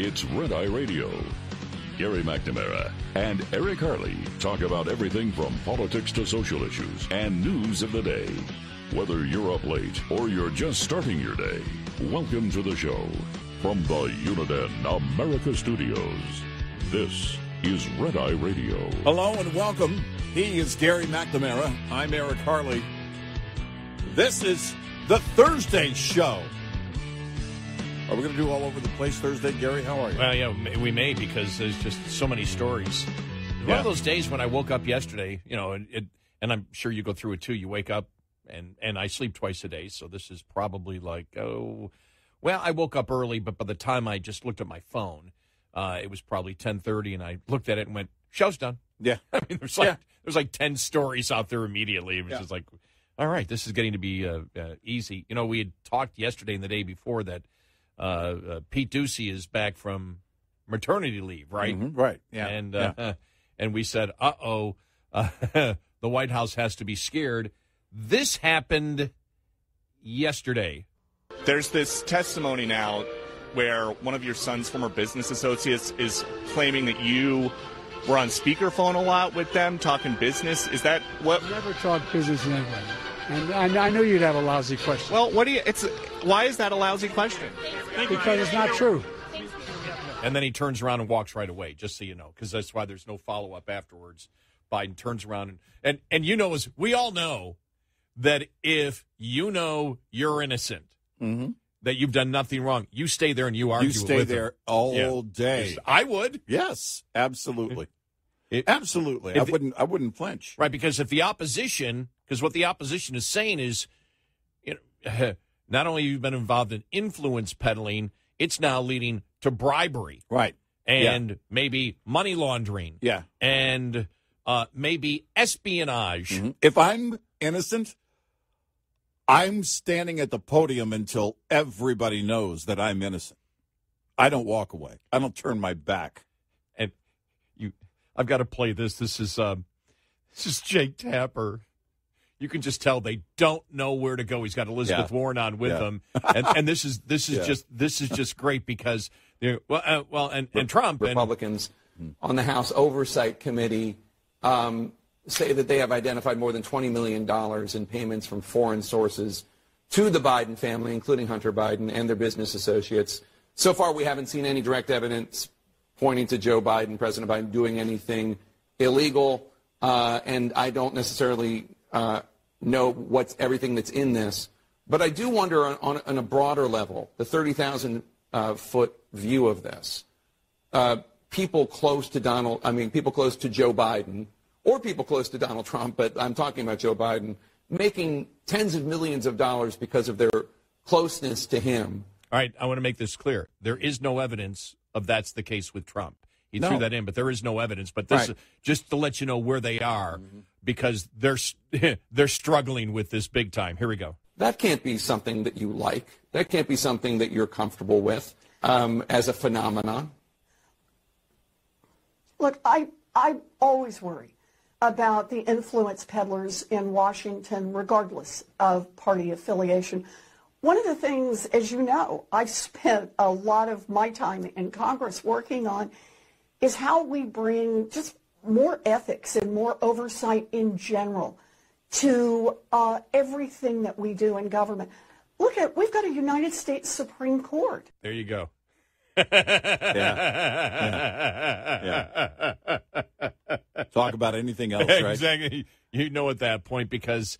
It's Red Eye Radio. Gary McNamara and Eric Harley talk about everything from politics to social issues and news of the day. Whether you're up late or you're just starting your day, welcome to the show. From the Uniden America Studios, this is Red Eye Radio. Hello and welcome. He is Gary McNamara. I'm Eric Harley. This is the Thursday show. Are we going to do all over the place Thursday, Gary? How are you? Well, yeah, we may, because there's just so many stories. One of those days when I woke up yesterday, you know, and I'm sure you go through it too. You wake up, and I sleep twice a day, so this is probably like, I woke up early, but by the time I just looked at my phone, it was probably 10:30, and I looked at it and went, show's done. Yeah. I mean, there's like 10 stories out there immediately. It was just like, all right, this is getting to be easy. You know, we had talked yesterday and the day before that Pete Ducey is back from maternity leave, right? Mm-hmm, right. Yeah. And we said, the White House has to be scared. This happened yesterday. There's this testimony now where one of your son's former business associates is claiming that you were on speakerphone a lot with them talking business. Is that what? Never talk business in anybody. And I knew you'd have a lousy question. Well, why is that a lousy question? Because it's not true. And then he turns around and walks right away, just so you know, because that's why there's no follow-up afterwards. Biden turns around and you know, as we all know, that if you know you're innocent, that you've done nothing wrong, you stay there and you argue with him. You stay there all day. I would. Yes, absolutely. Absolutely. I wouldn't flinch. Right, because if the opposition, because what the opposition is saying is, you know, not only you've been involved in influence peddling, it's now leading to bribery. Right. And maybe money laundering. Yeah. And maybe espionage. Mm-hmm. If I'm innocent, I'm standing at the podium until everybody knows that I'm innocent. I don't walk away. I don't turn my back. And I've got to play this. This is Jake Tapper. You can just tell they don't know where to go. He's got Elizabeth Warren on with him, and this is just great because and Trump Republicans on the House Oversight Committee say that they have identified more than $20 million in payments from foreign sources to the Biden family, including Hunter Biden and their business associates. So far, we haven't seen any direct evidence pointing to Joe Biden, President Biden, doing anything illegal, and I don't necessarily know what's everything that's in this. But I do wonder on a broader level, the 30,000 foot view of this. People close to Joe Biden, or people close to Donald Trump, but I'm talking about Joe Biden, making tens of millions of dollars because of their closeness to him. All right, I want to make this clear. There is no evidence of that's the case with Trump. He threw that in, but there is no evidence. But this just to let you know where they are, because they're struggling with this big time. Here we go. That can't be something that you like. That can't be something that you're comfortable with as a phenomenon. Look, I always worry about the influence peddlers in Washington, regardless of party affiliation. One of the things, as you know, I've spent a lot of my time in Congress working on is how we bring just more ethics and more oversight in general to everything that we do in government. We've got a United States Supreme Court. There you go. Talk about anything else, right? Exactly. You know at that point, because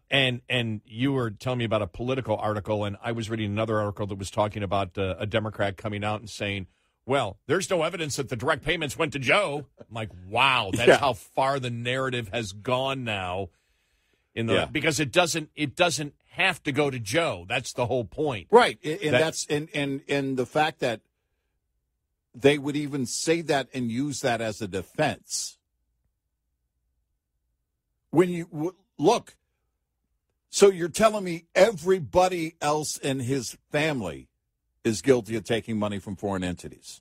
and you were telling me about a political article, and I was reading another article that was talking about a Democrat coming out and saying, well, there's no evidence that the direct payments went to Joe. I'm like, wow, that's how far the narrative has gone now. Because it doesn't have to go to Joe. That's the whole point. Right. And the fact that they would even say that and use that as a defense. When you look, so you're telling me everybody else in his family is guilty of taking money from foreign entities.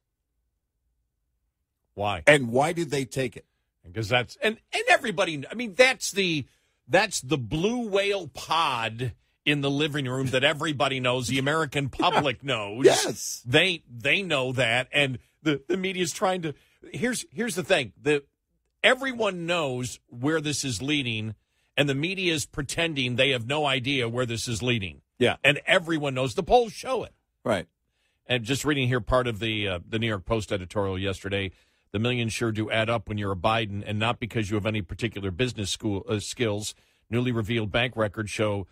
Why? And why did they take it? Because that's and everybody. I mean, that's the blue whale pod in the living room that everybody knows, the American public knows. Yes. They know that, and the media's trying to. Here's the thing: everyone knows where this is leading, and the media is pretending they have no idea where this is leading. Yeah. And everyone knows. The polls show it. Right. And just reading here part of the New York Post editorial yesterday, the millions sure do add up when you're a Biden, and not because you have any particular business skills. Newly revealed bank records show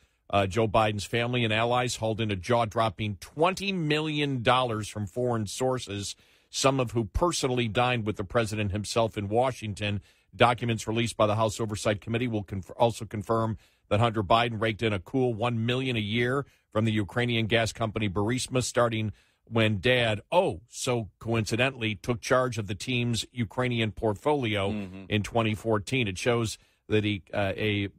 Joe Biden's family and allies hauled in a jaw-dropping $20 million from foreign sources, some of who personally dined with the president himself in Washington. Documents released by the House Oversight Committee will also confirm that Hunter Biden raked in a cool $1 million a year from the Ukrainian gas company Burisma, starting when Dad, so coincidentally, took charge of the team's Ukrainian portfolio in 2014. It shows that a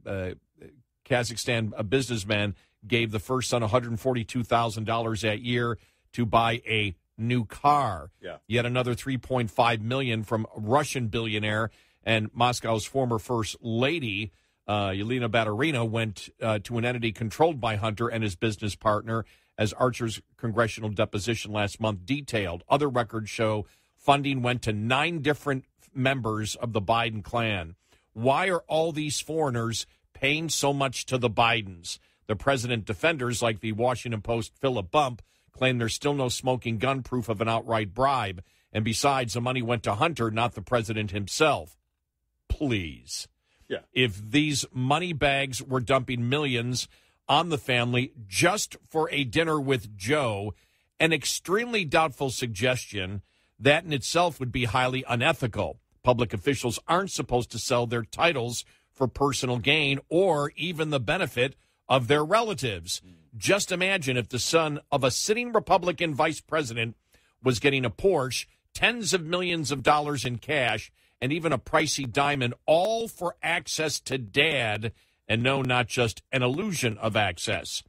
Kazakhstan businessman gave the first son $142,000 that year to buy a new car. Yeah. Yet another $3.5 million from a Russian billionaire and Moscow's former first lady, Yelena Baturina, went to an entity controlled by Hunter and his business partner, as Archer's congressional deposition last month detailed. Other records show funding went to 9 different members of the Biden clan. Why are all these foreigners paying so much to the Bidens? The president defenders, like the Washington Post Philip Bump, claim there's still no smoking gun proof of an outright bribe. And besides, the money went to Hunter, not the president himself. Please. Yeah. If these money bags were dumping millions on the family just for a dinner with Joe, an extremely doubtful suggestion, that in itself would be highly unethical. Public officials aren't supposed to sell their titles for personal gain or even the benefit of their relatives. Just imagine if the son of a sitting Republican vice president was getting a Porsche, tens of millions of dollars in cash, and even a pricey diamond, all for access to Dad, and no, not just an illusion of access.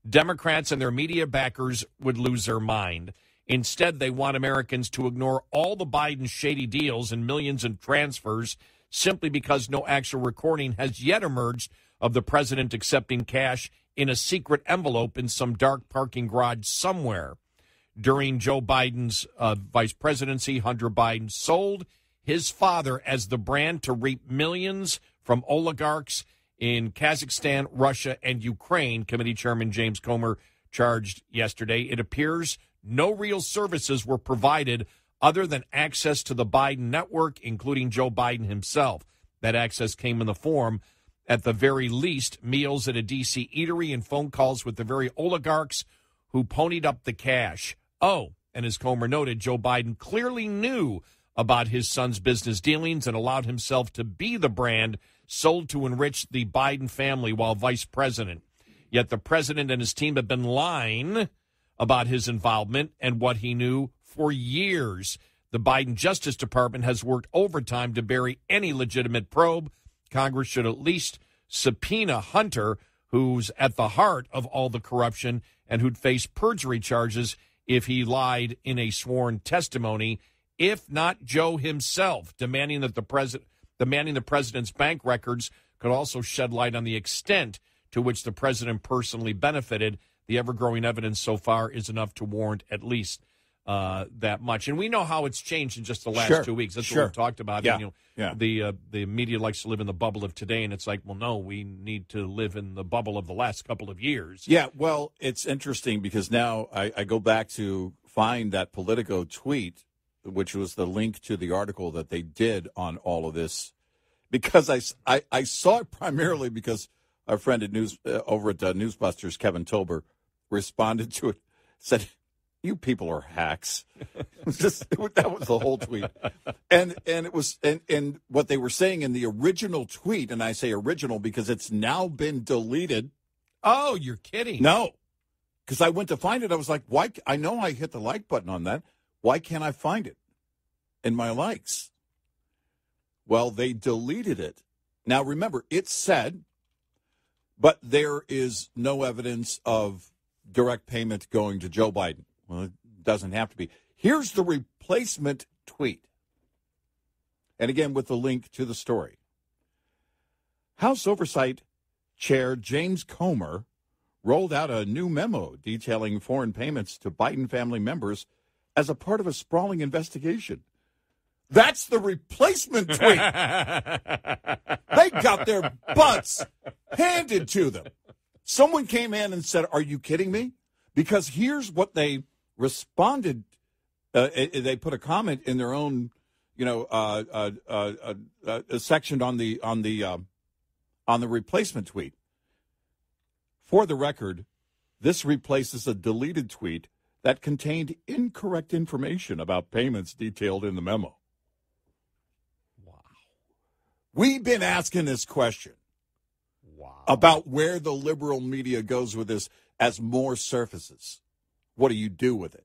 Democrats and their media backers would lose their mind. Instead, they want Americans to ignore all the Biden shady deals and millions in transfers simply because no actual recording has yet emerged of the president accepting cash in a secret envelope in some dark parking garage somewhere. During Joe Biden's vice presidency, Hunter Biden sold his father as the brand to reap millions from oligarchs in Kazakhstan, Russia, and Ukraine, Committee Chairman James Comer charged yesterday. It appears no real services were provided other than access to the Biden network, including Joe Biden himself. That access came in the form, at the very least, meals at a D.C. eatery and phone calls with the very oligarchs who ponied up the cash. Oh, and as Comer noted, Joe Biden clearly knew about his son's business dealings and allowed himself to be the brand sold to enrich the Biden family while vice president. Yet the president and his team have been lying about his involvement and what he knew for years. The Biden Justice Department has worked overtime to bury any legitimate probe. Congress should at least subpoena Hunter, who's at the heart of all the corruption and who'd face perjury charges if he lied in a sworn testimony, if not Joe himself, demanding the president's bank records could also shed light on the extent to which the president personally benefited. The ever-growing evidence so far is enough to warrant at least that much. And we know how it's changed in just the last 2 weeks. That's what we've talked about. Yeah. And, the media likes to live in the bubble of today, and it's like, well, no, we need to live in the bubble of the last couple of years. Yeah, well, it's interesting because now I go back to find that Politico tweet, which was the link to the article that they did on all of this, because I saw it primarily because our friend at over at Newsbusters, Kevin Tolber, responded to it, said, "You people are hacks." That was the whole tweet, and it was and what they were saying in the original tweet, and I say original because it's now been deleted. Oh, you're kidding? No, because I went to find it. I was like, why? I know I hit the like button on that. Why can't I find it in my likes? Well, they deleted it. Now, remember, it said, but there is no evidence of direct payment going to Joe Biden. Well, it doesn't have to be. Here's the replacement tweet. And again, with the link to the story. House Oversight Chair James Comer rolled out a new memo detailing foreign payments to Biden family members as a part of a sprawling investigation. That's the replacement tweet. They got their butts handed to them. Someone came in and said, "Are you kidding me?" Because here's what they responded. They put a comment in their own, section on the replacement tweet. For the record, this replaces a deleted tweet that contained incorrect information about payments detailed in the memo. Wow. We've been asking this question. Wow. About where the liberal media goes with this as more surfaces. What do you do with it?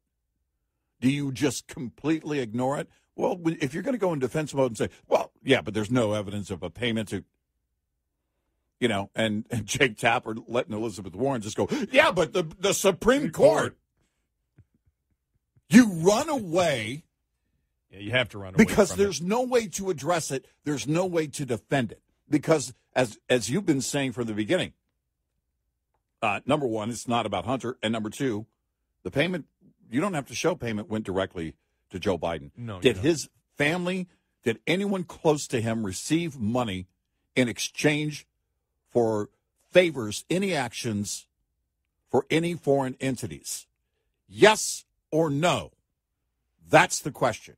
Do you just completely ignore it? Well, if you're going to go in defense mode and say, well, yeah, but there's no evidence of a payment to, and Jake Tapper letting Elizabeth Warren just go, yeah, but the Supreme Court. You run away. Yeah, you have to run away because from there's no way to address it. There's no way to defend it. Because as you've been saying from the beginning, number one, it's not about Hunter. And number two, the payment, you don't have to show payment went directly to Joe Biden. No, did his family, did anyone close to him receive money in exchange for favors, any actions for any foreign entities? Yes or no? That's the question.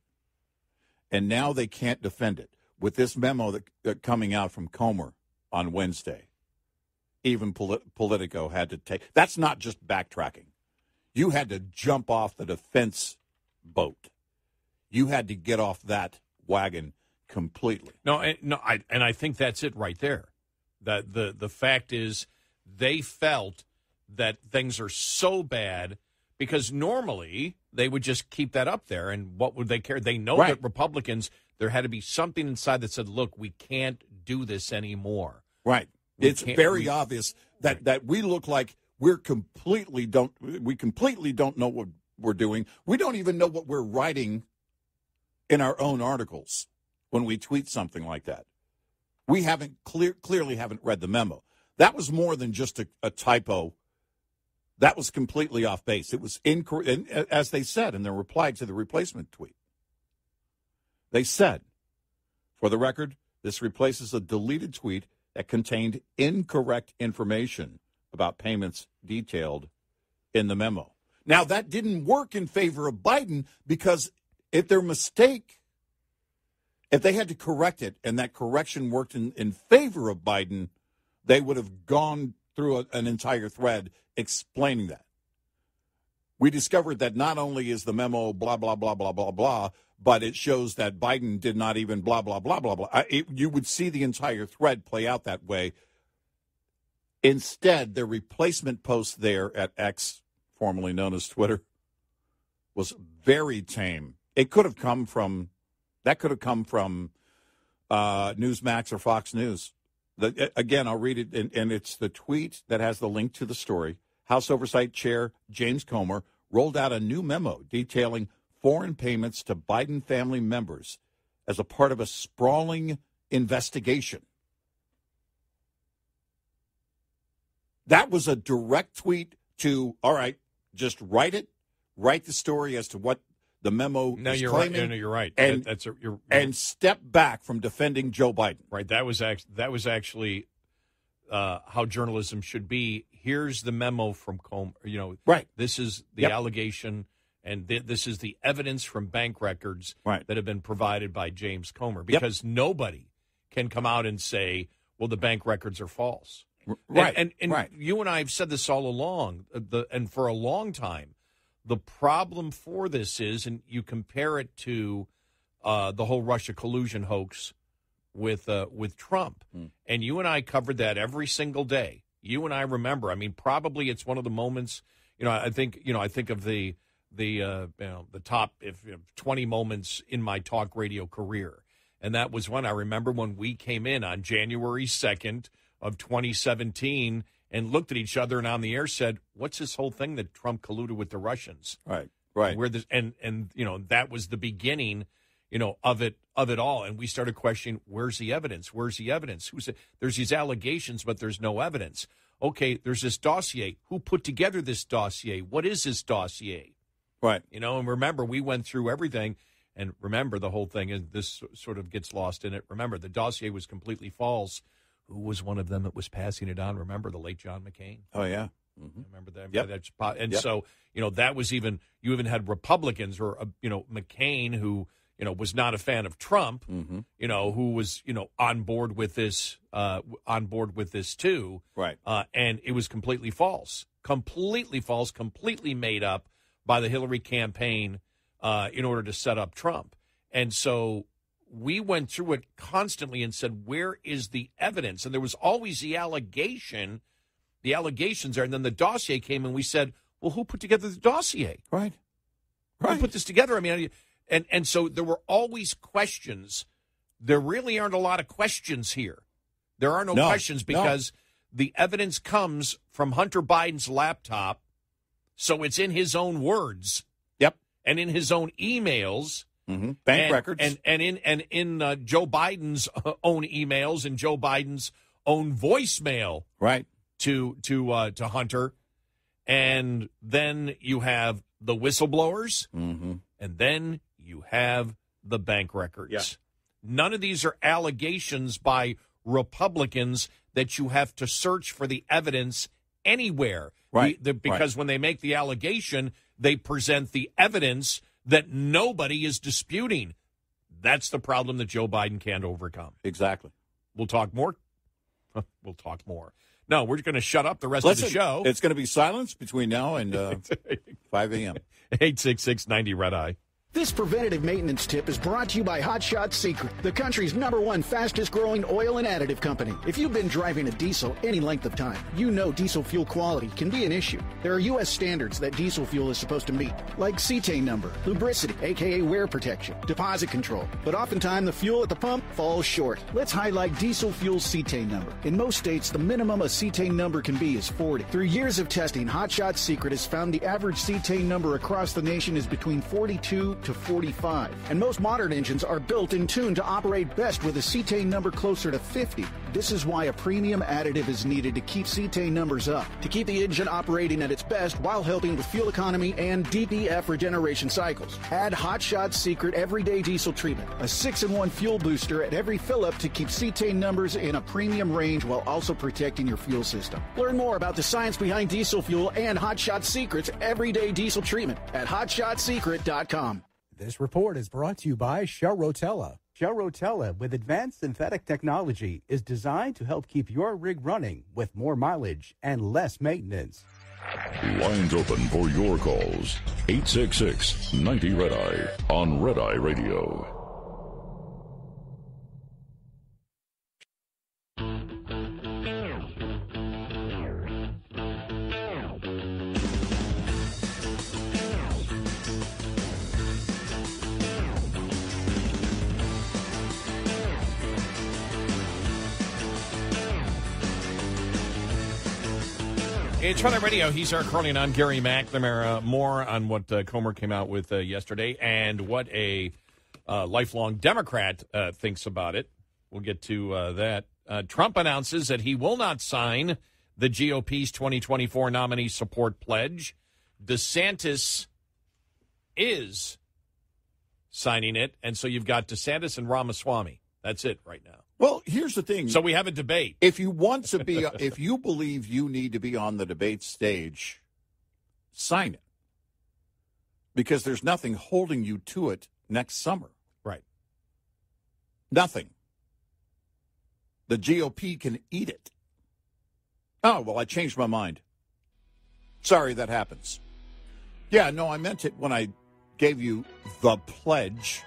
And now they can't defend it. With this memo that coming out from Comer on Wednesday, even Politico had to take. That's not just backtracking. You had to jump off the defense boat. You had to get off that wagon completely. I think that's it right there. That the fact is, they felt that things are so bad because normally they would just keep that up there, and what would they care? They know that Republicans. There had to be something inside that said, look, we can't do this anymore. Right. It's very obvious that we look like we completely don't know what we're doing. We don't even know what we're writing in our own articles when we tweet something like that. We clearly haven't read the memo. That was more than just a typo. That was completely off base. It was incorrect, and as they said in their reply to the replacement tweet. They said, for the record, this replaces a deleted tweet that contained incorrect information about payments detailed in the memo. Now, that didn't work in favor of Biden because if they had to correct it and that correction worked in favor of Biden, they would have gone through an entire thread explaining that. We discovered that not only is the memo blah, blah, blah, blah, blah, blah, but it shows that Biden did not even blah, blah, blah, blah, blah. You would see the entire thread play out that way. Instead, the replacement post there at X, formerly known as Twitter, was very tame. It could have come from Newsmax or Fox News. Again, I'll read it, and it's the tweet that has the link to the story. House Oversight Chair James Comer rolled out a new memo detailing foreign payments to Biden family members as a part of a sprawling investigation. That was a direct tweet to, all right, just write the story as to what the memo is claiming. Right. No, you're right. And step back from defending Joe Biden. Right. That was actually how journalism should be. Here's the memo from Comer. Right. This is the allegation, and this is the evidence from bank records that have been provided by James Comer. Because nobody can come out and say, well, the bank records are false. Right. And you and I have said this all along, and for a long time. The problem for this is, and you compare it to the whole Russia collusion hoax with Trump, and you and I covered that every single day. You and I remember. I mean, probably it's one of the moments. I think of the top 20 moments in my talk radio career, and that was one I remember when we came in on January 2nd of 2017. And looked at each other and on the air said, "What's this whole thing that Trump colluded with the Russians?" Right. And that was the beginning, of it all. And we started questioning, where's the evidence? Where's the evidence? There's these allegations, but there's no evidence. okay, there's this dossier. Who put together this dossier? What is this dossier? Right. And remember, we went through everything. And remember, the whole thing, and this sort of gets lost in it. Remember, the dossier was completely false. Who was one of them that was passing it on? Remember the late John McCain? Oh, yeah. Mm-hmm. Remember that? Yep. And so, that was you even had Republicans or, McCain, who, was not a fan of Trump, who was, on board with this too. Right. And it was completely false, completely made up by the Hillary campaign in order to set up Trump. And so we went through it constantly and said, where is the evidence? And there was always the allegations there. And then the dossier came and we said, well, who put together the dossier? Right. Who put this together? I mean, and so there were always questions. There really aren't a lot of questions here. There are no questions because the evidence comes from Hunter Biden's laptop. So it's in his own words. Yep. And in his own emails. Mm-hmm. Bank records. And in Joe Biden's own emails and Joe Biden's own voicemail. Right. To Hunter. And then you have the whistleblowers. Mm-hmm. And then you have the bank records. Yeah. None of these are allegations by Republicans that you have to search for the evidence anywhere. Right. Because when they make the allegation, they present the evidence that nobody is disputing. That's the problem that Joe Biden can't overcome. Exactly. We'll talk more. We'll talk more. No, we're going to shut up the rest of the show. It's going to be silence between now and 5 a.m. 866-90 Red Eye. This preventative maintenance tip is brought to you by Hot Shot Secret, the country's #1 fastest growing oil and additive company. If you've been driving a diesel any length of time, you know diesel fuel quality can be an issue. There are U.S. standards that diesel fuel is supposed to meet, like cetane number, lubricity, aka wear protection, deposit control. But oftentimes the fuel at the pump falls short. Let's highlight diesel fuel's cetane number. In most states, the minimum a cetane number can be is 40. Through years of testing, Hot Shot Secret has found the average cetane number across the nation is between 42 to 45. And most modern engines are built in tune to operate best with a cetane number closer to 50. This is why a premium additive is needed to keep cetane numbers up, to keep the engine operating at its best while helping with fuel economy and DPF regeneration cycles. Add Hot Shot Secret Everyday Diesel Treatment, a 6-in-1 fuel booster at every fill-up to keep cetane numbers in a premium range while also protecting your fuel system. Learn more about the science behind diesel fuel and Hot Shot Secret's Everyday Diesel Treatment at hotshotsecret.com. This report is brought to you by Shell Rotella. Shell Rotella, with advanced synthetic technology, is designed to help keep your rig running with more mileage and less maintenance. Lines open for your calls. 866-90 Red Eye on Red Eye Radio. It's Red Eye Radio. He's Eric Carly, and I'm Gary McNamara. More on what Comer came out with yesterday and what a lifelong Democrat thinks about it. We'll get to that. Trump announces that he will not sign the GOP's 2024 nominee support pledge. DeSantis is signing it, and so you've got DeSantis and Ramaswamy. That's it right now. Well, here's the thing. So we have a debate. If you want to be, if you believe you need to be on the debate stage, sign it. Because there's nothing holding you to it next summer. Right. Nothing. The GOP can eat it. Oh, well, I changed my mind. Sorry, that happens. Yeah, no, I meant it when I gave you the pledge.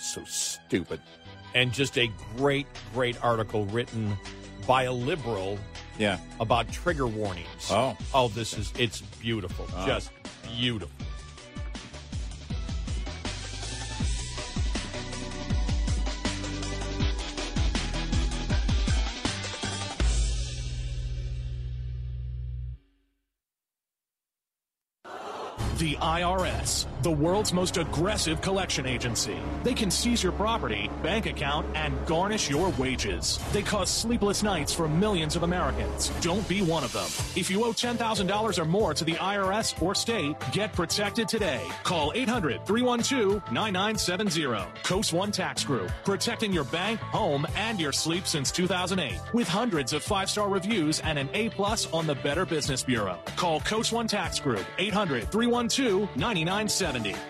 So stupid. And just a great, great article written by a liberal about trigger warnings. Oh, it's beautiful. Just beautiful. The IRS, the world's most aggressive collection agency. They can seize your property, bank account, and garnish your wages. They cause sleepless nights for millions of Americans. Don't be one of them. If you owe $10,000 or more to the IRS or state, get protected today. Call 800-312-9970. Coast One Tax Group, protecting your bank, home, and your sleep since 2008. With hundreds of 5-star reviews and an A+ on the Better Business Bureau. Call Coast One Tax Group, 800-312-9970.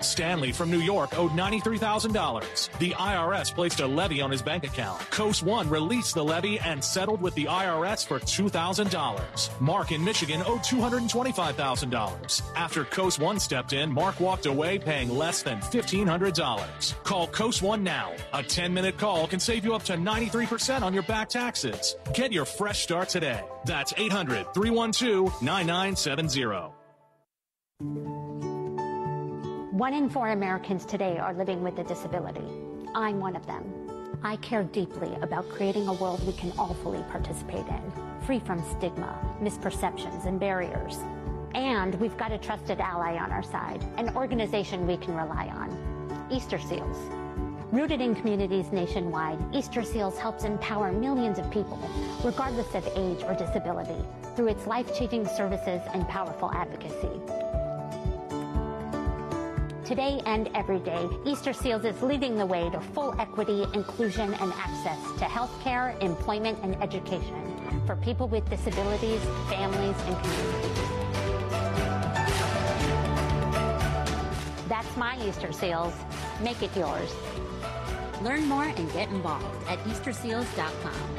Stanley from New York owed $93,000. The IRS placed a levy on his bank account. Coast One released the levy and settled with the IRS for $2,000. Mark in Michigan owed $225,000. After Coast One stepped in, Mark walked away paying less than $1,500. Call Coast One now. A 10-minute call can save you up to 93% on your back taxes. Get your fresh start today. That's 800-312-9970. 1 in 4 Americans today are living with a disability. I'm one of them. I care deeply about creating a world we can all fully participate in, free from stigma, misperceptions, and barriers. And we've got a trusted ally on our side, an organization we can rely on, Easter Seals. Rooted in communities nationwide, Easter Seals helps empower millions of people, regardless of age or disability, through its life-changing services and powerful advocacy. Today and every day, Easter Seals is leading the way to full equity, inclusion, and access to health care, employment, and education for people with disabilities, families, and communities. That's my Easter Seals. Make it yours. Learn more and get involved at easterseals.com.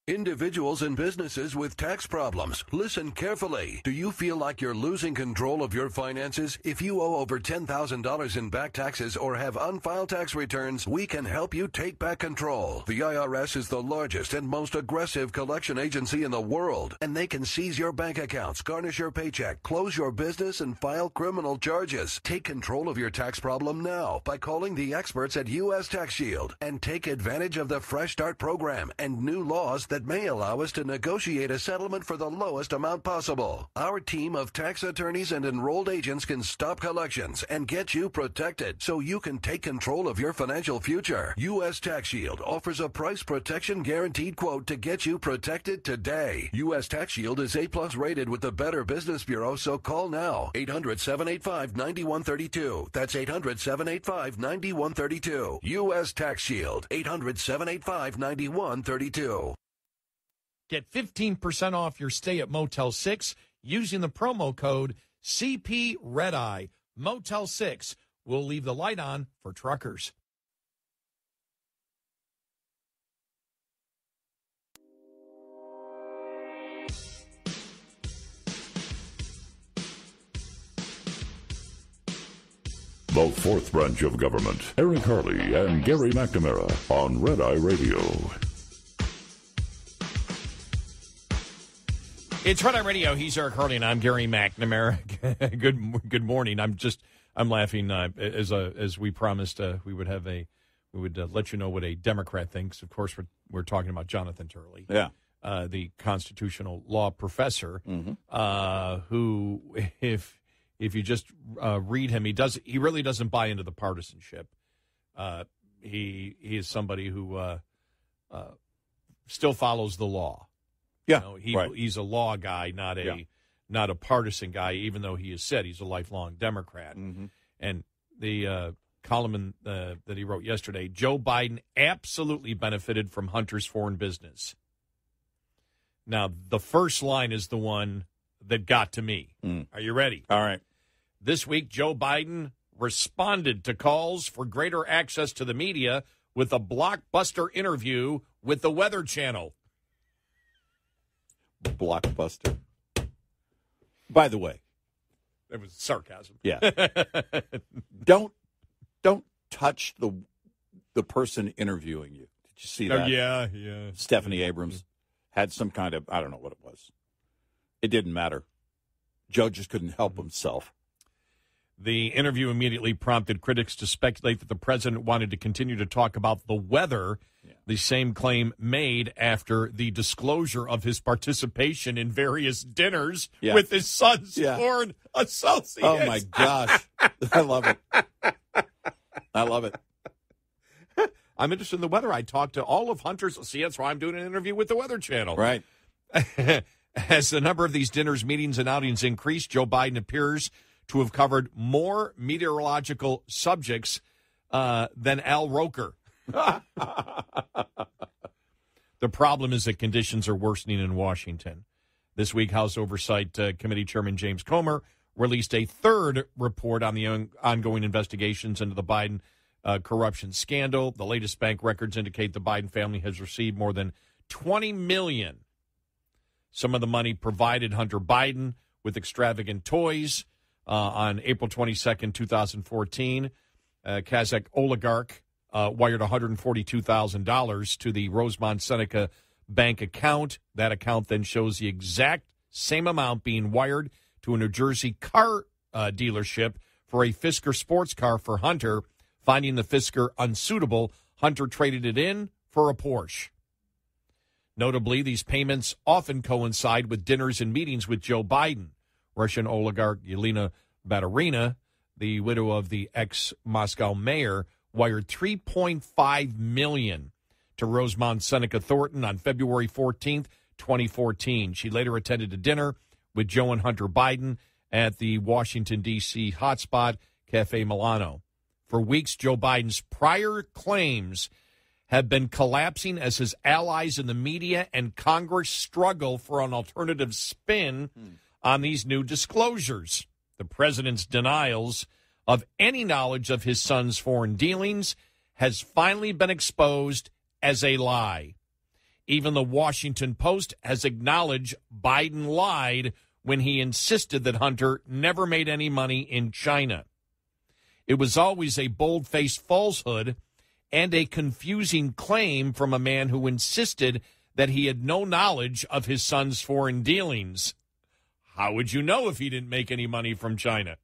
Individuals and businesses with tax problems, listen carefully. Do you feel like you're losing control of your finances? If you owe over $10,000 in back taxes or have unfiled tax returns, we can help you take back control. The IRS is the largest and most aggressive collection agency in the world, and they can seize your bank accounts, garnish your paycheck, close your business, and file criminal charges. Take control of your tax problem now by calling the experts at U.S. Tax Shield and take advantage of the Fresh Start program and new laws that may allow us to negotiate a settlement for the lowest amount possible. Our team of tax attorneys and enrolled agents can stop collections and get you protected so you can take control of your financial future. U.S. Tax Shield offers a price protection guaranteed quote to get you protected today. U.S. Tax Shield is A+ rated with the Better Business Bureau, so call now. 800-785-9132. That's 800-785-9132. U.S. Tax Shield. 800-785-9132. Get 15% off your stay at Motel 6 using the promo code CP Red Eye. Motel 6 will leave the light on for truckers. The fourth branch of government. Eric Harley and Gary McNamara on Red Eye Radio. It's Red Eye Radio. He's Eric Harley, and I'm Gary McNamara. Good morning. I'm laughing as we promised we would let you know what a Democrat thinks. Of course, we're talking about Jonathan Turley, the constitutional law professor, who if you just read him, he really doesn't buy into the partisanship. He is somebody who still follows the law. Yeah, he's a law guy, not a partisan guy, even though he has said he's a lifelong Democrat. Mm-hmm. And the column that he wrote yesterday, Joe Biden absolutely benefited from Hunter's foreign business. Now, the first line is the one that got to me. Are you ready? All right. This week, Joe Biden responded to calls for greater access to the media with a blockbuster interview with the Weather Channel. Blockbuster. By the way, it was sarcasm. Yeah. Don't touch the person interviewing you. Did you see that? Yeah. Stephanie Abrams had some kind of, I don't know what it was. It didn't matter. Joe just couldn't help himself. The interview immediately prompted critics to speculate that the president wanted to continue to talk about the weather The same claim made after the disclosure of his participation in various dinners with his son's foreign associates. Oh, my gosh. I love it. I love it. I'm interested in the weather. I talked to all of Hunter's. See, that's why I'm doing an interview with the Weather Channel. Right. As the number of these dinners, meetings, and outings increase, Joe Biden appears to have covered more meteorological subjects than Al Roker. The problem is that conditions are worsening in Washington. This week, House Oversight Committee Chairman James Comer released a third report on the ongoing investigations into the Biden corruption scandal. The latest bank records indicate the Biden family has received more than $20 million. Some of the money provided Hunter Biden with extravagant toys. On April 22nd, 2014, Kazakh oligarch wired $142,000 to the Rosemont Seneca bank account. That account then shows the exact same amount being wired to a New Jersey car dealership for a Fisker sports car for Hunter. Finding the Fisker unsuitable, Hunter traded it in for a Porsche. Notably, these payments often coincide with dinners and meetings with Joe Biden. Russian oligarch Yelena Baturina, the widow of the ex-Moscow mayor, wired $3.5 million to Rosemont Seneca Thornton on February 14th, 2014. She later attended a dinner with Joe and Hunter Biden at the Washington, D.C. hotspot Cafe Milano. For weeks, Joe Biden's prior claims have been collapsing as his allies in the media and Congress struggle for an alternative spin on these new disclosures. The president's denials of any knowledge of his son's foreign dealings has finally been exposed as a lie. Even the Washington Post has acknowledged Biden lied when he insisted that Hunter never made any money in China. It was always a bold-faced falsehood and a confusing claim from a man who insisted that he had no knowledge of his son's foreign dealings. How would you know if he didn't make any money from China?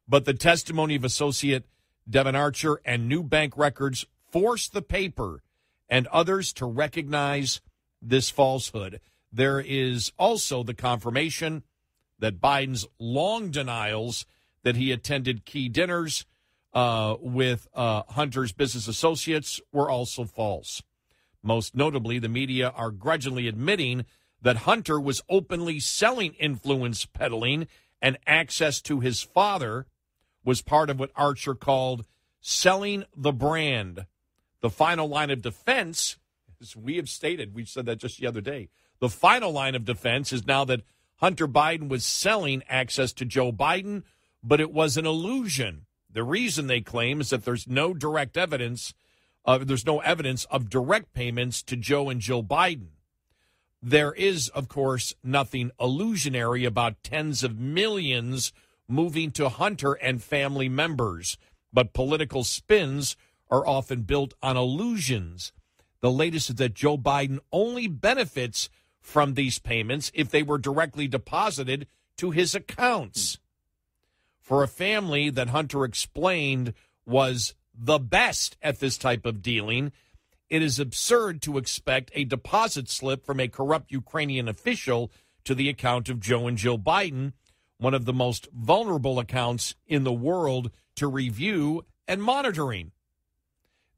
But the testimony of Associate Devin Archer and new bank records forced the paper and others to recognize this falsehood. There is also the confirmation that Biden's long denials that he attended key dinners with Hunter's business associates were also false. Most notably, the media are grudgingly admitting that Hunter was openly selling influence peddling, and access to his father was part of what Archer called selling the brand. The final line of defense, as we have stated, we said that just the other day, the final line of defense is now that Hunter Biden was selling access to Joe Biden, but it was an illusion. The reason they claim is that there's no direct evidence. There's no evidence of direct payments to Joe and Jill Biden. There is, of course, nothing illusionary about tens of millions moving to Hunter and family members, but political spins are often built on illusions. The latest is that Joe Biden only benefits from these payments if they were directly deposited to his accounts. For a family that Hunter explained was the best at this type of dealing, it is absurd to expect a deposit slip from a corrupt Ukrainian official to the account of Joe and Jill Biden, one of the most vulnerable accounts in the world to review and monitoring.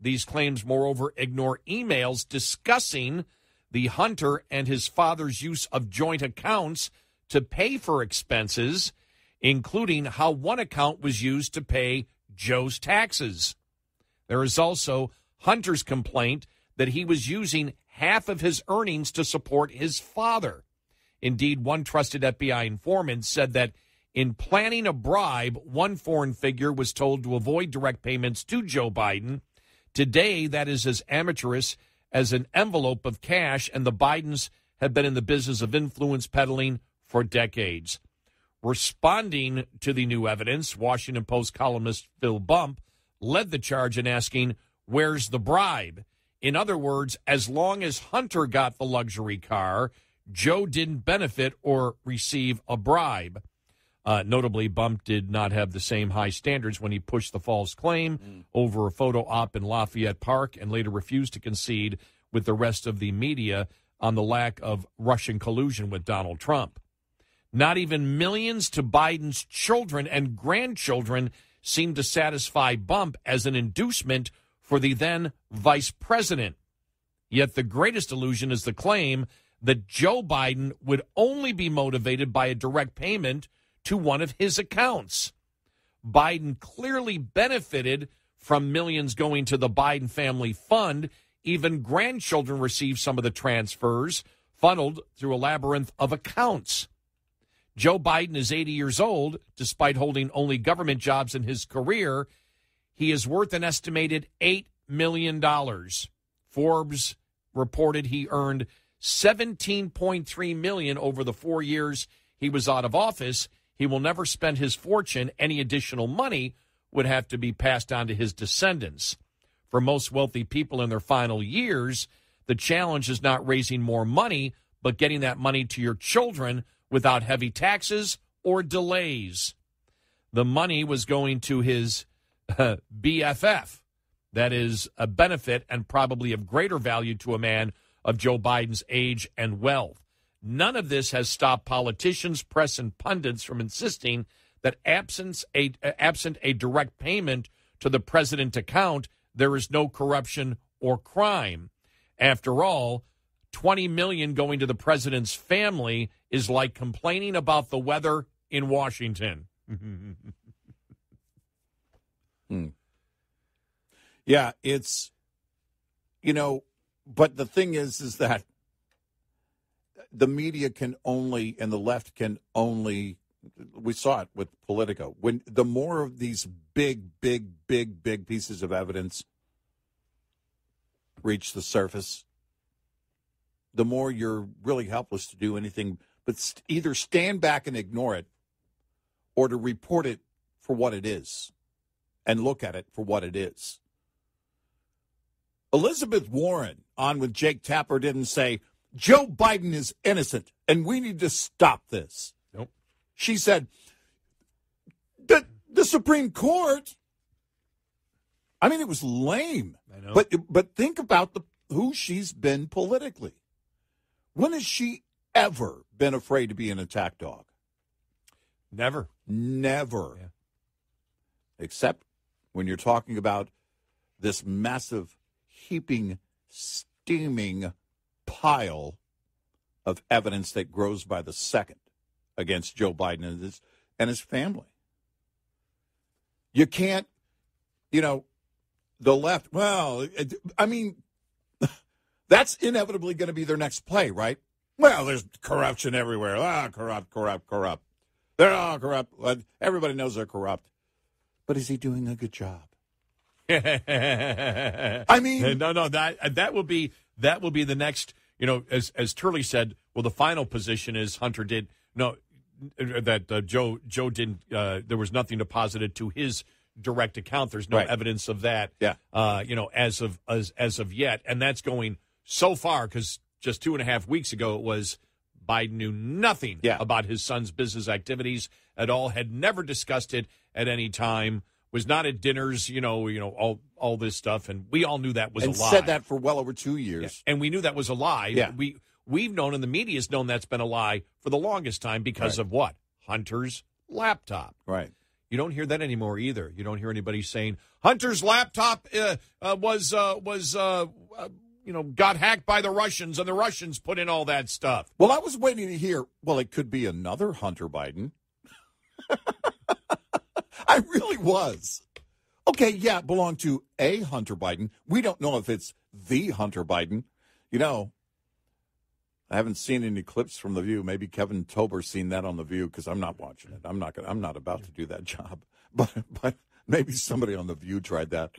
These claims, moreover, ignore emails discussing the Hunter and his father's use of joint accounts to pay for expenses, including how one account was used to pay Joe's taxes. There is also Hunter's complaint that he was using half of his earnings to support his father. Indeed, one trusted FBI informant said that in planning a bribe, one foreign figure was told to avoid direct payments to Joe Biden. Today, that is as amateurish as an envelope of cash, and the Bidens have been in the business of influence peddling for decades. Responding to the new evidence, Washington Post columnist Phil Bump led the charge in asking, where's the bribe? In other words, as long as Hunter got the luxury car, Joe didn't benefit or receive a bribe. Notably, Bump did not have the same high standards when he pushed the false claim over a photo op in Lafayette Park and later refused to concede with the rest of the media on the lack of Russian collusion with Donald Trump. Not even millions to Biden's children and grandchildren seemed to satisfy Bump as an inducement for the then vice president. Yet the greatest illusion is the claim that Joe Biden would only be motivated by a direct payment to one of his accounts. Biden clearly benefited from millions going to the Biden family fund. Even grandchildren received some of the transfers funneled through a labyrinth of accounts. Joe Biden is 80 years old. Despite holding only government jobs in his career, he is worth an estimated $8 million. Forbes reported he earned $17.3 million over the 4 years he was out of office. He will never spend his fortune. Any additional money would have to be passed on to his descendants. For most wealthy people in their final years, the challenge is not raising more money, but getting that money to your children without heavy taxes or delays. The money was going to his BFF. That is a benefit and probably of greater value to a man of Joe Biden's age and wealth. None of this has stopped politicians, press, and pundits from insisting that absent a direct payment to the president account, there is no corruption or crime. After all, $20 million going to the president's family is like complaining about the weather in Washington. Yeah, it's, but the thing is that the media can only, and the left can only, we saw it with Politico. When the more of these big pieces of evidence reach the surface, the more you're really helpless to do anything but either stand back and ignore it or to report it for what it is and look at it for what it is. Elizabeth Warren on with Jake Tapper didn't say, Joe Biden is innocent and we need to stop this. Nope. She said, the Supreme Court, I mean, it was lame. I know. But think about who she's been politically. When has she ever been afraid to be an attack dog? Never. Never. Yeah. Except when you're talking about this massive, heaping, steaming pile of evidence that grows by the second against Joe Biden and his family. You can't, the left, well, I mean, that's inevitably going to be their next play, right? Well, there's corruption everywhere. Corrupt. They're all corrupt. Everybody knows they're corrupt. But is he doing a good job? I mean, no, that will be the next, as Turley said, well, the final position is Hunter did Joe didn't, there was nothing deposited to his direct account. There's no evidence of that, as of yet. And that's going so far because just 2.5 weeks ago, it was Biden knew nothing about his son's business activities at all, had never discussed it at any time, was not at dinners, all this stuff. And we all knew that was a lie. And said that for well over 2 years. Yeah. And we knew that was a lie. Yeah. We've known, and the media's known that's been a lie for the longest time because of what? Hunter's laptop. Right. You don't hear that anymore either. You don't hear anybody saying Hunter's laptop got hacked by the Russians and the Russians put in all that stuff. Well, I was waiting to hear, well, it could be another Hunter Biden. I really was. Okay, yeah, it belonged to a Hunter Biden. We don't know if it's the Hunter Biden. I haven't seen any clips from The View. Maybe Kevin Tober's seen that on The View because I'm not watching it. I'm not about to do that job. But maybe somebody on The View tried that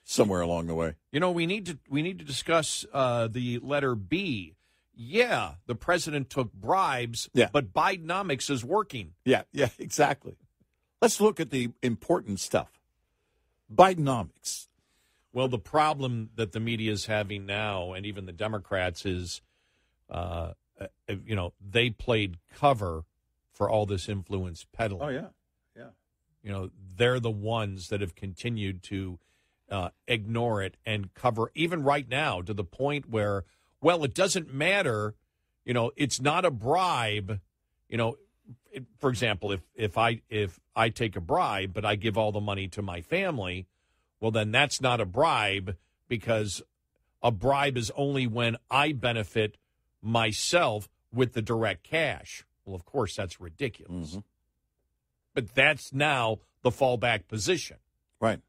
somewhere along the way. We need to discuss the letter B. Yeah, the president took bribes, but Bidenomics is working. Yeah, exactly. Let's look at the important stuff. Bidenomics. Well, the problem that the media is having now, and even the Democrats, is, they played cover for all this influence peddling. Oh, yeah. Yeah. You know, they're the ones that have continued to ignore it and cover, even right now, to the point where, well, it doesn't matter. You know, it's not a bribe. You know, for example, if I take a bribe, but I give all the money to my family, well, then that's not a bribe, because a bribe is only when I benefit myself with the direct cash. Well, of course, that's ridiculous. Mm-hmm. But that's now the fallback position. Right.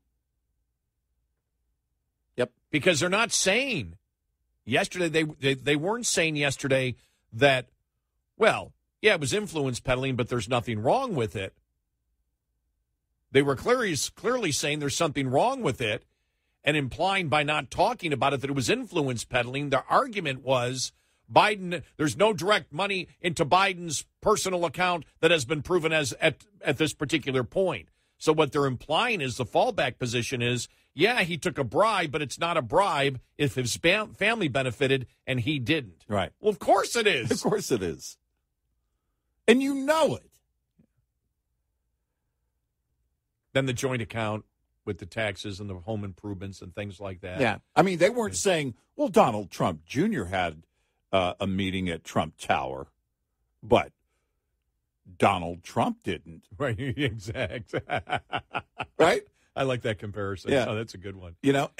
Yep. Because they're not saying yesterday, they weren't saying yesterday that, well, yeah, it was influence peddling, but there's nothing wrong with it. They were clearly saying there's something wrong with it, and implying by not talking about it that it was influence peddling. Their argument was Biden, there's no direct money into Biden's personal account that has been proven as at this particular point. So what they're implying is the fallback position is, yeah, he took a bribe, but it's not a bribe if his family benefited and he didn't. Right. Well, of course it is. Of course it is. And you know it. Then the joint account with the taxes and the home improvements and things like that. Yeah. I mean, they weren't saying, well, Donald Trump Jr. had a meeting at Trump Tower, but Donald Trump didn't. Right, exact. Right? I like that comparison. Yeah. Oh, that's a good one. You know,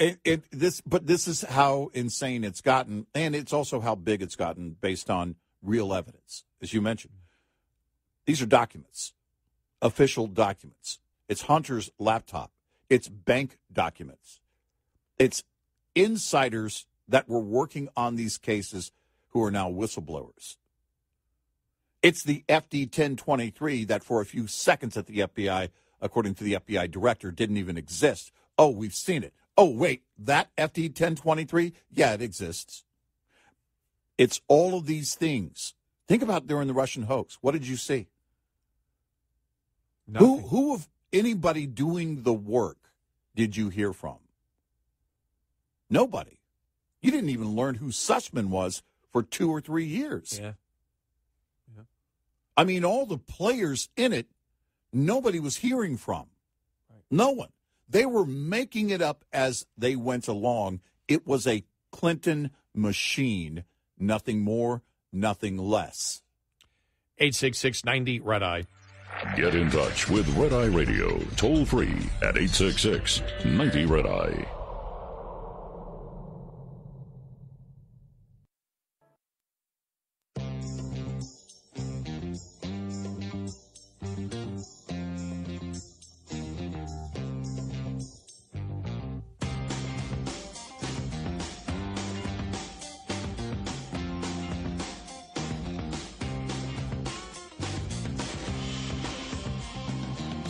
this is how insane it's gotten, and it's also how big it's gotten based on real evidence, as you mentioned. These are documents, official documents. It's Hunter's laptop. It's bank documents. It's insiders that were working on these cases who are now whistleblowers. It's the FD 1023 that for a few seconds at the FBI, according to the FBI director, didn't even exist. Oh, we've seen it. Oh, wait, that FD 1023? Yeah, it exists. It's all of these things. Think about during the Russian hoax. What did you see? Nothing. Who of anybody doing the work did you hear from? Nobody. You didn't even learn who Sussman was for 2 or 3 years. Yeah. I mean, all the players in it, nobody was hearing from. Right. No one. They were making it up as they went along. It was a Clinton machine. Nothing more, nothing less. 866-90-RED-EYE. Get in touch with Red Eye Radio, toll free at 866-90-RED-EYE.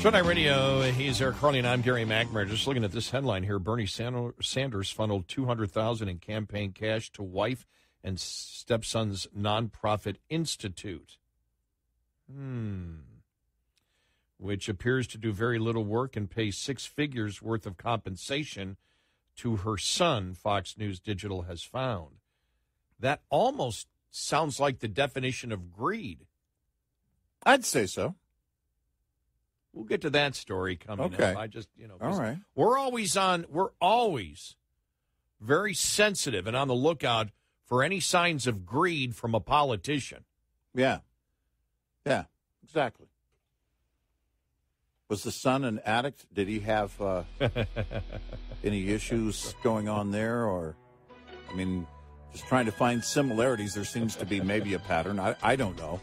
Red Eye Radio, he's Eric Carly, and I'm Gary McNamara. Just looking at this headline here, Bernie Sanders funneled $200,000 in campaign cash to wife and stepson's nonprofit institute, which appears to do very little work and pay 6 figures worth of compensation to her son, Fox News Digital has found. That almost sounds like the definition of greed. I'd say so. We'll get to that story coming up. I just, all right. We're always very sensitive and on the lookout for any signs of greed from a politician. Yeah. Yeah, exactly. Was the son an addict? Did he have any issues going on there? Or, I mean, just trying to find similarities. There seems to be maybe a pattern. I don't know.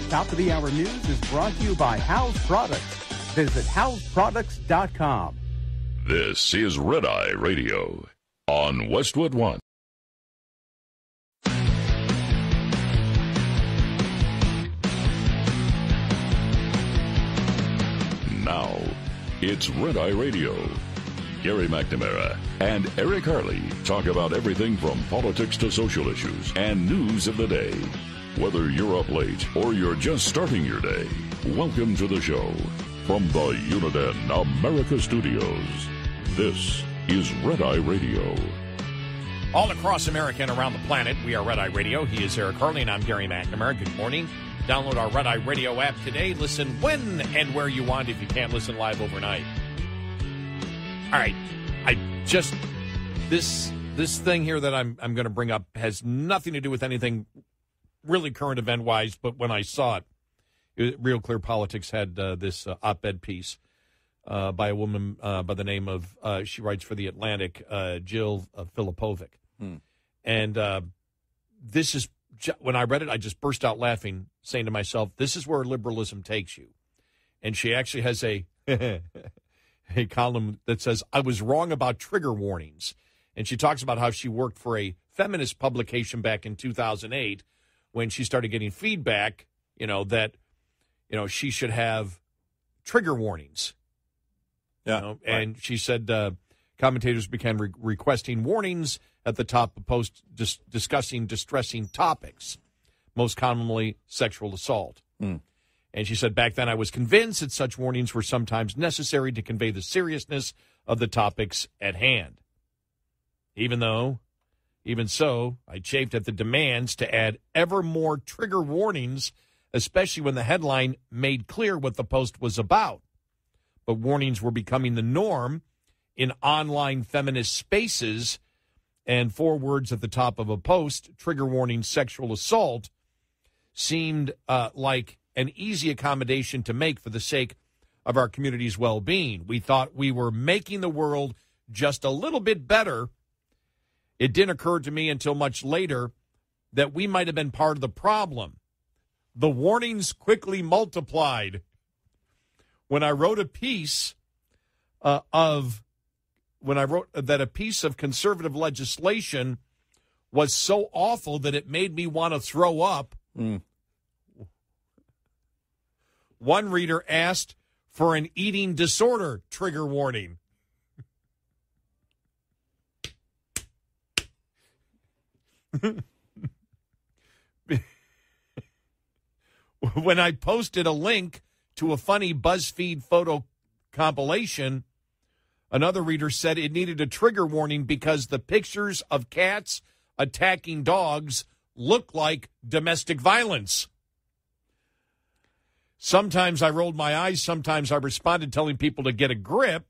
Top of the Hour News is brought to you by House Products. Visit houseproducts.com. This is Red Eye Radio on Westwood One. Now, it's Red Eye Radio. Gary McNamara and Eric Harley talk about everything from politics to social issues and news of the day. Whether you're up late or you're just starting your day, welcome to the show. From the Uniden America Studios, this is Red Eye Radio. All across America and around the planet, we are Red Eye Radio. He is Eric Harley, and I'm Gary McNamara. Good morning. Download our Red Eye Radio app today. Listen when and where you want if you can't listen live overnight. All right. This thing here that I'm going to bring up has nothing to do with anything really current event-wise, but when I saw it, Real Clear Politics had this op-ed piece by a woman by the name of, she writes for The Atlantic, Jill Filipovic. And this is, when I read it, I just burst out laughing, saying to myself, this is where liberalism takes you. And she actually has a column that says, I was wrong about trigger warnings. And she talks about how she worked for a feminist publication back in 2008 when she started getting feedback, that, she should have trigger warnings. Yeah. Right. And she said commentators began requesting warnings at the top of posts discussing distressing topics, most commonly sexual assault. And she said, back then I was convinced that such warnings were sometimes necessary to convey the seriousness of the topics at hand. Even so, I chafed at the demands to add ever more trigger warnings, especially when the headline made clear what the post was about. But warnings were becoming the norm in online feminist spaces, and 4 words at the top of a post, trigger warning sexual assault, seemed like an easy accommodation to make for the sake of our community's well-being. We thought we were making the world just a little bit better. It didn't occur to me until much later that we might have been part of the problem. The warnings quickly multiplied. When I wrote a piece that a piece of conservative legislation was so awful that it made me want to throw up, one reader asked for an eating disorder trigger warning. When I posted a link to a funny BuzzFeed photo compilation, another reader said it needed a trigger warning because the pictures of cats attacking dogs look like domestic violence. Sometimes I rolled my eyes. Sometimes I responded telling people to get a grip.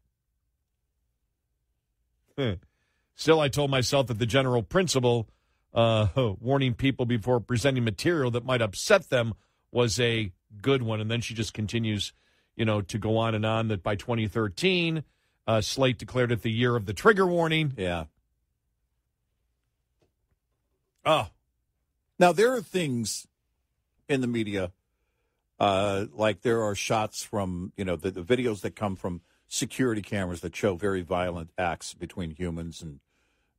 Still, I told myself that the general principle, warning people before presenting material that might upset them, was a good one. And then she just continues, to go on and on that by 2013, Slate declared it the year of the trigger warning. Yeah. Oh. Now, there are things in the media, like there are shots from, the videos that come from security cameras that show very violent acts between humans,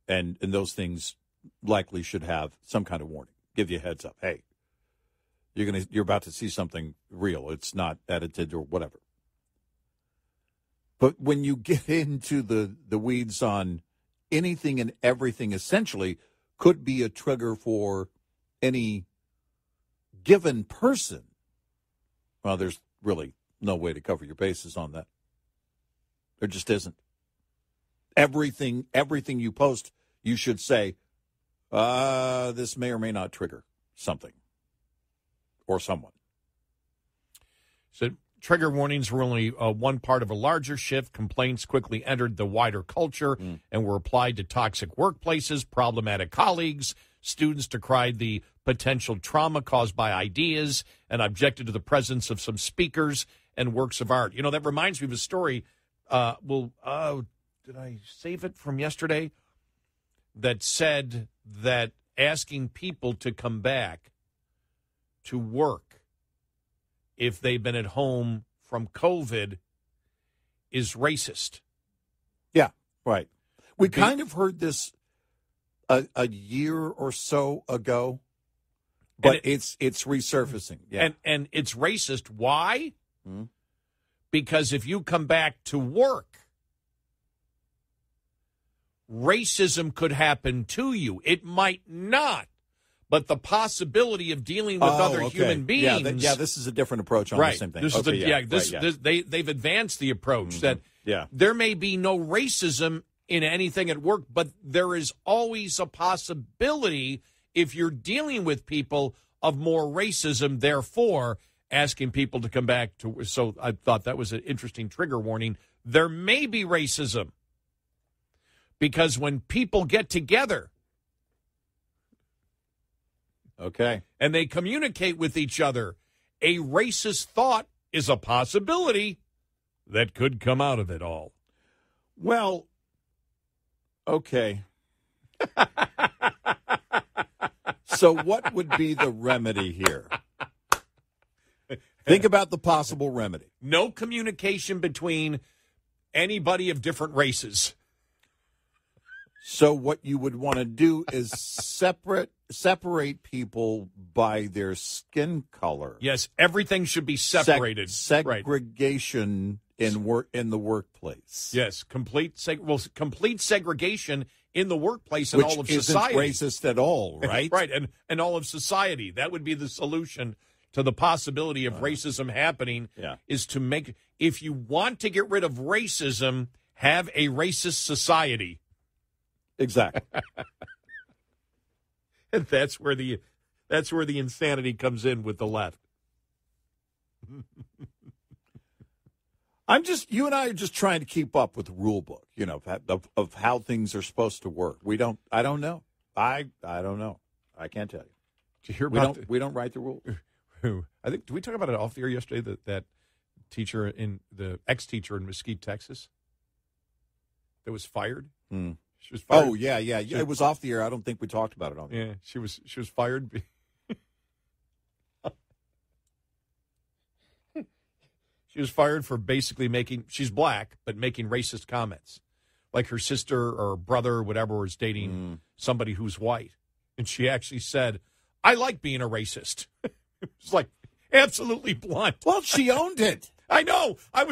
and those things likely should have some kind of warning, give you a heads up. Hey, you're about to see something real. It's not edited or whatever. But when you get into the weeds on anything and everything, essentially could be a trigger for any given person, well, there's really no way to cover your bases on that. There just isn't. Everything you post, you should say, this may or may not trigger something or someone. So trigger warnings were only one part of a larger shift. Complaints quickly entered the wider culture and were applied to toxic workplaces, problematic colleagues. Students decried the potential trauma caused by ideas and objected to the presence of some speakers and works of art. That reminds me of a story. Did I save it from yesterday? That said that asking people to come back to work if they've been at home from COVID is racist. Yeah, right. We kind of heard this a year or so ago, but it's resurfacing. Yeah. And it's racist. Why? Because if you come back to work, racism could happen to you. It might not, but the possibility of dealing with other human beings. This is a different approach on right. the same thing. This is they've advanced the approach that there may be no racism in anything at work, but there is always a possibility if you're dealing with people of more racism, therefore asking people to come back to. So I thought that was an interesting trigger warning. There may be racism because when people get together, and they communicate with each other, a racist thought is a possibility that could come out of it all. Well, okay. So what would be the remedy here? Think about the possible remedy. No communication between anybody of different races. So what you would want to do is separate people by their skin color. Yes, everything should be separated. Segregation in the workplace. Yes, complete segregation in the workplace and all of society. Which isn't racist at all, right? Right, and all of society. That would be the solution to the possibility of racism happening, is to make, if you want to get rid of racism, have a racist society. Exactly. And that's where the insanity comes in with the left. You and I are just trying to keep up with the rule book, of how things are supposed to work. I don't know. I don't know. I can't tell you. Did you hear we don't write the rules. I think, did we talk about it off the air yesterday, that teacher the ex-teacher in Mesquite, Texas, that was fired? She was fired. Oh, yeah. It was off the air. I don't think we talked about it on the air. Yeah, she was fired. She was fired for basically she's black, but making racist comments. Like her sister or brother or whatever was dating somebody who's white. And she actually said, I like being a racist. It's like absolutely blunt. Well, she owned it. I know. I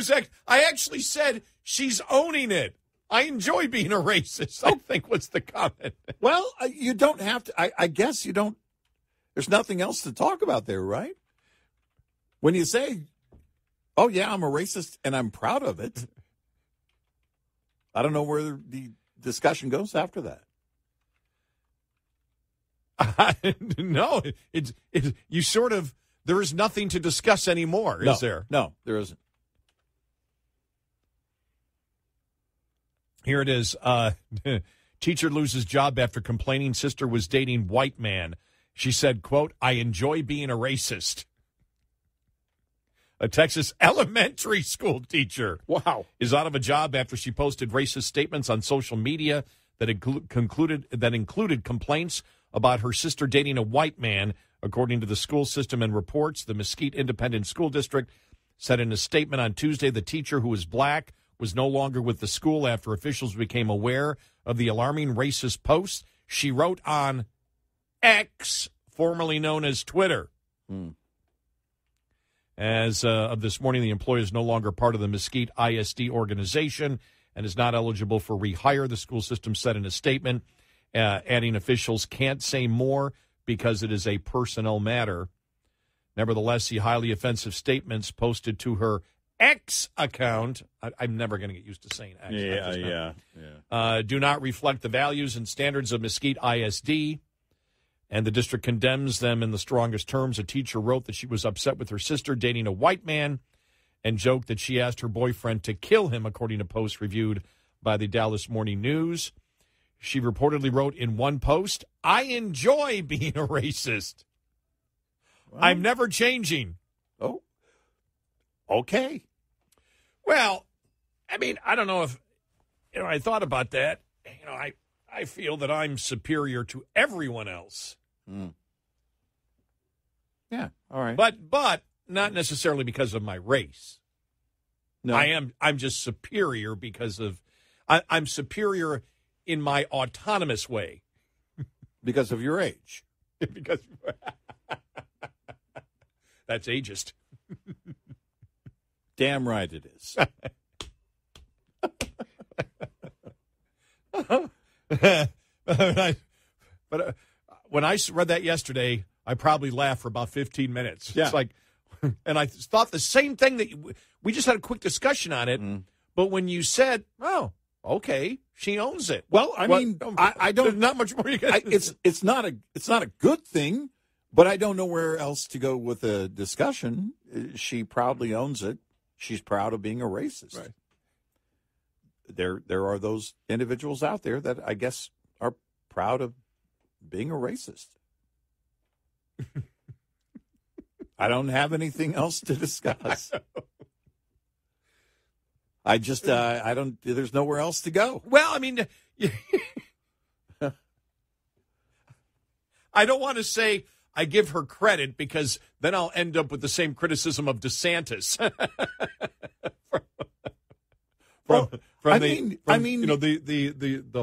actually said she's owning it. I enjoy being a racist, I think was the comment. Well, you don't have to. I guess you don't. There's nothing else to talk about there, right? When you say, oh, yeah, I'm a racist and I'm proud of it, I don't know where the discussion goes after that. No, you sort of, there is nothing to discuss anymore, is there? No, there isn't. Here it is. Teacher loses job after complaining sister was dating white man. She said, quote, I enjoy being a racist. A Texas elementary school teacher is out of a job after she posted racist statements on social media that included complaints about her sister dating a white man. According to the school system and reports, the Mesquite Independent School District said in a statement on Tuesday the teacher, who is black, was no longer with the school after officials became aware of the alarming racist posts. She wrote on X, formerly known as Twitter. As of this morning, the employee is no longer part of the Mesquite ISD organization and is not eligible for rehire, the school system said in a statement, adding officials can't say more because it is a personnel matter. Nevertheless, the highly offensive statements posted to her X account, I'm never going to get used to saying X. Do not reflect the values and standards of Mesquite ISD, and the district condemns them in the strongest terms. A teacher wrote that she was upset with her sister dating a white man and joked that she asked her boyfriend to kill him, according to posts reviewed by the Dallas Morning News. She reportedly wrote in one post, I enjoy being a racist. Well, I'm never changing. Oh, okay. Well, I mean, I don't know if, I thought about that. I feel that I'm superior to everyone else. Yeah, all right. But not necessarily because of my race. No. I'm just superior because of, I'm superior in my autonomous way. Because of your age. Because that's ageist. Damn right it is. But when I read that yesterday, I probably laughed for about 15 minutes. Yeah. It's like, and I thought the same thing that we just had a quick discussion on it. But when you said, "Oh, okay, she owns it," well, I mean, I don't. There's not much more you can. It's not a good thing, but I don't know where else to go with the discussion. She proudly owns it. She's proud of being a racist. Right. There are those individuals out there that I guess are proud of being a racist. I don't have anything else to discuss. I just, I don't, there's nowhere else to go. Well, I mean, I don't want to say I give her credit because then I'll end up with the same criticism of DeSantis. The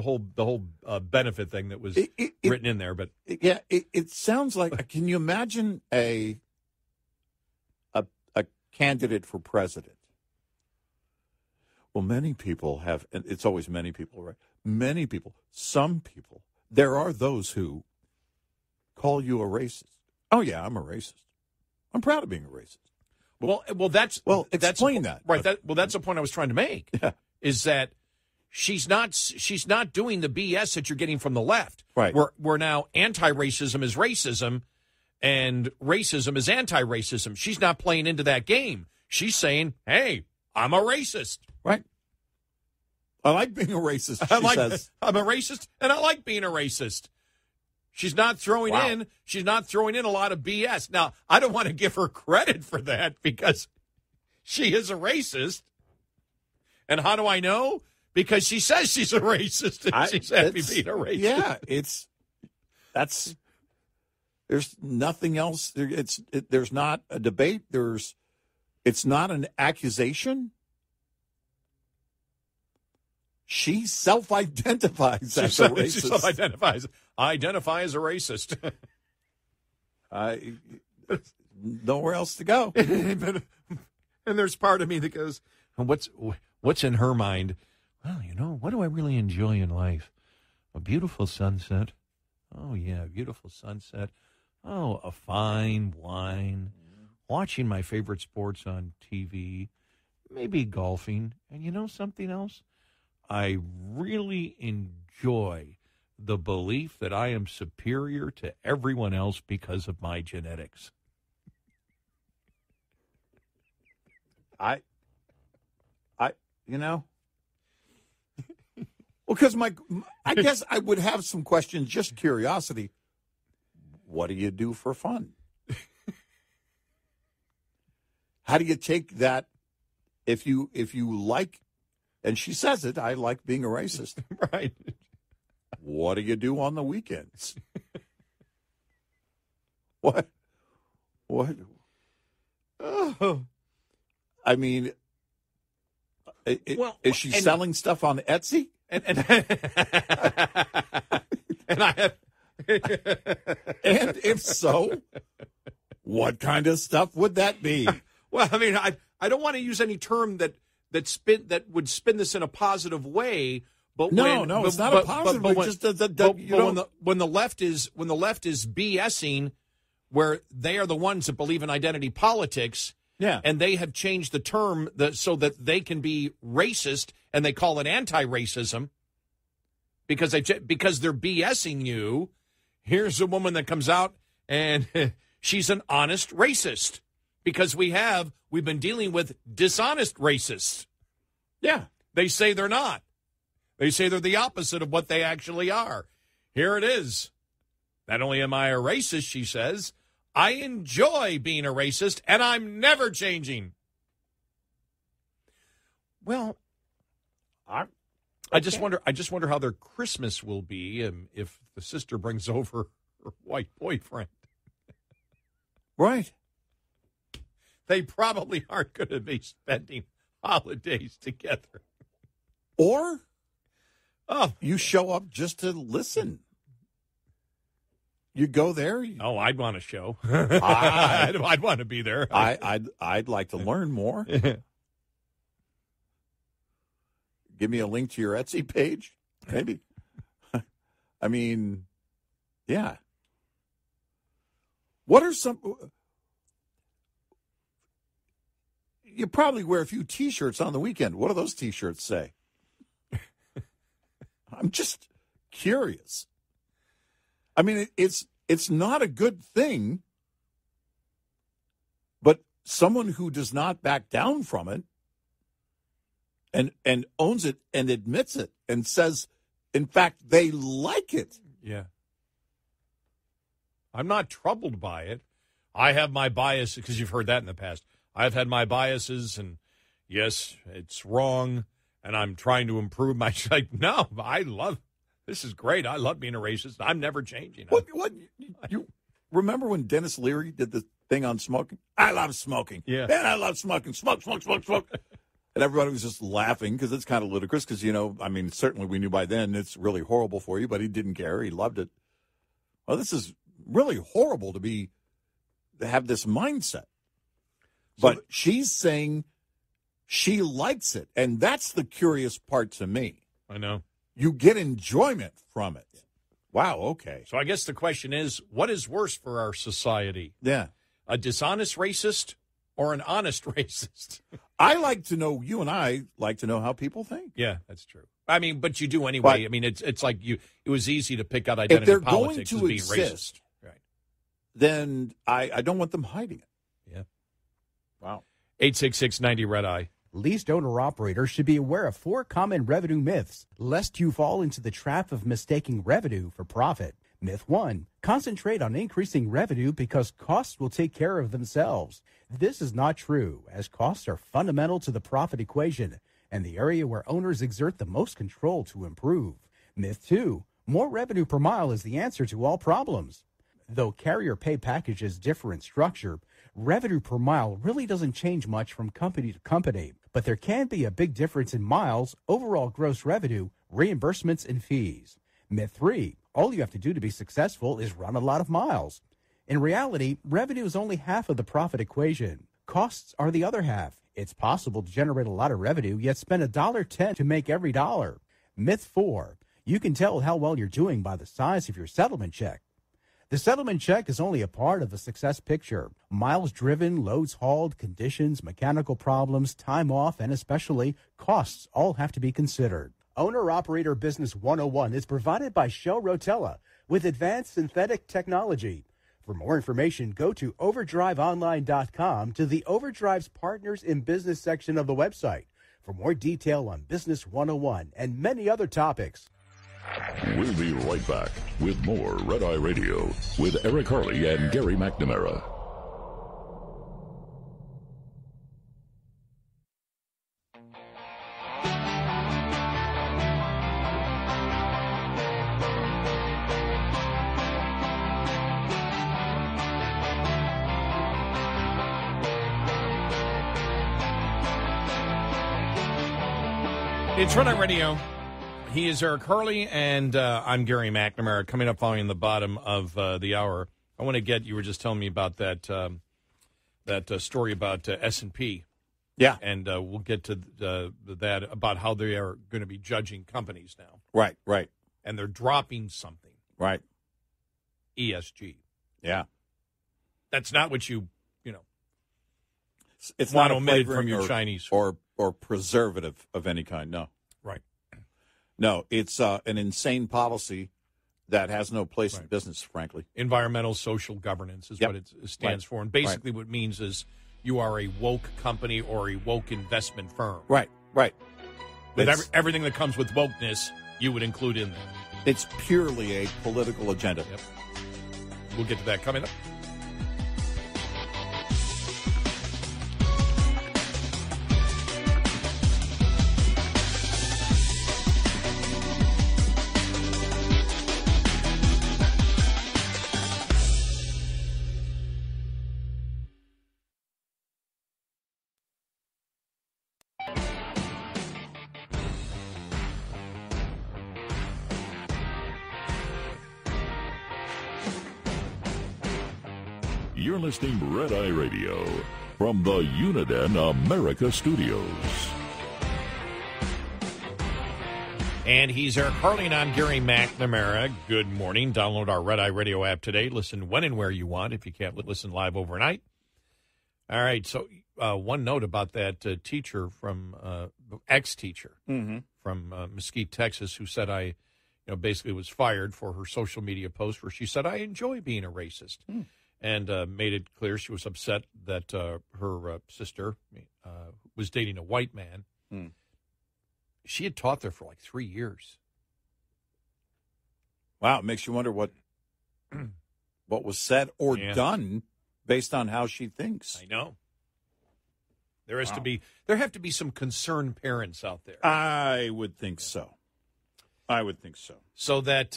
whole benefit thing that was written in there, but it sounds like. Can you imagine a candidate for president? Well, many people have, and it's always many people, right? Many people, some people. There are those who call you a racist. Oh yeah, I'm a racist. I'm proud of being a racist. Explain that. Right. That's the point I was trying to make. Yeah. Is that she's not doing the BS that you're getting from the left. Right. We're now anti-racism is racism, and racism is anti-racism. She's not playing into that game. She's saying, "Hey, I'm a racist." Right. I like being a racist. She says. I'm a racist, and I like being a racist. She's not throwing in. She's not throwing in a lot of BS. Now, I don't want to give her credit for that because she is a racist. And how do I know? Because she says she's a racist, and she's happy being a racist. Yeah, there's nothing else. There's not a debate. It's not an accusation. She self-identifies as a racist. She self-identifies. I identify as a racist. Nowhere else to go. And there's part of me that goes, what's in her mind? Well, what do I really enjoy in life? A beautiful sunset. Oh, yeah, a beautiful sunset. Oh, a fine wine. Watching my favorite sports on TV. Maybe golfing. And something else? I really enjoy the belief that I am superior to everyone else because of my genetics. Well, because I guess I would have some questions, just curiosity. What do you do for fun? How do you take that if you like, and she says it, I like being a racist. Right. What do you do on the weekends? What? Oh. I mean, is she selling stuff on Etsy? And I have. And if so, what kind of stuff would that be? Well, I mean, I don't want to use any term that would spin this in a positive way. But it's not a positive. When the left is BSing, where they are the ones that believe in identity politics. Yeah. And they have changed the term so that they can be racist, and they call it anti-racism because they're BSing you. Here's a woman that comes out, and she's an honest racist because we've been dealing with dishonest racists. Yeah. They say they're not. They say they're the opposite of what they actually are. Here it is. Not only am I a racist, she says, I enjoy being a racist, and I'm never changing. Well, I just wonder how their Christmas will be if the sister brings over her white boyfriend. Right. They probably aren't going to be spending holidays together. Or you show up just to listen. You go there. I'd want a show. I'd want to be there. I'd like to learn more. Give me a link to your Etsy page, maybe. I mean, yeah. What are some... You probably wear a few T-shirts on the weekend. What do those T-shirts say? I'm just curious. I mean, it's not a good thing, but someone who does not back down from it and owns it and admits it and says, in fact, they like it. Yeah. I'm not troubled by it. I have my bias, because you've heard that in the past. I've had my biases, and yes, it's wrong, and I'm trying to improve my... Like, no, I love... This is great. I love being a racist. I'm never changing. What you remember when Dennis Leary did the thing on smoking? I love smoking. Yeah. Man, I love smoking. Smoke. And everybody was just laughing because it's kind of ludicrous because, I mean, certainly we knew by then it's really horrible for you, but he didn't care. He loved it. Well, this is really horrible to have this mindset. But she's saying she likes it, and that's the curious part to me. I know. You get enjoyment from it. Wow, okay. So I guess the question is, what is worse for our society? Yeah. A dishonest racist or an honest racist? You and I like to know how people think. Yeah, that's true. I mean, but you do anyway. I mean, it's like it was easy to pick out identity if they're politics going as to being exist, racist. Right. Then I don't want them hiding it. Yeah. Wow. 866-90-RED-EYE. Leased owner-operators should be aware of 4 common revenue myths, lest you fall into the trap of mistaking revenue for profit. Myth 1, concentrate on increasing revenue because costs will take care of themselves. This is not true, as costs are fundamental to the profit equation and the area where owners exert the most control to improve. Myth 2, more revenue per mile is the answer to all problems. Though carrier pay packages differ in structure, revenue per mile really doesn't change much from company to company, but there can be a big difference in miles, overall gross revenue, reimbursements, and fees. Myth 3, all you have to do to be successful is run a lot of miles. In reality, revenue is only half of the profit equation. Costs are the other half. It's possible to generate a lot of revenue, yet spend $1.10 to make every dollar. Myth 4, you can tell how well you're doing by the size of your settlement check. The settlement check is only a part of the success picture. Miles driven, loads hauled, conditions, mechanical problems, time off, and especially costs all have to be considered. Owner-Operator Business 101 is provided by Shell Rotella with advanced synthetic technology. For more information, go to overdriveonline.com to the Overdrive's Partners in Business section of the website for more detail on Business 101 and many other topics. We'll be right back with more Red Eye Radio with Eric Harley and Gary McNamara. It's Red Eye Radio. He is Eric Harley, and I'm Gary McNamara. Coming up following the bottom of the hour, I want to get, you were just telling me about that story about S&P. Yeah. And we'll get to that, about how they are going to be judging companies now. Right. And they're dropping something. Right. ESG. Yeah. That's not what it's want not to omit from your Chinese. Or preservative of any kind, no. Right. No, it's an insane policy that has no place in business, frankly. Environmental social governance is what it stands for. And basically what it means is you are a woke company or a woke investment firm. Right. With everything that comes with wokeness, you would include in there. It's purely a political agenda. Yep. We'll get to that coming up. You're listening to Red Eye Radio from the Uniden America Studios. And he's Eric Harley, and I'm Gary McNamara. Good morning. Download our Red Eye Radio app today. Listen when and where you want if you can't listen live overnight. All right, so one note about that teacher from, ex-teacher from Mesquite, Texas, who said basically was fired for her social media post where she said, I enjoy being a racist, and made it clear she was upset that her sister was dating a white man. She had taught there for like 3 years. Wow, it makes you wonder what was said or done based on how she thinks. I know. There have to be some concerned parents out there. I would think so. So that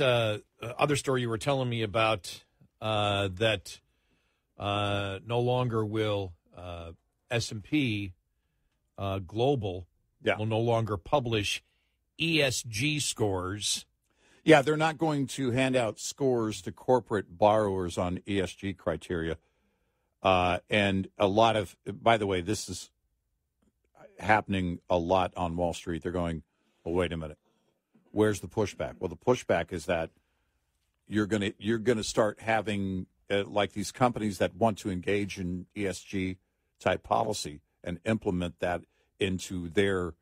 other story you were telling me about, that no longer will S&P Global will no longer publish ESG scores. Yeah, they're not going to hand out scores to corporate borrowers on ESG criteria. And a lot of, by the way, this is happening a lot on Wall Street. They're going, well, wait a minute. Where's the pushback? Well, the pushback is that you're gonna start having like these companies that want to engage in ESG type policy and implement that into their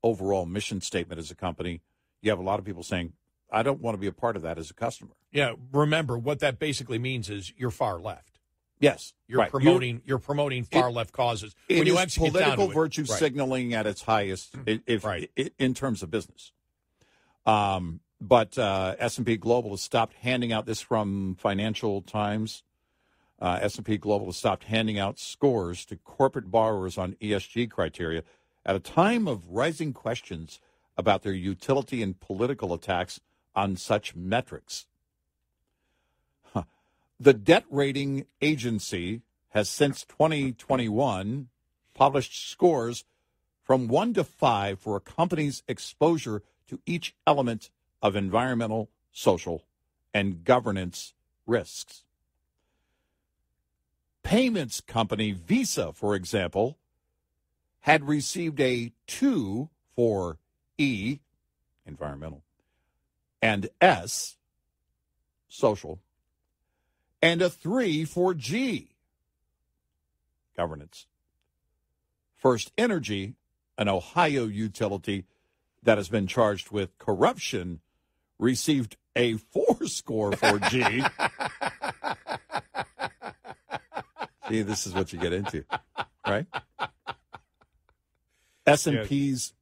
overall mission statement as a company. You have a lot of people saying, I don't want to be a part of that as a customer. Yeah, remember, what that basically means is you're far left. Yes. You're promoting far left causes. When you actually political virtue signaling at its highest in terms of business. But S&P Global has stopped handing out this from Financial Times. S&P Global has stopped handing out scores to corporate borrowers on ESG criteria at a time of rising questions about their utility and political attacks on such metrics. The debt rating agency has since 2021 published scores from 1 to 5 for a company's exposure to each element of environmental, social, and governance risks. Payments company Visa, for example, had received a 2 for E, environmental, and S, social, and a 3 for G, governance. First Energy, an Ohio utility that has been charged with corruption, received a 4 score for G. See, this is what you get into, right? S&P's,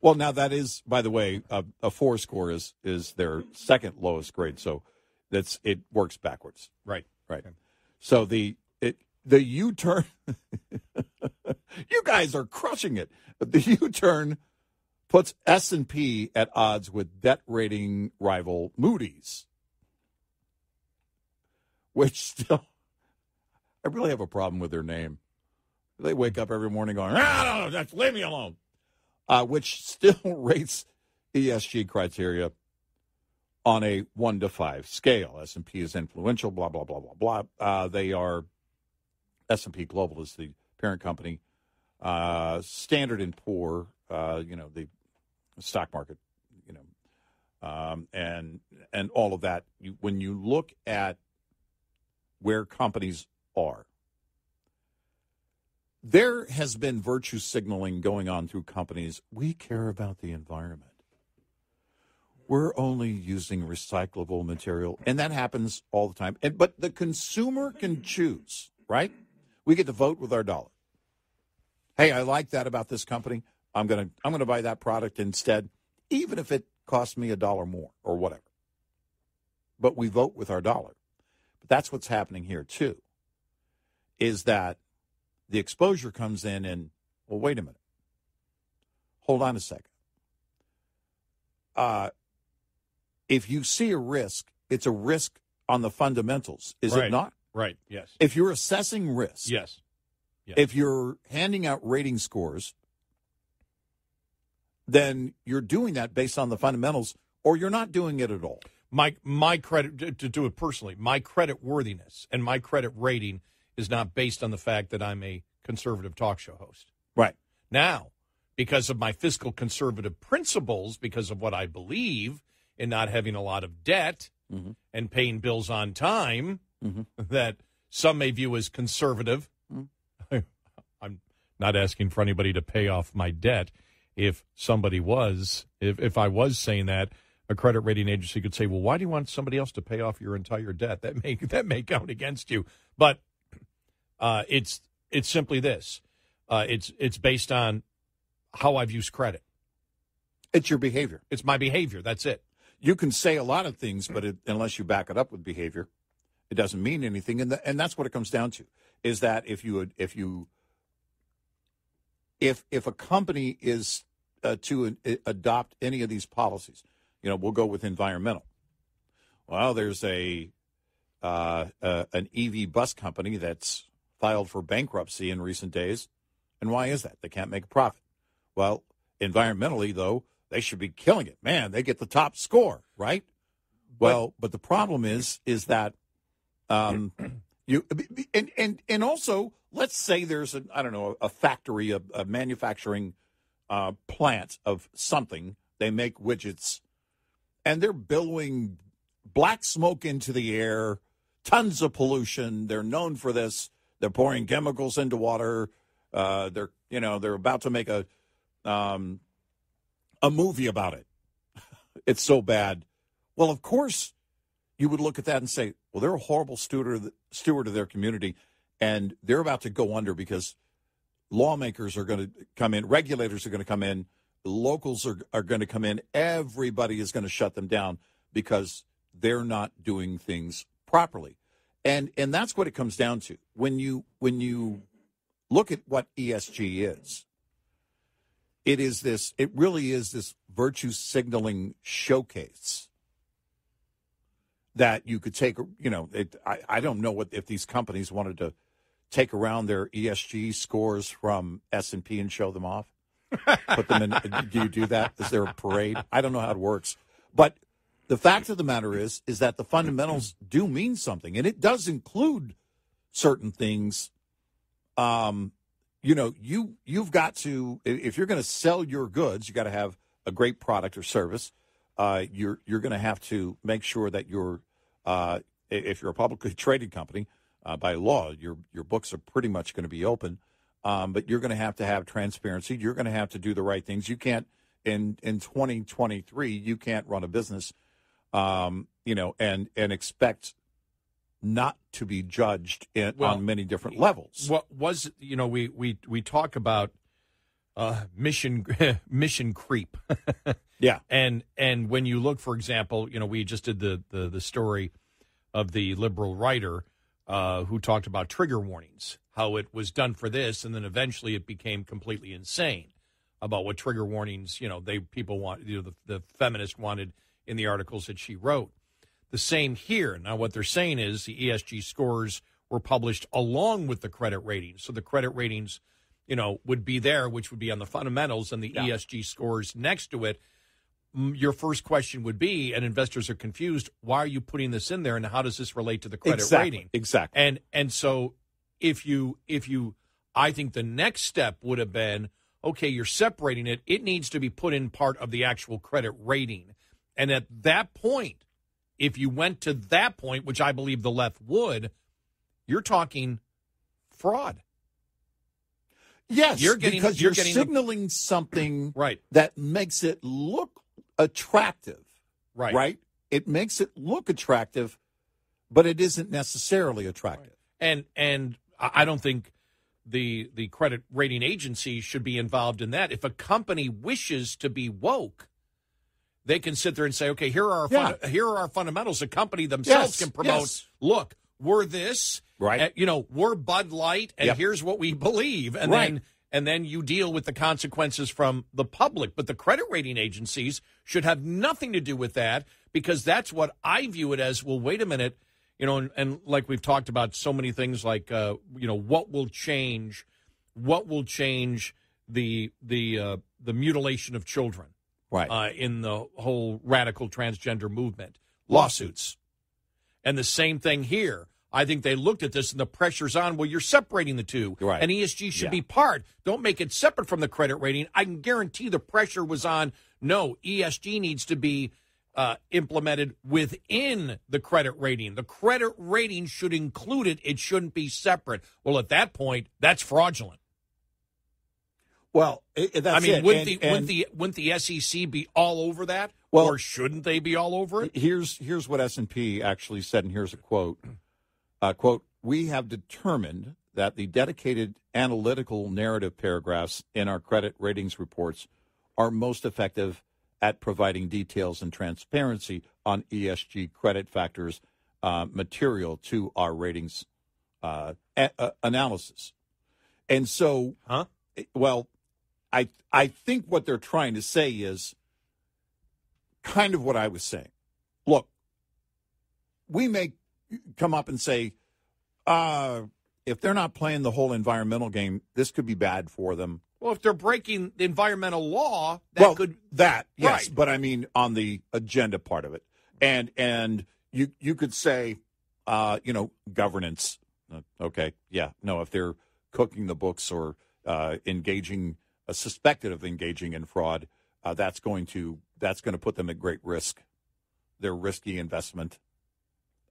well, now that is, by the way, a 4 score is their second lowest grade, so it works backwards. Right. So the U-turn, you guys are crushing it. The U-turn puts S&P at odds with debt rating rival Moody's, which still, I really have a problem with their name. They wake up every morning going, no, just leave me alone, which still rates ESG criteria on a 1 to 5 scale. S&P is influential, blah, blah, blah, blah, blah. They are, S&P Global is the parent company. Standard & Poor, the stock market, and all of that. When you look at where companies are, there has been virtue signaling going on through companies. We care about the environment. We're only using recyclable material, and that happens all the time. But the consumer can choose, right? We get to vote with our dollar. Hey, I like that about this company. I'm gonna buy that product instead, even if it costs me $1 more or whatever. But we vote with our dollar. But that's what's happening here too. Is that the exposure comes in and, well, wait a minute. Hold on a second. If you see a risk, it's a risk on the fundamentals, is it not? Right, yes. If you're assessing risk, yes. If you're handing out rating scores, then you're doing that based on the fundamentals, or you're not doing it at all. My credit, to do it personally, my credit worthiness and my credit rating is not based on the fact that I'm a conservative talk show host. Right. Now, because of my fiscal conservative principles, because of what I believe in not having a lot of debt and paying bills on time, that some may view as conservative. I'm not asking for anybody to pay off my debt. If somebody was, if I was saying that, a credit rating agency could say, well, why do you want somebody else to pay off your entire debt? That may count against you. But it's simply this. It's based on how I've used credit. It's your behavior. It's my behavior. That's it. You can say a lot of things, but unless you back it up with behavior, it doesn't mean anything. And that's what it comes down to, is that if a company is to adopt any of these policies, we'll go with environmental. Well, there's an EV bus company that's filed for bankruptcy in recent days. And why is that? They can't make a profit. Well, environmentally, though, they should be killing it. Man, they get the top score, right? Well, but the problem is that you and also, let's say there's a factory, a manufacturing plant of something. They make widgets, and they're billowing black smoke into the air, tons of pollution. They're known for this. They're pouring chemicals into water. They're about to make a movie about it. It's so bad. Well, of course, you would look at that and say, well, they're a horrible steward of their community, and they're about to go under because lawmakers are going to come in, regulators are going to come in, locals are going to come in, everybody is going to shut them down because they're not doing things properly. And that's what it comes down to. When you look at what ESG is, it really is this virtue signaling showcase that you could take, I don't know if these companies wanted to take around their ESG scores from S&P and show them off. Put them in. Do you do that? Is there a parade? I don't know how it works. But the fact of the matter is that the fundamentals do mean something, and it does include certain things. You've got to, if you're going to sell your goods, you got to have a great product or service. You're going to have to make sure that if you're a publicly traded company, by law, your books are pretty much going to be open. But you're going to have transparency. You're going to have to do the right things. You can't, in 2023, you can't run a business, and expect not to be judged on many different levels. What was, we talk about mission creep. Yeah. And when you look, for example, we just did the story of the liberal writer who talked about trigger warnings, how it was done for this, and then eventually it became completely insane about what trigger warnings, people want, the feminist wanted in the articles that she wrote. The same here. Now, what they're saying is the ESG scores were published along with the credit ratings. So the credit ratings, would be there, which would be on the fundamentals, and the ESG scores next to it. Your first question would be, and investors are confused, why are you putting this in there, and how does this relate to the credit rating? Exactly. And so if you, I think the next step would have been, okay, you're separating it. It needs to be put in part of the actual credit rating. And at that point, if you went to that point, which I believe the left would, you're talking fraud. Yes, because you're signaling something that makes it look attractive. Right? It makes it look attractive, but it isn't necessarily attractive. Right. And I don't think the credit rating agency should be involved in that. If a company wishes to be woke, they can sit there and say, okay, here are our fundamentals. The company themselves can promote, look, we're this, right? We're Bud Light, and here's what we believe. And then you deal with the consequences from the public. But the credit rating agencies should have nothing to do with that, because that's what I view it as. Well, wait a minute, and like we've talked about so many things like, what will change the mutilation of children. Right. In the whole radical transgender movement, lawsuits. And the same thing here. I think they looked at this and the pressure's on. Well, you're separating the two. Right. And ESG should be part. Don't make it separate from the credit rating. I can guarantee the pressure was on, no, ESG needs to be implemented within the credit rating. The credit rating should include it. It shouldn't be separate. Well, at that point, that's fraudulent. Well, that's I mean, it. Wouldn't the SEC be all over that? Well, or shouldn't they be all over it? Here's what S&P actually said, and here's a quote. Quote, we have determined that the dedicated analytical narrative paragraphs in our credit ratings reports are most effective at providing details and transparency on ESG credit factors material to our ratings analysis. And so, well, I think what they're trying to say is kind of what I was saying. Look, we may come up and say, if they're not playing the whole environmental game, this could be bad for them. Well, if they're breaking the environmental law, that could... That, yes, right. But I mean on the agenda part of it. And you could say, governance. Okay, yeah, no, if they're cooking the books or suspected of engaging in fraud, that's going to put them at great risk. They're risky investment,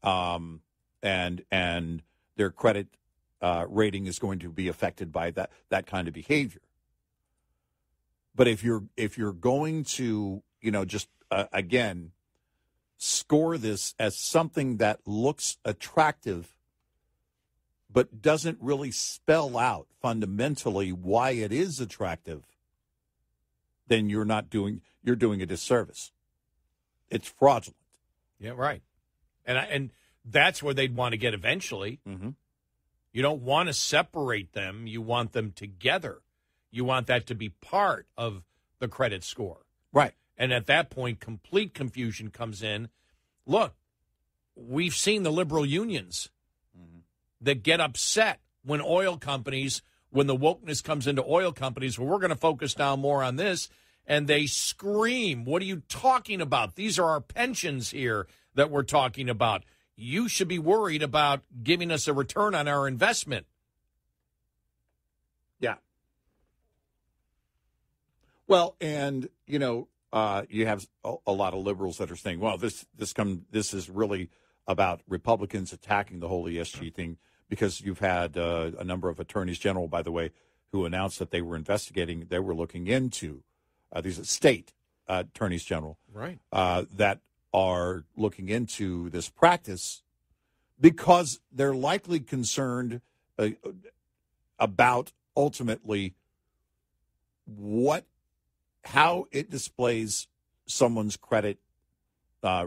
and their credit rating is going to be affected by that kind of behavior. But if you're going to just again score this as something that looks attractive, but doesn't really spell out fundamentally why it is attractive, then you're doing a disservice. It's fraudulent. Yeah, right. And that's where they'd want to get eventually. Mm-hmm. You don't want to separate them. You want them together. You want that to be part of the credit score. Right. And at that point, complete confusion comes in. Look, we've seen the liberal unions that get upset when the wokeness comes into oil companies, well, we're going to focus now more on this, and they scream, what are you talking about? These are our pensions here that we're talking about. You should be worried about giving us a return on our investment. Yeah. Well, and, you have a lot of liberals that are saying, well, this is really about Republicans attacking the whole ESG thing, because you've had a number of attorneys general, by the way, who announced that they were looking into, these are state attorneys general, right, that are looking into this practice because they're likely concerned about ultimately how it displays someone's credit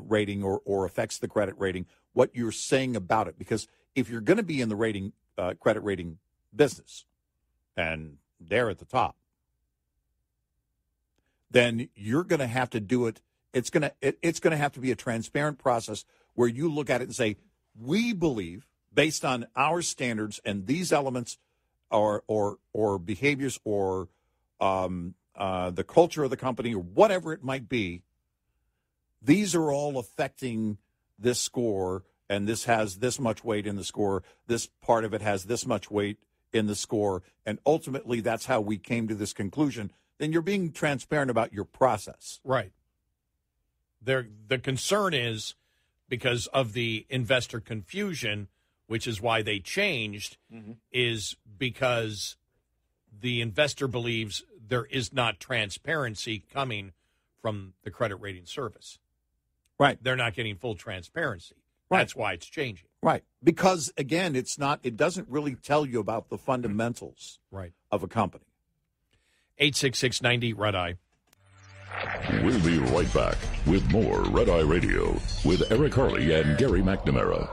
rating or affects the credit rating, what you're saying about it. Because if you're going to be in the credit rating business, and they're at the top, then you're going to have to do it. It's going to have to be a transparent process where you look at it and say, we believe, based on our standards and these elements or behaviors or the culture of the company or whatever it might be, these are all affecting this score, and this has this much weight in the score. This part of it has this much weight in the score, and ultimately that's how we came to this conclusion. Then you're being transparent about your process. Right. The concern is because of the investor confusion, which is why they changed, is because the investor believes there is not transparency coming from the credit rating service. Right. They're not getting full transparency. Right. That's why it's changing. Right. Because, again, it doesn't really tell you about the fundamentals of a company. 866-90 Red Eye. We'll be right back with more Red Eye Radio with Eric Harley and Gary McNamara.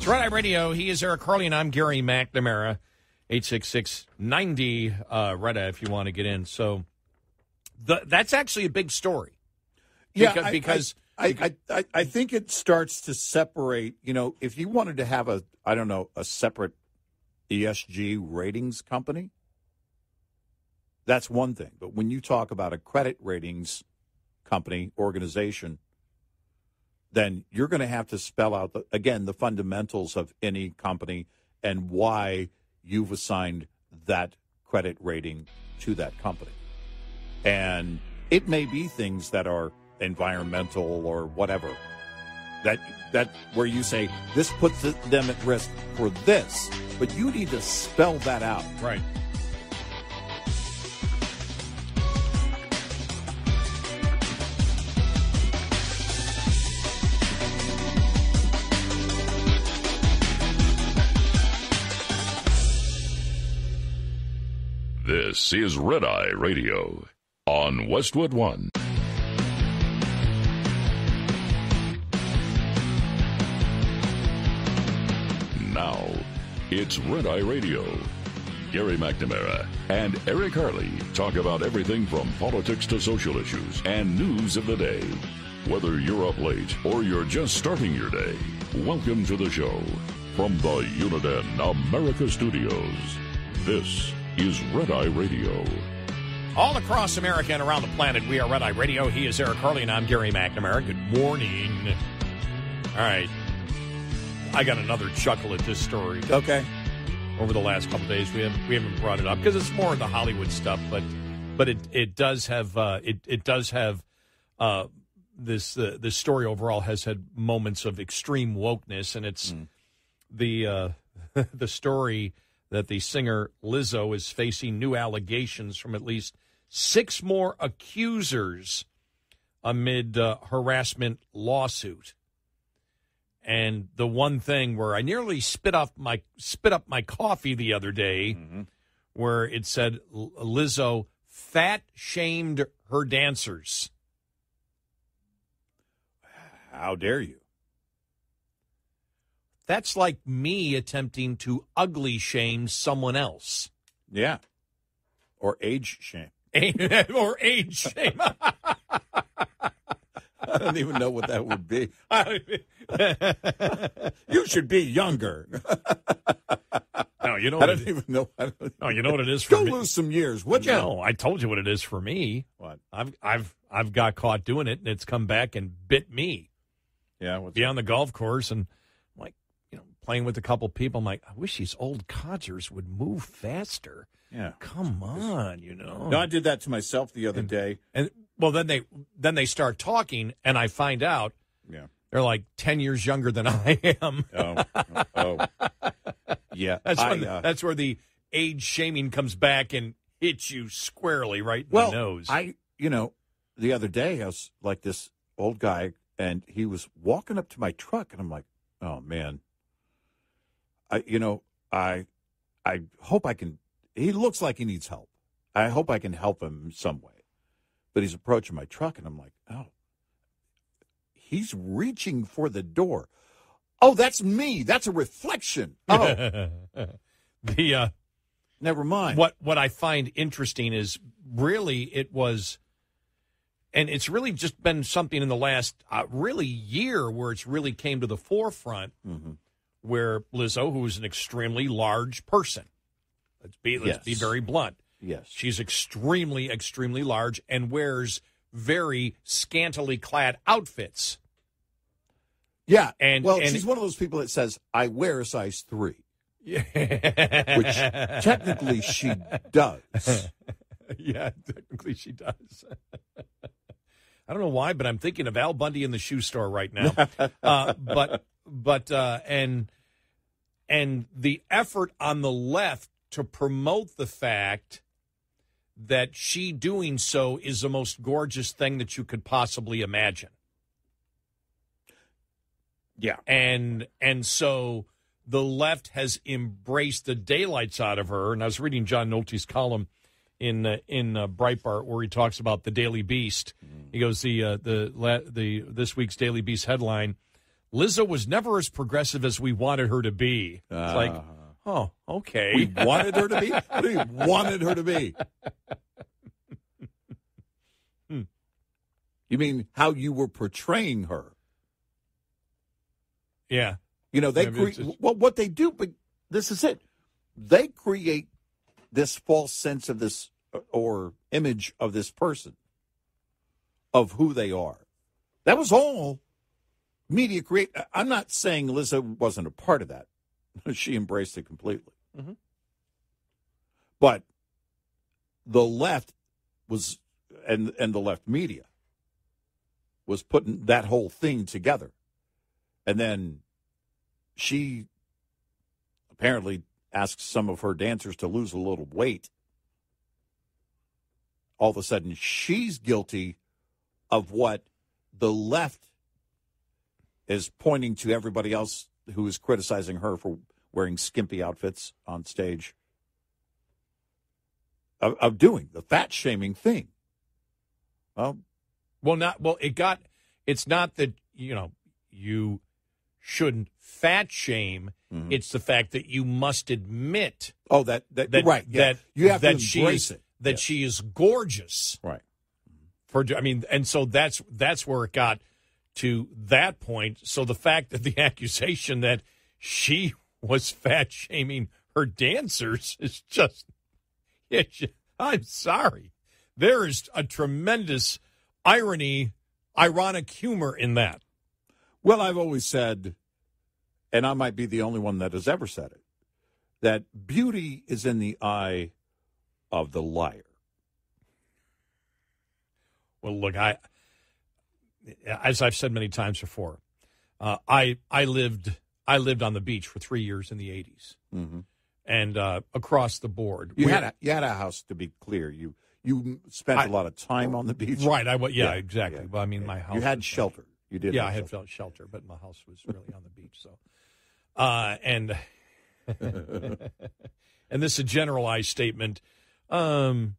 It's Red Eye Radio. He is Eric Harley, and I'm Gary McNamara. 866-90 Red Eye if you want to get in. So that's actually a big story. Yeah, because I think it starts to separate. You know, if you wanted to have a separate ESG ratings company, that's one thing. But when you talk about a credit ratings company, organization, then you're going to have to spell out, the fundamentals of any company and why you've assigned that credit rating to that company. And it may be things that are environmental or whatever, that where you say, this puts them at risk for this, but you need to spell that out. Right. This is Red Eye Radio on Westwood One. Now, it's Red Eye Radio. Gary McNamara and Eric Harley talk about everything from politics to social issues and news of the day. Whether you're up late or you're just starting your day, welcome to the show. From the Uniden America Studios, this is Red Eye Radio. All across America and around the planet, we are Red Eye Radio. He is Eric Harley, and I'm Gary McNamara. Good morning. All right. I got another chuckle at this story. Okay. Over the last couple of days, we haven't brought it up because it's more of the Hollywood stuff, but it does have this story overall has had moments of extreme wokeness, and it's the story that the singer Lizzo is facing new allegations from at least 6 more accusers amid harassment lawsuit. And the one thing where I nearly spit up my coffee the other day, where it said Lizzo fat-shamed her dancers. How dare you? That's like me attempting to ugly shame someone else. Yeah. Or age shame. Or age shame. I don't even know what that would be. You should be younger. No, you know. I don't even know. No, you know what it is for me. Go lose some years, would you? No, I told you what it is for me. What? I've got caught doing it, and it's come back and bit me. Yeah. Be on the golf course, and I'm like, playing with a couple people. I'm like, I wish these old codgers would move faster. Yeah. Come on, No, I did that to myself the other day. And well, then they start talking, and I find out they're like 10 years younger than I am. Oh. Yeah. That's where the age shaming comes back and hits you squarely right in the nose. The other day I was like this old guy, and he was walking up to my truck, and I'm like, oh man. I hope I can. He looks like he needs help. I hope I can help him some way. But he's approaching my truck, and I'm like, oh, he's reaching for the door. Oh, that's me. That's a reflection. Oh, never mind. What I find interesting is really it was, and it's really just been something in the last really year where it's really came to the forefront. Where Lizzo, who is an extremely large person, let's be very blunt. Yes. She's extremely, extremely large and wears very scantily clad outfits. Yeah. And she's one of those people that says, I wear a size 3. Yeah. Which technically she does. Yeah, technically she does. I don't know why, but I'm thinking of Al Bundy in the shoe store right now. And the effort on the left to promote the fact that she doing so is the most gorgeous thing that you could possibly imagine. Yeah. And so the left has embraced the daylights out of her. And I was reading John Nolte's column in Breitbart where he talks about the Daily Beast. He goes, this week's Daily Beast headline, Lizzo was never as progressive as we wanted her to be. It's like, oh, okay. We wanted her to be? What do you mean, wanted her to be? You mean how you were portraying her? Yeah. You know, what they do, but this is it. They create this false sense of this or image of this person, of who they are. That was all media create. I'm not saying Lizzo wasn't a part of that. She embraced it completely. Mm-hmm. But the left was, and the left media was putting that whole thing together. And then she apparently asked some of her dancers to lose a little weight. All of a sudden, she's guilty of what the left is pointing to everybody else who is criticizing her for wearing skimpy outfits on stage of doing, the fat-shaming thing. It's not that, you shouldn't fat shame. Mm-hmm. It's the fact that you must admit that right. Yeah. You have to embrace it. That she is gorgeous. Right. And so that's where it got to that point. So the fact that the accusation that she was fat shaming her dancers is just, I'm sorry. There is a tremendous ironic humor in that. Well, I've always said, and I might be the only one that has ever said it, that beauty is in the eye of the liar. Well, look, as I've said many times before, I lived on the beach for 3 years in the 80s, mm-hmm. and across the board, you had a house. To be clear, you spent a lot of time on the beach, right? Exactly. Yeah. Well, I mean, my house. You had shelter. You did. Yeah, I had shelter, but my house was really on the beach. So, and this is a generalized statement. I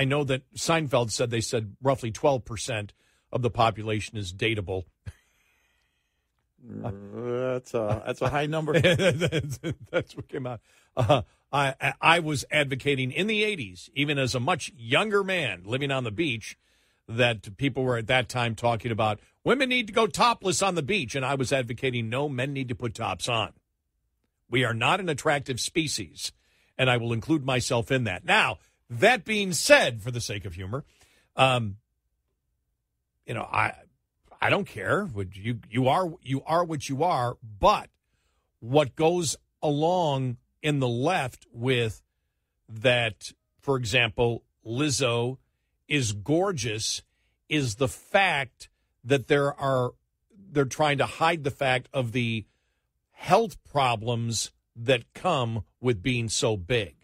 know that Seinfeld said roughly 12% of the population is dateable. That's a high number. That's what came out. I was advocating in the 80s, even as a much younger man living on the beach, that people were at that time talking about women need to go topless on the beach, and I was advocating no, men need to put tops on. We are not an attractive species, and I will include myself in that. Now, that being said, for the sake of humor, I don't care. You are what you are, but what goes along in the left with that, for example, Lizzo is gorgeous, is the fact that they're trying to hide the fact of the health problems that come with being so big.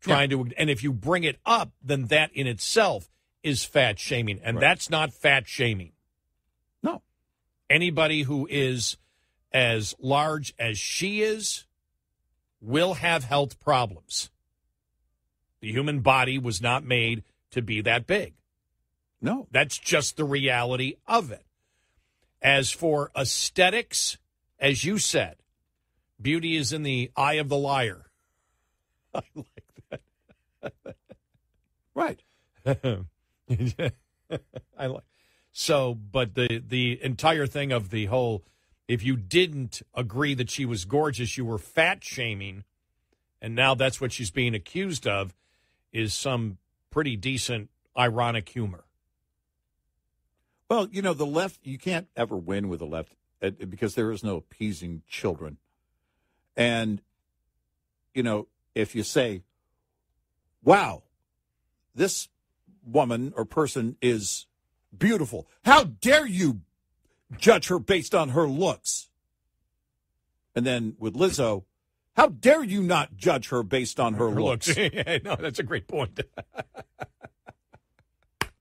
And if you bring it up, then that in itself is fat shaming, and that's not fat shaming. No. Anybody who is as large as she is will have health problems. The human body was not made to be that big. No. That's just the reality of it. As for aesthetics, as you said, beauty is in the eye of the liar. I like that. Right. But the entire thing of the whole, if you didn't agree that she was gorgeous, you were fat shaming, and now that's what she's being accused of, is some pretty decent ironic humor. Well, the left, you can't ever win with the left because there is no appeasing children. And, if you say, wow, this woman or person is beautiful, how dare you judge her based on her looks? And then with Lizzo, how dare you not judge her based on her looks? No, that's a great point.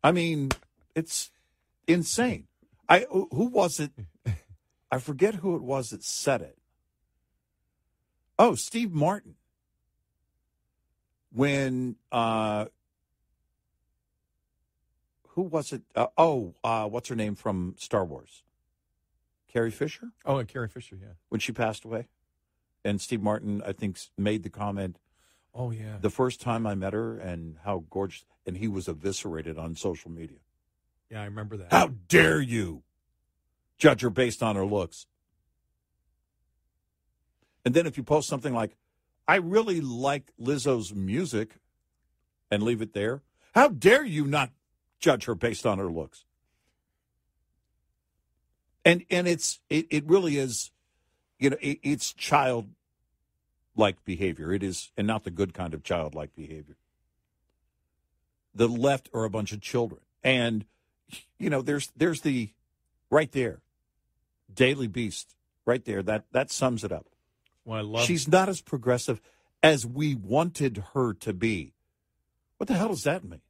I mean, it's insane. Who was it? I forget who it was that said it. Oh, Steve Martin. When who was it? What's her name from Star Wars? Carrie Fisher? Oh, Carrie Fisher, yeah. When she passed away. And Steve Martin, I think, made the comment, oh, yeah, the first time I met her and how gorgeous, and he was eviscerated on social media. Yeah, I remember that. How dare you judge her based on her looks? And then if you post something like, I really like Lizzo's music, and leave it there, how dare you not judge her based on her looks? And it really is, it's childlike behavior. It is, and not the good kind of childlike behavior. The left are a bunch of children. And, there's the, right there, Daily Beast, right there, that sums it up. Well, She's not as progressive as we wanted her to be. What the hell does that mean?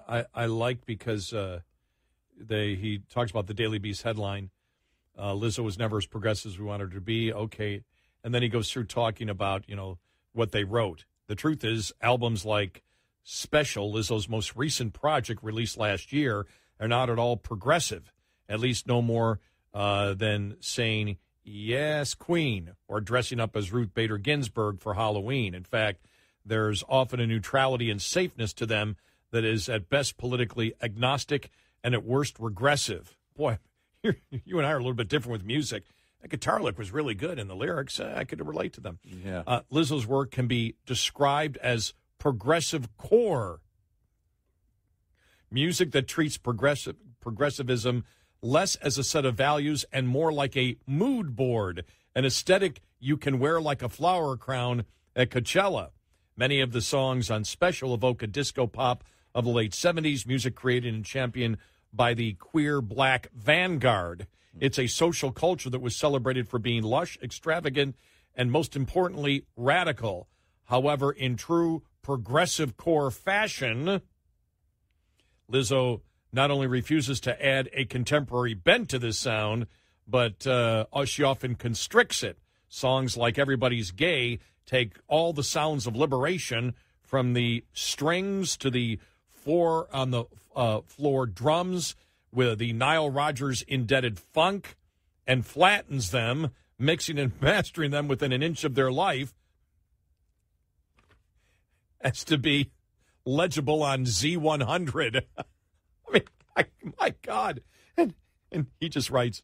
I like because he talks about the Daily Beast headline, Lizzo was never as progressive as we wanted her to be. Okay. And then he goes through talking about, what they wrote. The truth is, albums like Special, Lizzo's most recent project released last year, are not at all progressive, at least no more than saying, yes, Queen, or dressing up as Ruth Bader Ginsburg for Halloween. In fact, there's often a neutrality and safeness to them that is at best politically agnostic and at worst regressive. Boy, you and I are a little bit different with music. That guitar lick was really good, and the lyrics, I could relate to them. Yeah. Lizzo's work can be described as progressive core. Music that treats progressivism less as a set of values and more like a mood board, an aesthetic you can wear like a flower crown at Coachella. Many of the songs on Special evoke a disco pop of the late 70s, music created and championed by the queer black vanguard. It's a social culture that was celebrated for being lush, extravagant, and most importantly, radical. However, in true progressive core fashion, Lizzo not only refuses to add a contemporary bent to this sound, but she often constricts it. Songs like Everybody's Gay take all the sounds of liberation, from the strings to the four on the floor drums with the Nile Rodgers indebted funk, and flattens them, mixing and mastering them within an inch of their life as to be legible on Z100. I mean, my God. And he just writes,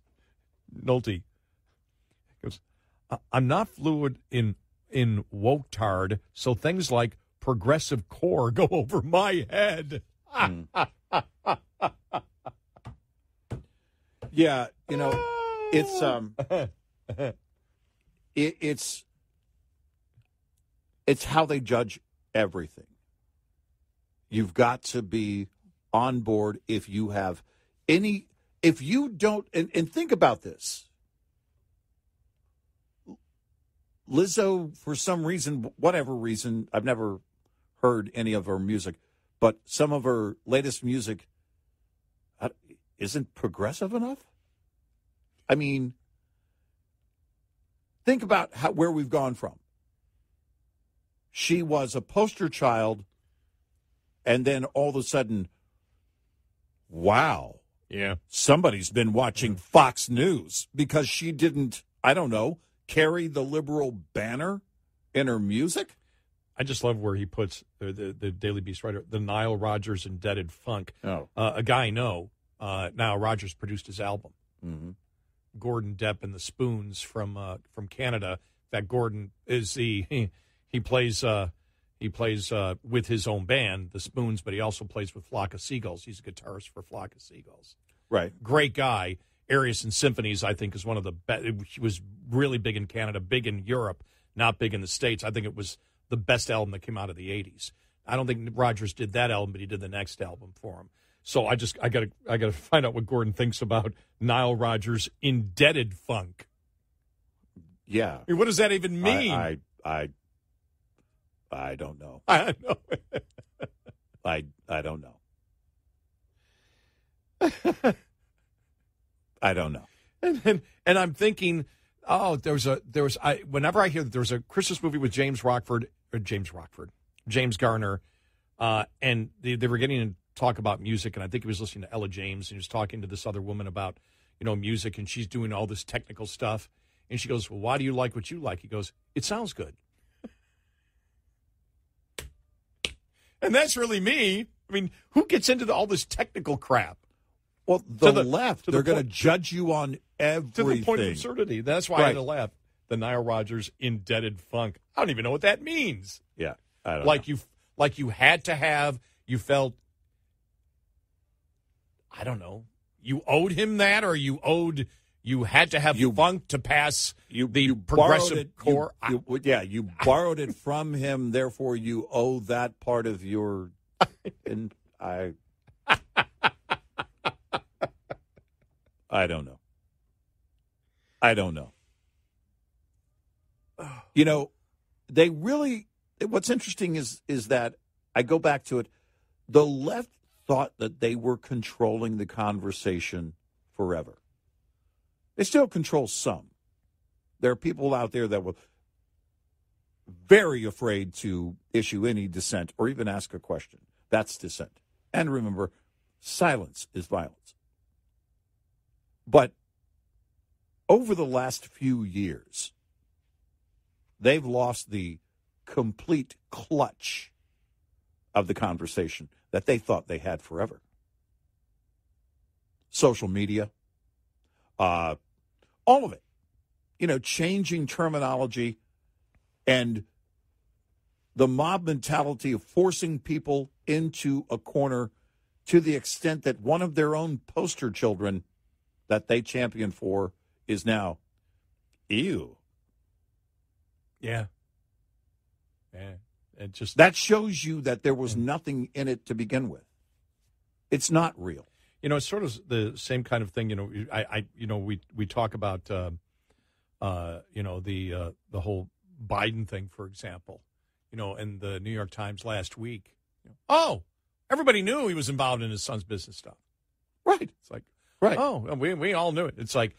Nolte goes, I'm not fluid in woke-tard, so things like progressive core go over my head. Yeah, it's it's how they judge everything. You've got to be on board if you don't, and think about this. Lizzo, for some reason, whatever reason, I've never heard any of her music, but some of her latest music isn't progressive enough. I mean, think about where we've gone from. She was a poster child, and then all of a sudden, wow. Yeah. Somebody's been watching Fox News because she didn't, I don't know, carry the liberal banner in her music. I just love where he puts the Daily Beast writer, the Nile Rodgers indebted funk. Oh. A guy I know, Nile Rodgers produced his album. Mm-hmm. Gordon Depp and the Spoons from Canada. In fact, Gordon is he plays with his own band, the Spoons, but he also plays with Flock of Seagulls. He's a guitarist for Flock of Seagulls. Right. Great guy. Arias and Symphonies, I think, is one of the best. He was really big in Canada, big in Europe, not big in the States. I think it was the best album that came out of the 80s. I don't think Rodgers did that album, but he did the next album for him. So I gotta find out what Gordon thinks about Nile Rodgers' indebted funk. Yeah. I mean, what does that even mean? I don't know. I know. I don't know. I don't know. And I'm thinking, whenever I hear that there was a Christmas movie with James Garner, and they were getting to talk about music, and I think he was listening to Ella James, and he was talking to this other woman about, music, and she's doing all this technical stuff. And she goes, well, why do you like what you like? He goes, it sounds good. And that's really me. I mean, who gets into all this technical crap? Well, the left, they're going to judge you on everything. To the point of absurdity. That's why I had to laugh. The Nile Rodgers indebted funk. I don't even know what that means. Yeah, I don't know. You had to have, you felt, I don't know, you owed him that, or you had to have funk to pass the progressive core. You borrowed it from him, therefore you owe that part of your. And I don't know. They really. What's interesting is that I go back to it. The left thought that they were controlling the conversation forever. They still control some. There are people out there that were very afraid to issue any dissent or even ask a question. That's dissent. And remember, silence is violence. But over the last few years, they've lost the complete clutch of the conversation that they thought they had forever. Social media, all of it, changing terminology and the mob mentality of forcing people into a corner to the extent that one of their own poster children that they champion for is now, ew. Yeah. It just that shows you that there was nothing in it to begin with. It's not real. It's sort of the same kind of thing. We talk about the whole Biden thing, for example. In the New York Times last week. Oh, everybody knew he was involved in his son's business stuff. Right. It's like, right. Oh, we all knew it. It's like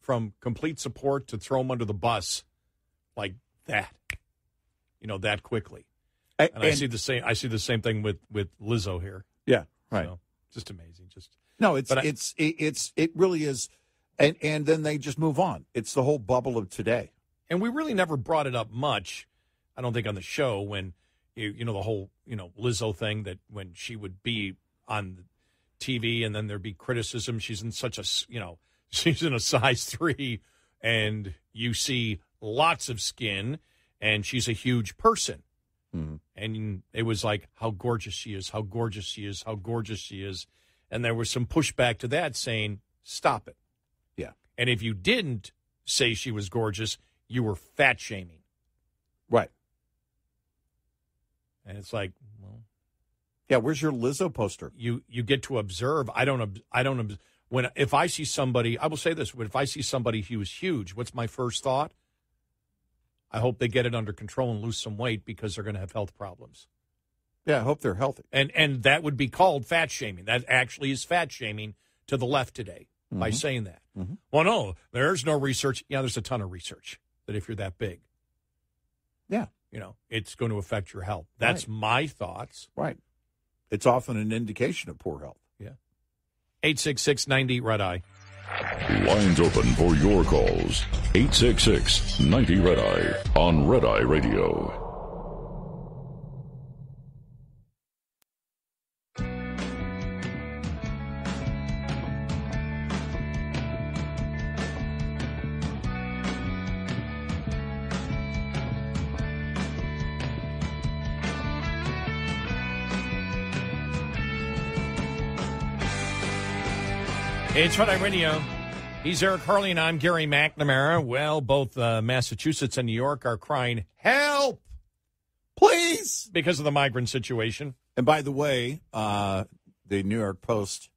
from complete support to throw him under the bus, like that. That quickly. And I see the same thing with Lizzo here. Yeah, right. Just amazing. It really is. And then they just move on. It's the whole bubble of today. And we really never brought it up much, I don't think, on the show when, the whole, Lizzo thing, that when she would be on TV and then there'd be criticism. She's in such a, she's in a size 3 and you see lots of skin and she's a huge person. Mm-hmm. And it was like, how gorgeous she is, how gorgeous she is, how gorgeous she is. And there was some pushback to that saying, stop it. Yeah. And if you didn't say she was gorgeous, you were fat shaming. Right. And it's like, well, yeah, where's your Lizzo poster? You get to observe. If I see somebody, I will say this, if I see somebody who's huge, what's my first thought? I hope they get it under control and lose some weight because they're going to have health problems. Yeah, I hope they're healthy. And that would be called fat shaming. That actually is fat shaming to the left today by saying that. Mm-hmm. Well, no, there's no research. Yeah, there's a ton of research that if you're that big, yeah, it's going to affect your health. That's my thoughts. Right. It's often an indication of poor health. Yeah. 866-90 Red Eye. Lines open for your calls. 866-90 Red Eye on Red Eye Radio. It's Red Eye Radio. He's Eric Harley, and I'm Gary McNamara. Well, both Massachusetts and New York are crying, help, please, because of the migrant situation. And by the way, the New York Post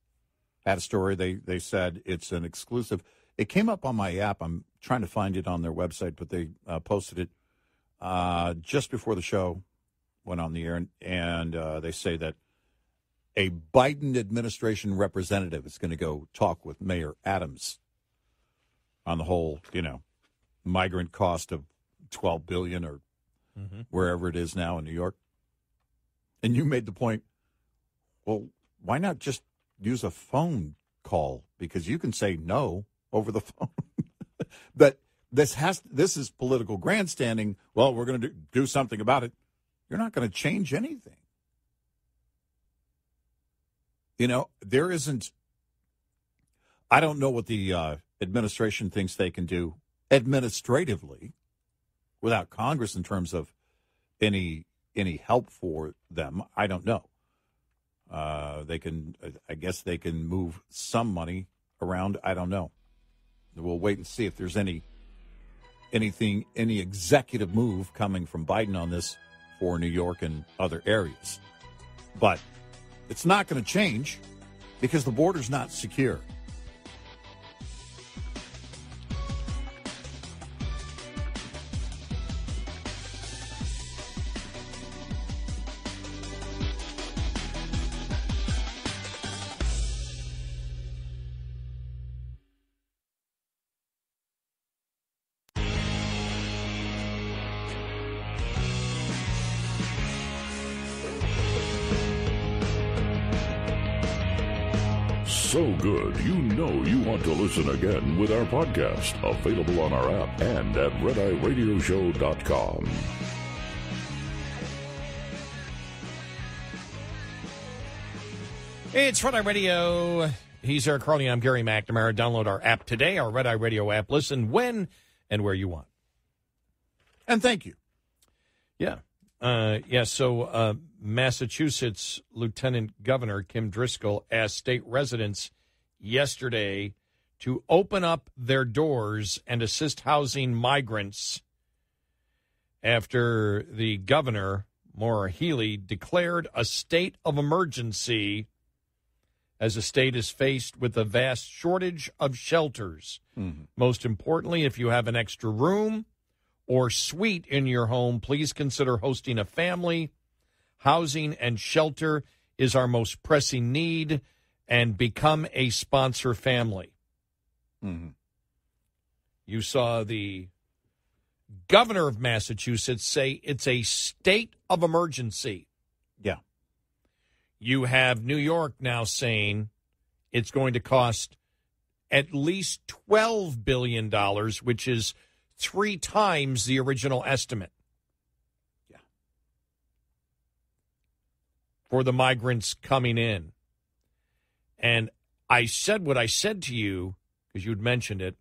had a story. They said it's an exclusive. It came up on my app. I'm trying to find it on their website, but they posted it just before the show went on the air. And they say that a Biden administration representative is going to go talk with Mayor Adams on the whole, migrant cost of $12 billion or wherever it is now in New York. And you made the point, well, why not just use a phone call because you can say no over the phone. But this is political grandstanding. Well, we're going to do something about it. You're not going to change anything. You know, there isn't. I don't know what the administration thinks they can do administratively without Congress in terms of any help for them. I don't know. They can, I guess they can move some money around. I don't know. We'll wait and see if there's any executive move coming from Biden on this for New York and other areas. But it's not going to change because the border's not secure. So good, you know you want to listen again with our podcast, available on our app and at RedEyeRadioShow.com. Hey, it's Red Eye Radio. He's Eric Carly. I'm Gary McNamara. Download our app today, our Red Eye Radio app. Listen when and where you want. And thank you. Yeah. So Massachusetts Lieutenant Governor Kim Driscoll asked state residents yesterday to open up their doors and assist housing migrants after the governor, Maura Healey, declared a state of emergency as the state is faced with a vast shortage of shelters. Mm-hmm. Most importantly, if you have an extra room or suite in your home, please consider hosting a family. Housing and shelter is our most pressing need, and become a sponsor family. Mm-hmm. You saw the governor of Massachusetts say it's a state of emergency. Yeah. You have New York now saying it's going to cost at least $12 billion, which is 3 times the original estimate. Yeah. For the migrants coming in. And I said what I said to you, because you had mentioned it,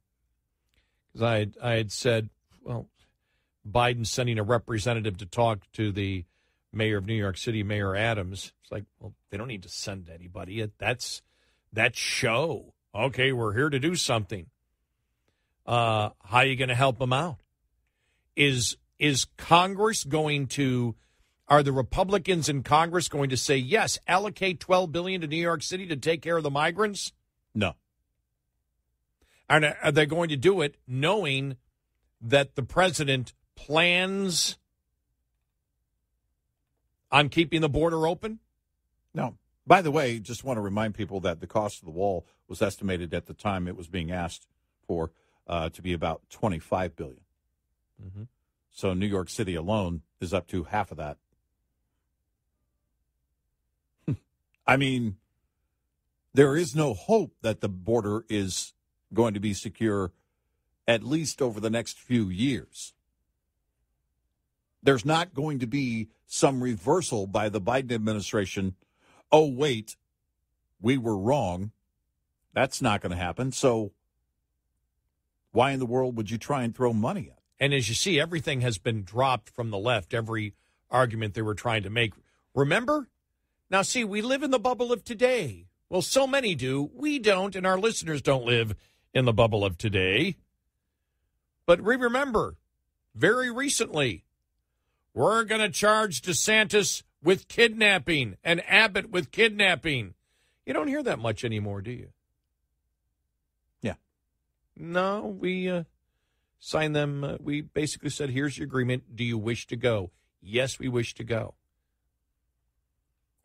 because I had said, well, Biden's sending a representative to talk to the mayor of New York City, Mayor Adams. It's like, well, they don't need to send anybody. That's show. Okay, we're here to do something. How are you going to help them out? Is Congress going to, are the Republicans in Congress going to say, yes, allocate $12 billion to New York City to take care of the migrants? No. And are they going to do it knowing that the president plans on keeping the border open? No. By the way, just want to remind people that the cost of the wall was estimated at the time it was being asked for to be about $25 billion. Mm-hmm. So New York City alone is up to half of that. I mean, there is no hope that the border is going to be secure at least over the next few years. There's not going to be some reversal by the Biden administration. Oh, wait, we were wrong. That's not going to happen. So why in the world would you try and throw money at it? And as you see, everything has been dropped from the left, every argument they were trying to make. Remember? Now, see, we live in the bubble of today. Well, so many do. We don't, and our listeners don't live in the bubble of today. But remember, very recently, we're going to charge DeSantis with kidnapping and Abbott with kidnapping. You don't hear that much anymore, do you? Yeah. No, we signed them. We basically said, here's your agreement. Do you wish to go? Yes, we wish to go.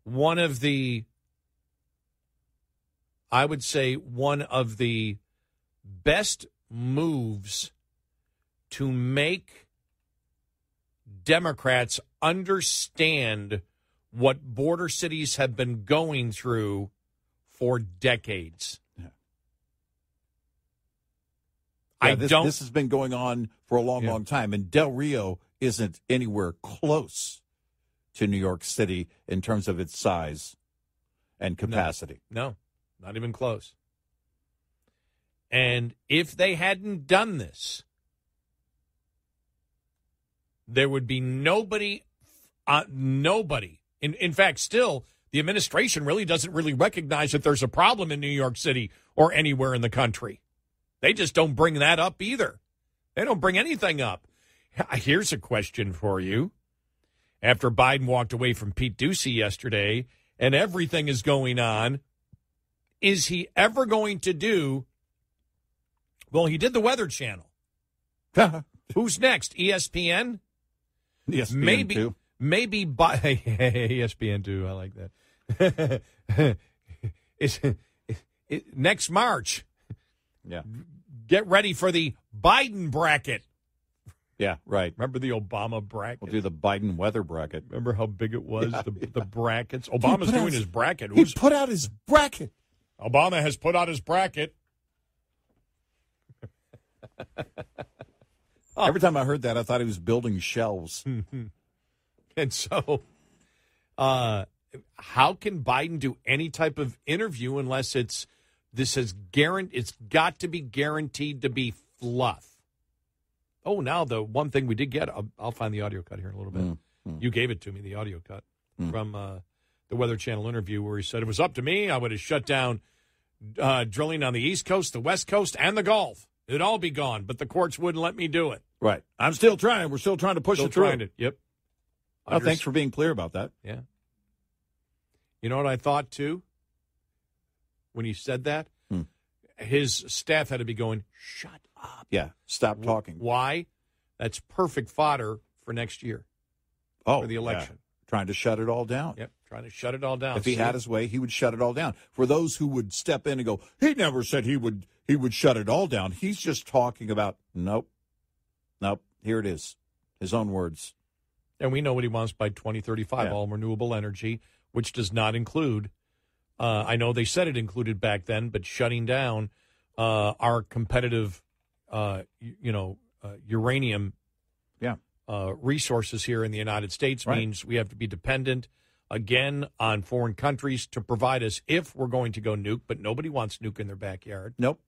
One of the best moves to make Democrats understand what border cities have been going through for decades. Yeah. This has been going on for a long time, and Del Rio isn't anywhere close to New York City in terms of its size and capacity. No, not even close. And if they hadn't done this, there would be nobody. In fact, still, the administration really doesn't really recognize that there's a problem in New York City or anywhere in the country. They just don't bring that up either. They don't bring anything up. Here's a question for you. After Biden walked away from Pete Ducey yesterday and everything is going on, is he ever going to do, well, he did the Weather Channel. Who's next? ESPN? ESPN 2. Maybe ESPN 2, I like that. Next March. Yeah. Get ready for the Biden bracket. Yeah, right. Remember the Obama bracket? We'll do the Biden weather bracket. Remember how big it was, the brackets? Obama's doing his bracket. He put out his bracket. Obama has put out his bracket. Every time I heard that, I thought he was building shelves. And so, how can Biden do any type of interview unless it's got to be guaranteed to be fluff? Oh, now the one thing we did get, I'll find the audio cut here in a little bit. You gave it to me, the audio cut from the Weather Channel interview where he said, if it was up to me, I would have shut down drilling on the East Coast, the West Coast, and the Gulf. It'd all be gone, but the courts wouldn't let me do it. Right. I'm still trying. We're still trying to push it through. Yep. Oh, thanks for being clear about that. Yeah. You know what I thought, too? When he said that? His staff had to be going, shut up. Yeah, stop talking. Why? That's perfect fodder for next year. For the election. Yeah. Trying to shut it all down. Yep, trying to shut it all down. If he had his way, he would shut it all down. For those who would step in and go, he never said he would shut it all down. He's just talking about, nope, here it is. His own words. And we know what he wants by 2035, all renewable energy, which does not include, I know they said it included back then, but shutting down our competitive, uranium resources here in the United States means we have to be dependent, again, on foreign countries to provide us if we're going to go nuke, but nobody wants nuke in their backyard. Nope.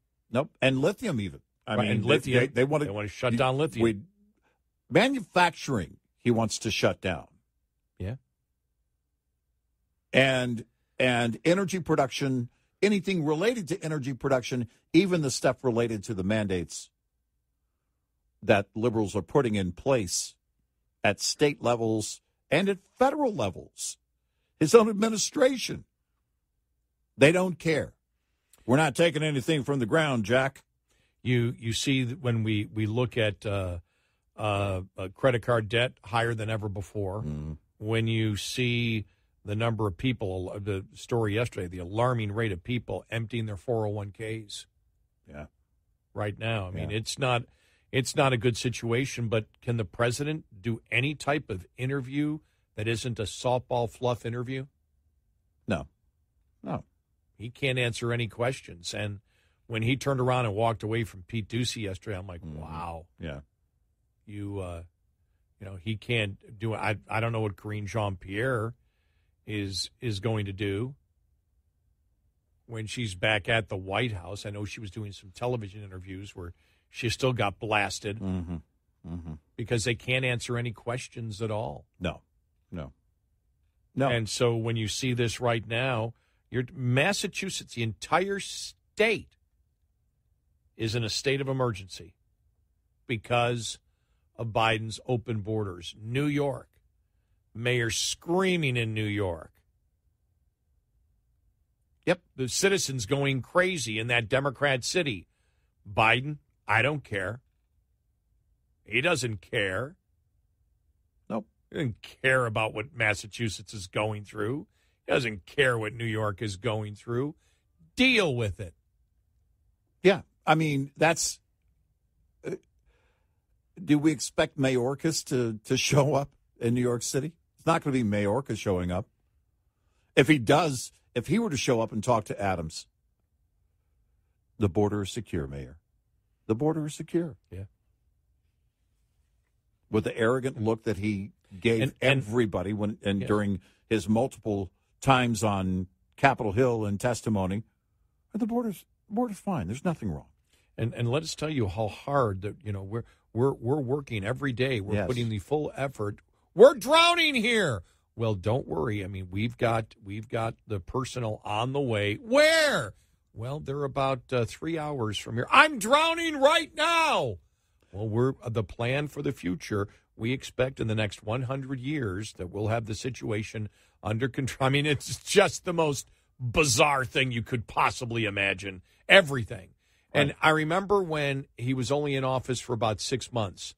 And lithium even. I mean, and lithium. They want to shut down lithium. Manufacturing, he wants to shut down. Yeah. And energy production, anything related to energy production, even the stuff related to the mandates that liberals are putting in place at state levels and at federal levels. His own administration. They don't care. We're not taking anything from the ground, Jack. You see when we look at credit card debt higher than ever before, when you see the number of people, the story yesterday, the alarming rate of people emptying their 401ks. Yeah. Right now. I mean, it's not a good situation, but can the president do any type of interview that isn't a softball fluff interview? No. He can't answer any questions. And when he turned around and walked away from Pete Ducey yesterday, I'm like, wow. Yeah. He can't do it. I don't know what Karine Jean-Pierre is going to do when she's back at the White House. I know she was doing some television interviews where she still got blasted because they can't answer any questions at all. No. And so when you see this right now, Massachusetts, the entire state, is in a state of emergency because of Biden's open borders. New York, mayor screaming in New York. Yep. The citizens going crazy in that Democrat city. Biden, I don't care. He doesn't care. Nope. He doesn't care about what Massachusetts is going through. He doesn't care what New York is going through. Deal with it. Yeah. I mean, that's... do we expect Mayorkas to show up in New York City? It's not going to be Mayorkas showing up. If he does, if he were to show up and talk to Adams, the border is secure, Mayor. the border is secure. Yeah. With the arrogant look that he gave everybody during his multiple times on Capitol Hill in testimony, the border's fine. There's nothing wrong. And let us tell you how hard that we're working every day. We're putting the full effort. We're drowning here. Well, don't worry. I mean, we've got the personnel on the way. Where? Well, they're about 3 hours from here. I'm drowning right now. Well, we're the plan for the future. We expect in the next 100 years that we'll have the situation under control. I mean, it's just the most bizarre thing you could possibly imagine. Everything. Right. And I remember when he was only in office for about 6 months,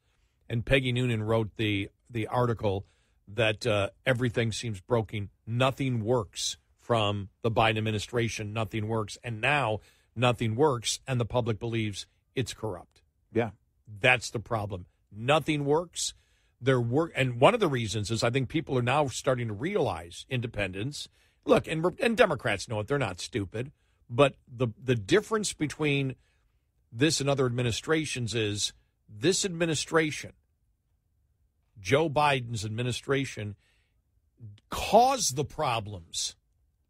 and Peggy Noonan wrote the article that everything seems broken. Nothing works from the Biden administration. Nothing works. And now nothing works, and the public believes it's corrupt. Yeah. That's the problem. Nothing works. And one of the reasons is I think people are now starting to realize independence. Look, and Democrats know it. They're not stupid. But the difference between this and other administrations is this administration, Joe Biden's administration, caused the problems.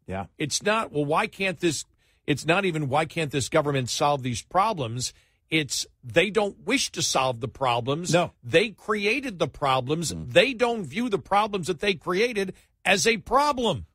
Yeah. It's not, well, why can't this government solve these problems? It's they don't wish to solve the problems. No. They created the problems. They don't view the problems that they created as a problem.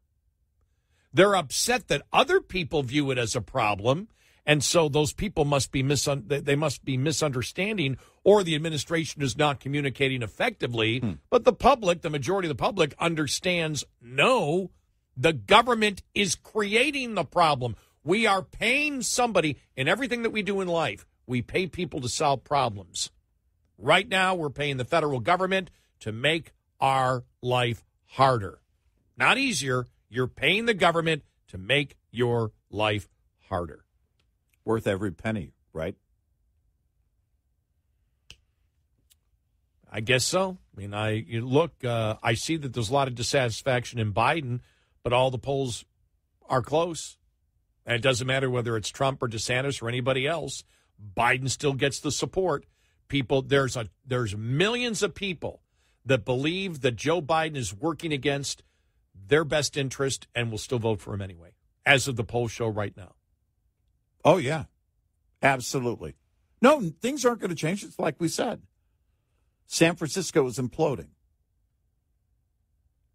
They're upset that other people view it as a problem, and so those people must be misunderstanding, or the administration is not communicating effectively. But the public, the majority of the public, understands, no, the government is creating the problem. We are paying somebody in everything that we do in life. We pay people to solve problems. Right now, we're paying the federal government to make our life harder. Not easier. You're paying the government to make your life harder. Worth every penny, right? I guess so. I mean, I see that there's a lot of dissatisfaction in Biden, but all the polls are close. And it doesn't matter whether it's Trump or DeSantis or anybody else. Biden still gets the support. There's millions of people that believe that Joe Biden is working against their best interest and will still vote for him anyway, as of the polls show right now. Oh, yeah. Absolutely. No, things aren't going to change. It's like we said. San Francisco is imploding.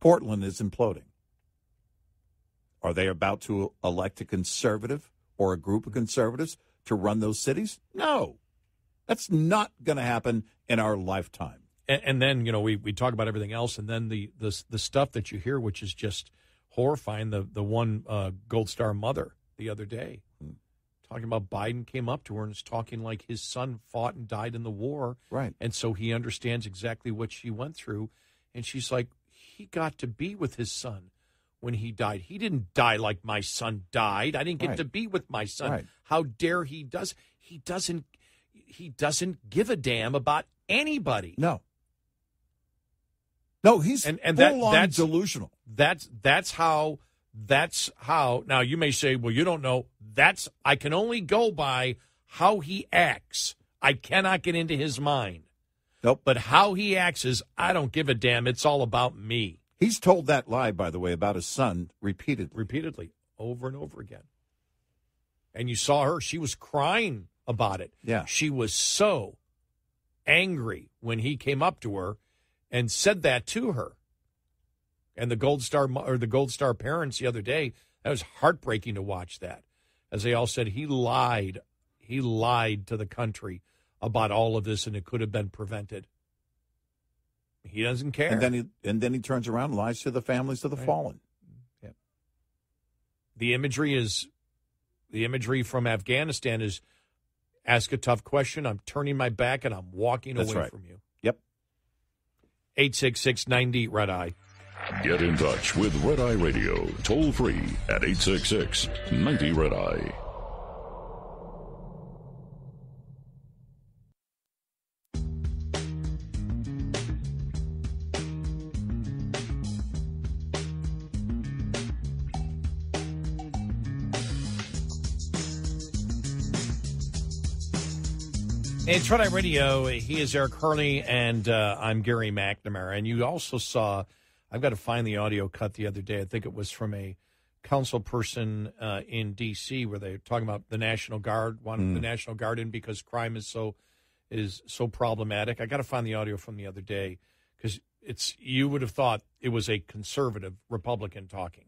Portland is imploding. Are they about to elect a conservative or a group of conservatives to run those cities? No. That's not going to happen in our lifetime. And then, we talk about everything else, and then the stuff that you hear, which is just horrifying, the one Gold Star mother the other day, talking about Biden came up to her and was talking like his son fought and died in the war. Right. And so he understands exactly what she went through. And she's like, he got to be with his son when he died. He didn't die like my son died. I didn't get to be with my son. Right. How dare he does? He doesn't give a damn about anybody. No, he's full-on delusional. That's how. Now you may say, well, you don't know. I can only go by how he acts. I cannot get into his mind. Nope. But how he acts is, I don't give a damn. It's all about me. He's told that lie, by the way, about his son repeatedly, over and over again. And you saw her; she was crying about it. Yeah, she was so angry when he came up to her and said that to her. And the Gold Star parents the other day, that was heartbreaking to watch that. As they all said, he lied. He lied to the country about all of this, and it could have been prevented. He doesn't care. And then he turns around and lies to the families of the fallen. Yeah. The imagery from Afghanistan is ask a tough question, I'm turning my back, and I'm walking away from you. Yep. 866-90-RED-EYE. Get in touch with Red Eye Radio, toll free at 866-90-RED-EYE. It's Red Eye Radio. He is Eric Hurley, and I'm Gary McNamara. And you also saw, I've got to find the audio cut the other day. I think it was from a council person in D.C. where they were talking about the National Guard, wanting the National Guard in because crime is so problematic. I got to find the audio from the other day because you would have thought it was a conservative Republican talking.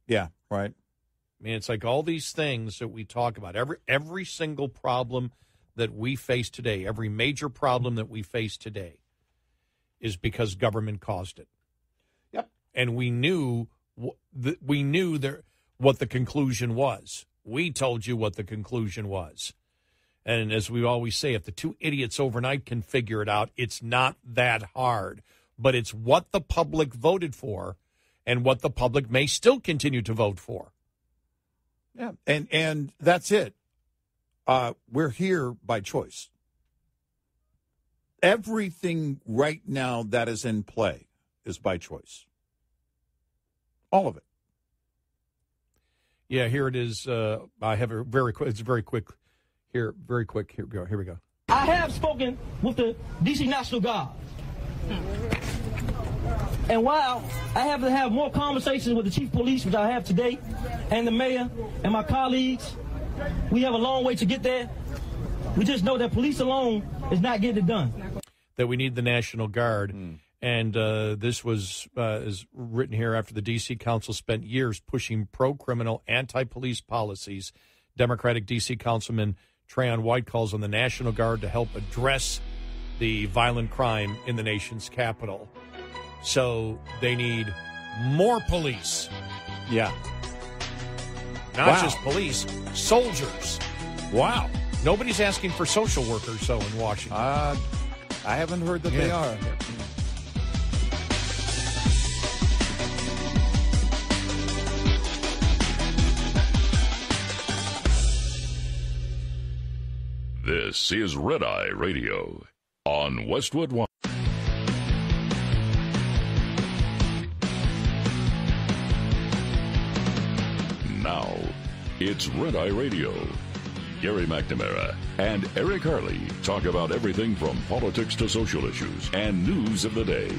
Yeah, right. I mean, it's like all these things that we talk about, every single problem that we face today, every major problem that we face today is because government caused it. Yep. And we knew what the conclusion was. We told you what the conclusion was. And as we always say, if the two idiots overnight can figure it out, it's not that hard. But it's what the public voted for and what the public may still continue to vote for. Yeah, and that's it. We're here by choice. Everything right now that is in play is by choice. All of it. Yeah, here it is. I have a very quick. It's very quick. Here, very quick. Here we go. I have spoken with the D.C. National Guard. And while I have to have more conversations with the chief of police, which I have today, and the mayor and my colleagues, we have a long way to get there. We just know that police alone is not getting it done. That we need the National Guard. And this is written here after the D.C. Council spent years pushing pro-criminal, anti-police policies. Democratic D.C. Councilman Trayon White calls on the National Guard to help address the violent crime in the nation's capital. So they need more police. Yeah. Not just police, soldiers. Wow. Nobody's asking for social workers, so in Washington. I haven't heard that they are. This is Red Eye Radio on Westwood One. Now, it's Red Eye Radio. Gary McNamara and Eric Harley talk about everything from politics to social issues and news of the day.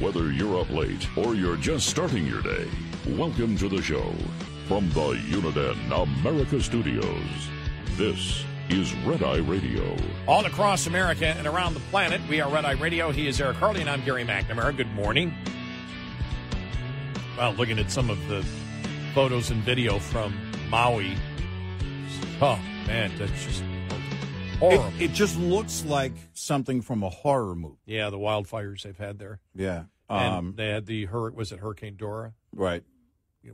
Whether you're up late or you're just starting your day, welcome to the show. From the Uniden America Studios, this is Red Eye Radio. All across America and around the planet, we are Red Eye Radio. He is Eric Harley, and I'm Gary McNamara. Good morning. Well, looking at some of the photos and video from Maui. Oh, man, that's just horrible. It just looks like something from a horror movie. Yeah, the wildfires they've had there. Yeah. And they had was it Hurricane Dora? Right.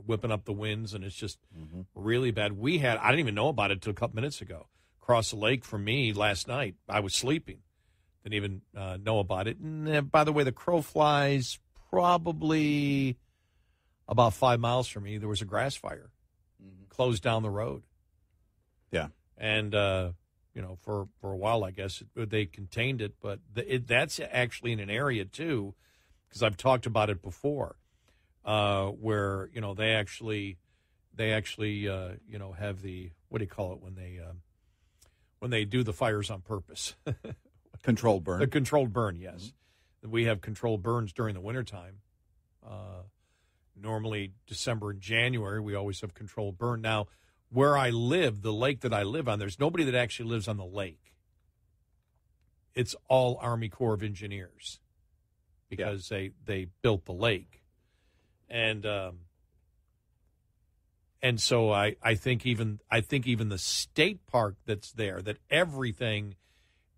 Whipping up the winds, and it's just really bad. I didn't even know about it until a couple minutes ago. Across the lake from me last night. I was sleeping. Didn't even know about it. And by the way, the crow flies probably about 5 miles from me. There was a grass fire closed down the road. Yeah. And, for a while, I guess, they contained it. But that's actually in an area, too, because I've talked about it before, where, they actually have the, what do you call it when they do the fires on purpose? Controlled burn. The controlled burn, yes. We have controlled burns during the wintertime. Normally December and January, we always have controlled burn. Now, where I live, the lake that I live on, there's nobody that actually lives on the lake. It's all Army Corps of Engineers because they built the lake. And so I think even the state park that's there, that everything,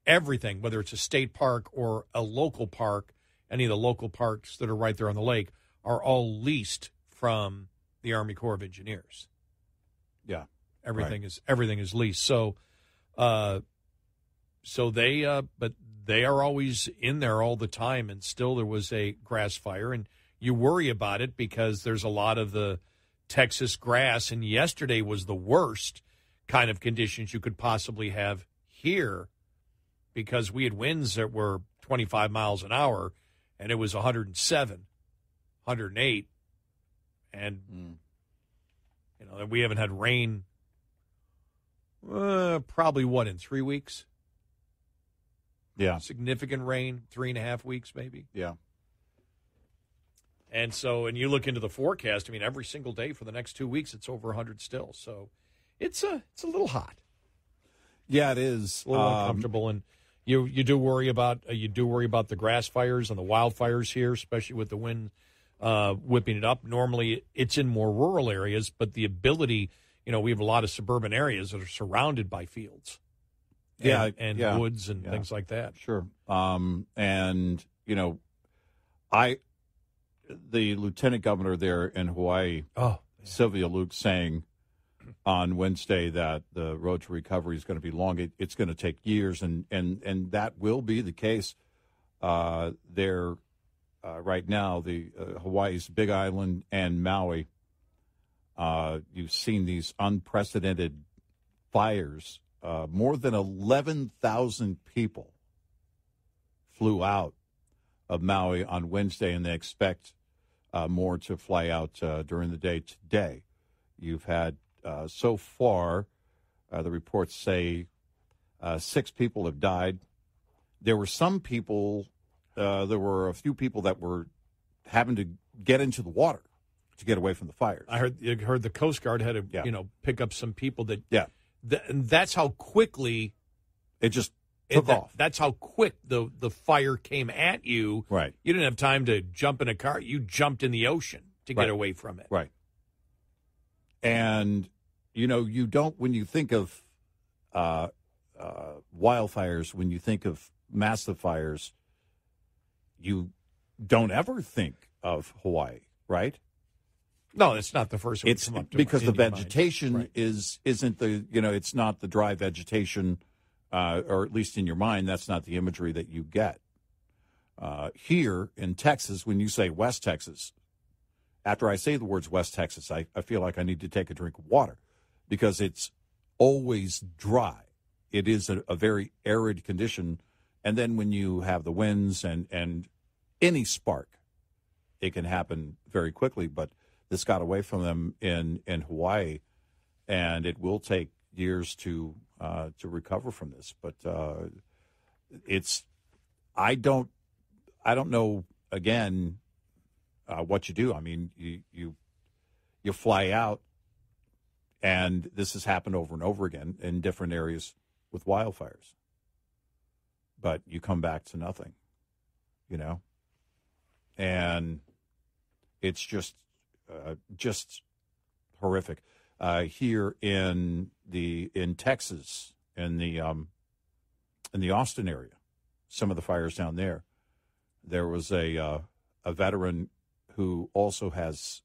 whether it's a state park or a local park, any of the local parks that are right there on the lake, are all leased from the Army Corps of Engineers. Yeah, everything is leased. So, but they are always in there all the time. And still, there was a grass fire, and you worry about it because there's a lot of the Texas grass, and yesterday was the worst kind of conditions you could possibly have here because we had winds that were 25 miles an hour, and it was 107, 108, and we haven't had rain probably in 3 weeks. Yeah. Significant rain, 3.5 weeks maybe. Yeah. And so, and you look into the forecast, I mean, every single day for the next 2 weeks, it's over 100 still. So it's a little hot. Yeah, it is. A little uncomfortable. And you do worry about the grass fires and the wildfires here, especially with the wind whipping it up. Normally it's in more rural areas, but the ability, we have a lot of suburban areas that are surrounded by fields. And woods and things like that. Sure. The lieutenant governor there in Hawaii, Sylvia Luke, saying on Wednesday that the road to recovery is going to be long. It's going to take years, and that will be the case there right now. The Hawaii's Big Island and Maui, you've seen these unprecedented fires. More than 11,000 people flew out of Maui on Wednesday, and they expect more to fly out during the day today. You've had, so far, the reports say 6 people have died. There were some people, there were a few people that were having to get into the water to get away from the fires. I heard the Coast Guard had to, pick up some people that, and that's how quickly it just took off. That's how quick the fire came at you. Right. You didn't have time to jump in a car. You jumped in the ocean to get away from it. Right. And, you don't, when you think of wildfires, when you think of massive fires, you don't ever think of Hawaii, right? No, it's not the first one. It's because the vegetation isn't the, it's not the dry vegetation, or at least in your mind, that's not the imagery that you get. Here in Texas, when you say West Texas, after I say the words West Texas, I feel like I need to take a drink of water because it's always dry. It is a very arid condition. And then when you have the winds and any spark, it can happen very quickly. But this got away from them in Hawaii, and it will take years to recover from this. But I don't know, again, what you do. I mean, you fly out, and this has happened over and over again in different areas with wildfires. But you come back to nothing, and it's just horrific. Here in Texas, in the Austin area, some of the fires down there, there was a veteran who also has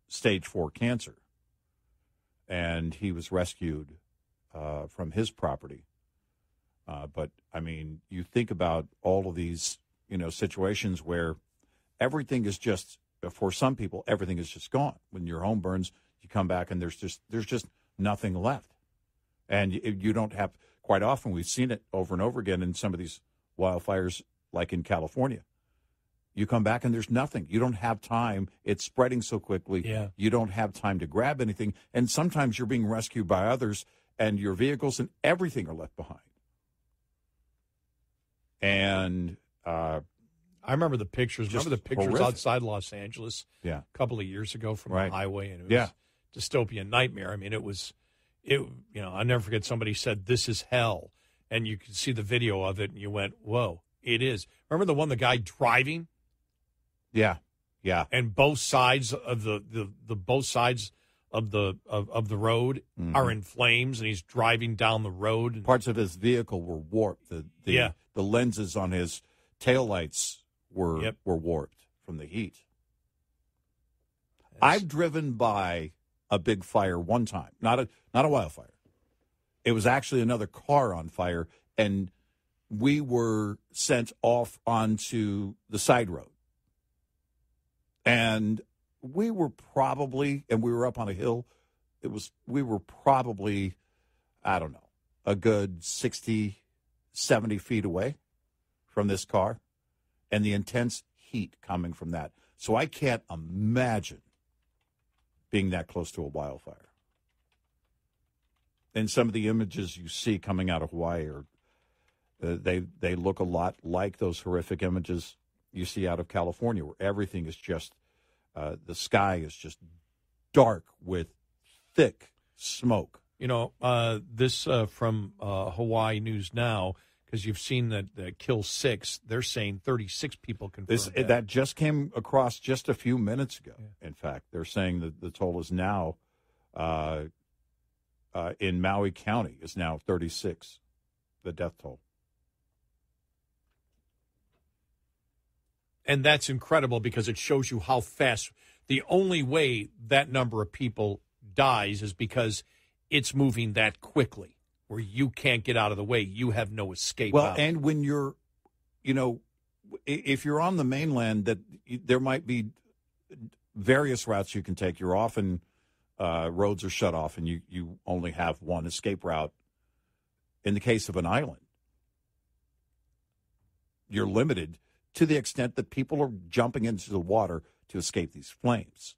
stage 4 cancer, and he was rescued from his property. But I mean, you think about all of these, situations where everything is just, for some people, everything is just gone. When your home burns, you come back and there's just nothing left. And you don't have, quite often we've seen it over and over again in some of these wildfires, like in California. You come back and there's nothing. You don't have time. It's spreading so quickly. Yeah. You don't have time to grab anything. And sometimes you're being rescued by others, and your vehicles and everything are left behind. And I remember the pictures. Remember the pictures horrific. outside Los Angeles a couple of years ago from the highway, and it was a dystopian nightmare. I mean, I'll never forget, somebody said, "This is hell," and you could see the video of it, and you went, "Whoa, it is." Remember the guy driving? Yeah. And both sides of the both sides of the road are in flames, and he's driving down the road. And parts of his vehicle were warped. The lenses on his taillights were warped from the heat. I've driven by a big fire one time, not a wildfire. It was actually another car on fire, and we were sent off onto the side road. And we were up on a hill. We were probably, I don't know, a good 60, 70 feet away from this car, and the intense heat coming from that. So I can't imagine being that close to a wildfire. And some of the images you see coming out of Hawaii They look a lot like those horrific images you see out of California, where everything is just the sky is just dark with thick smoke. You know, this from Hawaii News Now, because you've seen that kill 6. They're saying 36 people confirmed. That just came across just a few minutes ago. Yeah. In fact, they're saying that the total is now in Maui County is now 36, the death toll. And that's incredible because it shows you how fast. The only way that number of people dies is because it's moving that quickly, where you can't get out of the way. You have no escape. Well, out. And when you're, if you're on the mainland, that there might be various routes you can take. You're often roads are shut off, and you only have one escape route. In the case of an island, you're limited to the extent that people are jumping into the water to escape these flames.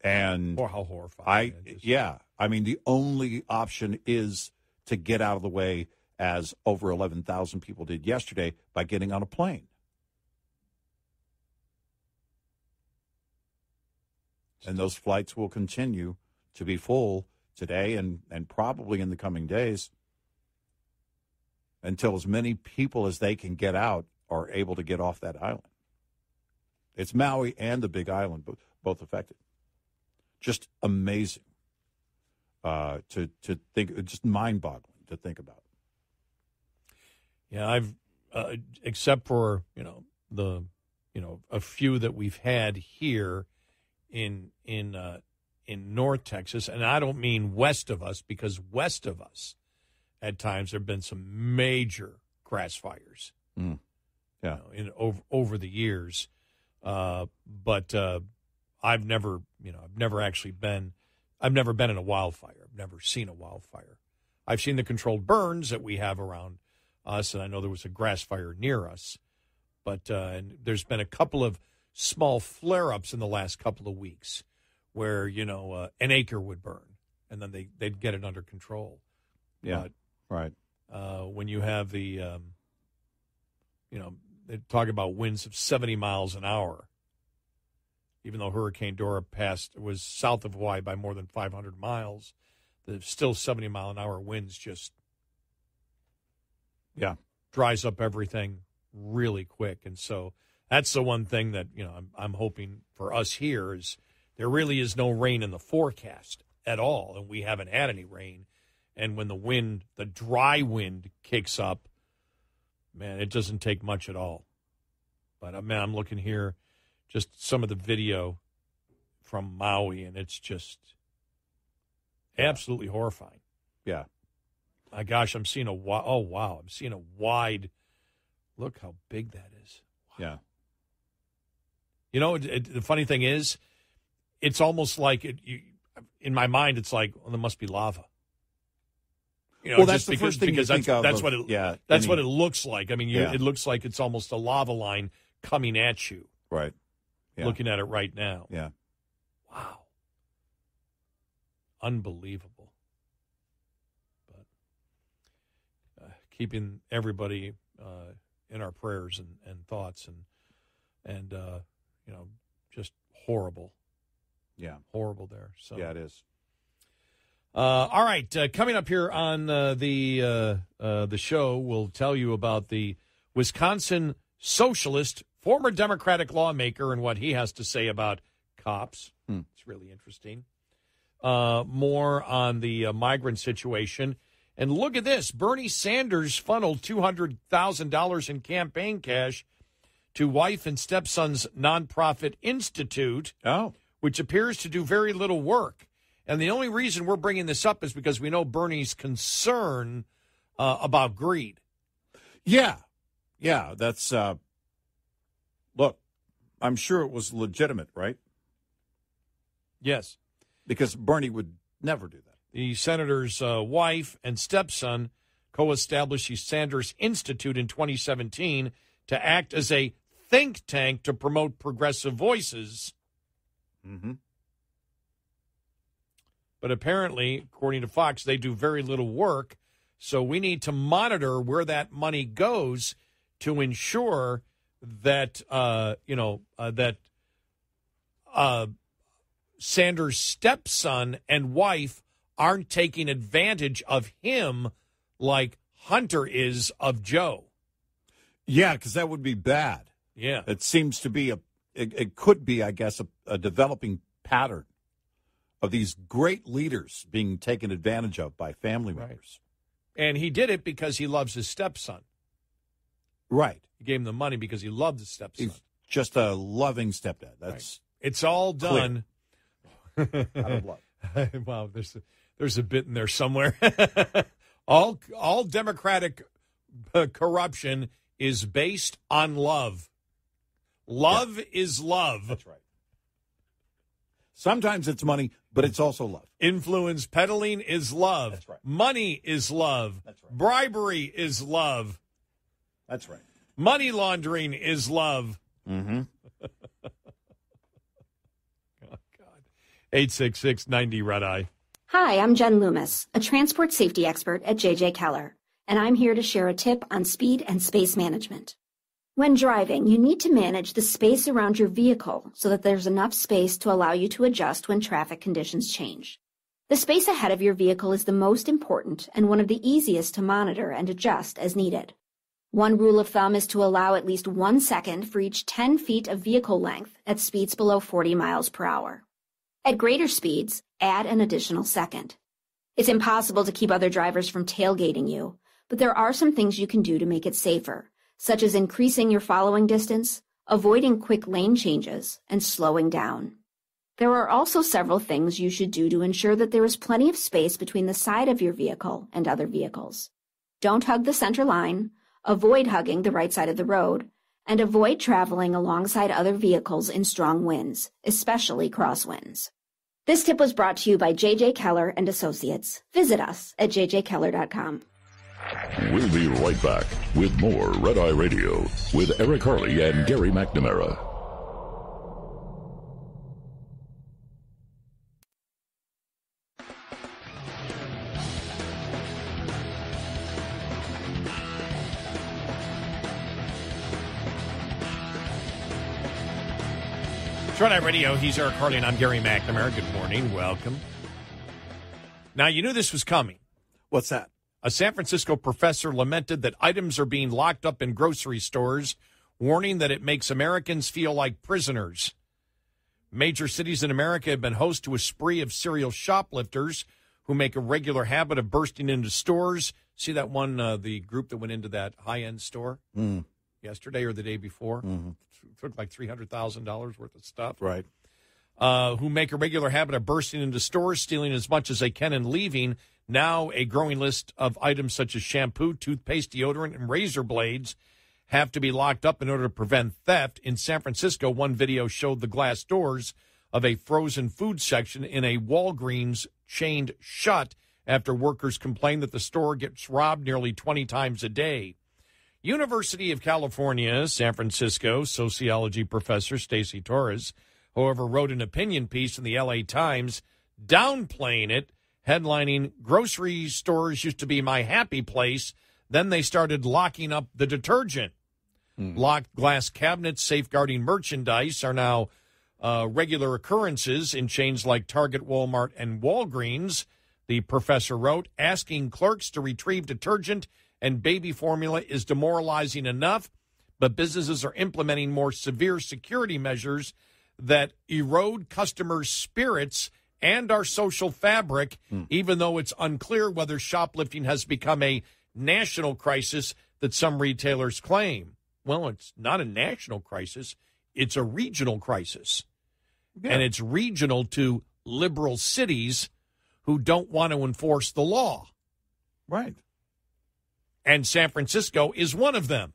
And or how horrifying. I mean, the only option is to get out of the way, as over 11,000 people did yesterday, by getting on a plane. And those flights will continue to be full today and probably in the coming days, until as many people as they can get out are able to get off that island. It's Maui and the Big Island, both affected. Just amazing to think, just mind-boggling to think about. Yeah, I've except for a few that we've had here in North Texas, and I don't mean west of us, because west of us, at times, there have been some major grass fires. Yeah, over the years, but I've never been in a wildfire. I've never seen a wildfire. I've seen the controlled burns that we have around us, and I know there was a grass fire near us. But and there's been a couple of small flare-ups in the last couple of weeks where, an acre would burn, and then they'd get it under control. Yeah, but, right. When you have the, they talk about winds of 70 miles an hour. Even though Hurricane Dora was south of Hawaii by more than 500 miles, there's still 70-mile-an-hour winds just dries up everything really quick. And so that's the one thing that, I'm hoping for us here is there really is no rain in the forecast at all, and we haven't had any rain. And when the dry wind kicks up, man, it doesn't take much at all. But, man, I'm looking here. Just some of the video from Maui, and it's just absolutely horrifying. Yeah. My gosh, I'm seeing I'm seeing a wide, look how big that is. Wow. Yeah. The funny thing is, it's almost like, in my mind, it's like, well, there must be lava. That's the first thing you think of. That's what it looks like. I mean, it looks like it's almost a lava line coming at you. Right. Yeah. Looking at it right now. Yeah. Wow. Unbelievable. But keeping everybody in our prayers and thoughts and just horrible. Yeah. Horrible there. So yeah, it is. All right. Coming up here on the show, we'll tell you about the Wisconsin socialist, former Democratic lawmaker, and what he has to say about cops. It's really interesting. More on the migrant situation. And look at this. Bernie Sanders funneled $200,000 in campaign cash to wife and stepson's nonprofit institute, which appears to do very little work. And the only reason we're bringing this up is because we know Bernie's concern about greed. Yeah. Yeah, that's... Look, I'm sure it was legitimate, right? Yes. Because Bernie would never do that. The senator's wife and stepson co-established the Sanders Institute in 2017 to act as a think tank to promote progressive voices. Mm-hmm. But apparently, according to Fox, they do very little work. So we need to monitor where that money goes to ensure that, Sanders' stepson and wife aren't taking advantage of him like Hunter is of Joe. Yeah, because that would be bad. Yeah. It seems to be it could be, I guess, a developing pattern of these great leaders being taken advantage of by family members. And he did it because he loves his stepson. Right. He gave him the money because he loved his stepson. He's just a loving stepdad. That's It's all done. out of love. Wow, there's a bit in there somewhere. all Democratic corruption is based on love. Love is love. That's right. Sometimes it's money, but it's also love. Influence peddling is love. That's right. Money is love. That's right. Bribery is love. That's right. Money laundering is love. Mm-hmm. Oh, God. 866-90-RED-EYE. Hi, I'm Jen Loomis, a transport safety expert at J.J. Keller, and I'm here to share a tip on speed and space management. When driving, you need to manage the space around your vehicle so that there's enough space to allow you to adjust when traffic conditions change. The space ahead of your vehicle is the most important and one of the easiest to monitor and adjust as needed. One rule of thumb is to allow at least 1 second for each 10 feet of vehicle length at speeds below 40 miles per hour. At greater speeds, add an additional second. It's impossible to keep other drivers from tailgating you, but there are some things you can do to make it safer, such as increasing your following distance, avoiding quick lane changes, and slowing down. There are also several things you should do to ensure that there is plenty of space between the side of your vehicle and other vehicles. Don't hug the center line, avoid hugging the right side of the road, and avoid traveling alongside other vehicles in strong winds, especially crosswinds. This tip was brought to you by J.J. Keller and Associates. Visit us at jjkeller.com. We'll be right back with more Red Eye Radio with Eric Harley and Gary McNamara. It's Red Eye Radio. He's Eric Harley, and I'm Gary McNamara. Good morning. Welcome. Now, you knew this was coming. What's that? A San Francisco professor lamented that items are being locked up in grocery stores, warning that it makes Americans feel like prisoners. Major cities in America have been host to a spree of serial shoplifters who make a regular habit of bursting into stores. See that one, the group that went into that high-end store yesterday or the day before? Mm-hmm. Took like $300,000 worth of stuff. Right. Who make a regular habit of bursting into stores, stealing as much as they can and leaving. Now a growing list of items such as shampoo, toothpaste, deodorant, and razor blades have to be locked up in order to prevent theft. In San Francisco, one video showed the glass doors of a frozen food section in a Walgreens chained shut after workers complained that the store gets robbed nearly 20 times a day. University of California, San Francisco sociology professor Stacey Torres, however, wrote an opinion piece in the L.A. Times downplaying it, headlining, "Grocery stores used to be my happy place. Then they started locking up the detergent." Locked glass cabinets safeguarding merchandise are now regular occurrences in chains like Target, Walmart, and Walgreens. The professor wrote, "Asking clerks to retrieve detergent and baby formula is demoralizing enough, but businesses are implementing more severe security measures that erode customers' spirits and our social fabric, even though it's unclear whether shoplifting has become a national crisis that some retailers claim." Well, it's not a national crisis. It's a regional crisis. Yeah. And it's regional to liberal cities who don't want to enforce the law. Right. And San Francisco is one of them.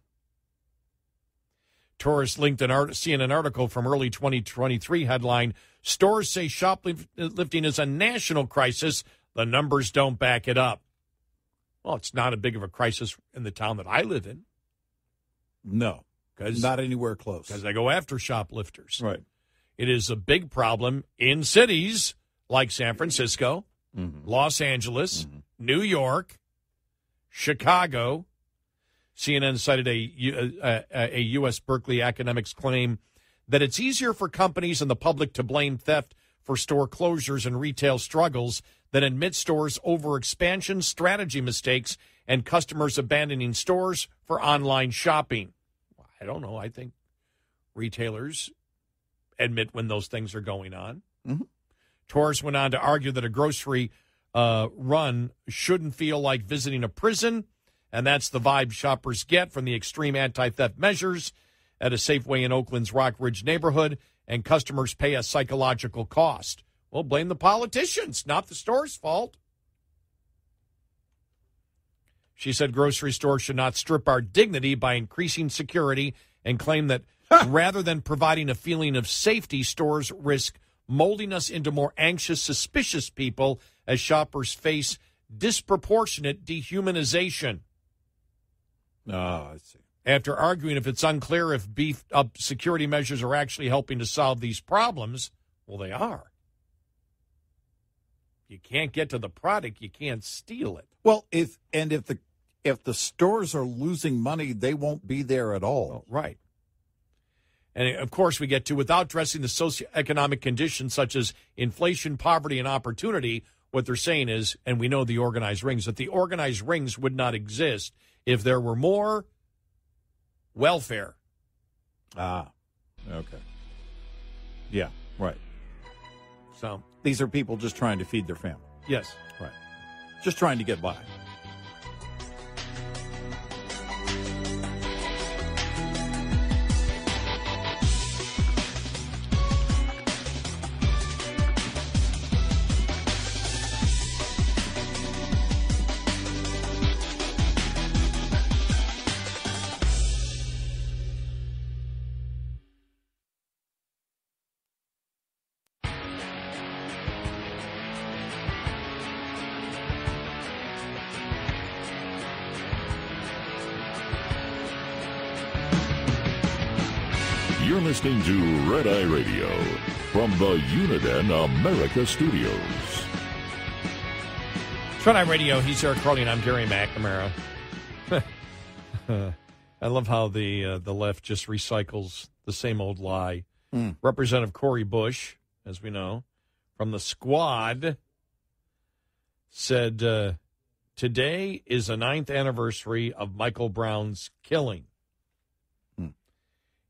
Torres linked an CNN article from early 2023 headline, "Stores say shoplifting is a national crisis. The numbers don't back it up." Well, it's not a big of a crisis in the town that I live in. No, not anywhere close. Because they go after shoplifters. Right. It is a big problem in cities like San Francisco, Los Angeles, New York, Chicago. CNN cited a U.S. Berkeley academic's claim that it's easier for companies and the public to blame theft for store closures and retail struggles than admit stores' overexpansion, strategy mistakes, and customers abandoning stores for online shopping. I don't know. I think retailers admit when those things are going on. Mm-hmm. Torres went on to argue that a grocery run shouldn't feel like visiting a prison, and that's the vibe shoppers get from the extreme anti-theft measures at a Safeway in Oakland's Rock Ridge neighborhood, and customers pay a psychological cost. Well, blame the politicians, not the store's fault. She said grocery stores should not strip our dignity by increasing security, and claimed that rather than providing a feeling of safety, stores risk molding us into more anxious, suspicious people as shoppers face disproportionate dehumanization. Oh, I see. After arguing if it's unclear if beefed up security measures are actually helping to solve these problems, well, they are. You can't get to the product, you can't steal it. Well, if the stores are losing money, they won't be there at all. Oh, right. And, of course, we get to, without addressing the socioeconomic conditions such as inflation, poverty, and opportunity, what they're saying is, and we know the organized rings, that the organized rings would not exist if there were more welfare. Ah, okay. Yeah, right. So these are people just trying to feed their family. Yes. Right. Just trying to get by. You're listening to Red Eye Radio from the Uniden America Studios. It's Red Eye Radio. He's Eric Carly, and I'm Gary McNamara. I love how the left just recycles the same old lie. Representative Cori Bush, as we know, from the Squad, said today is the 9th anniversary of Michael Brown's killing.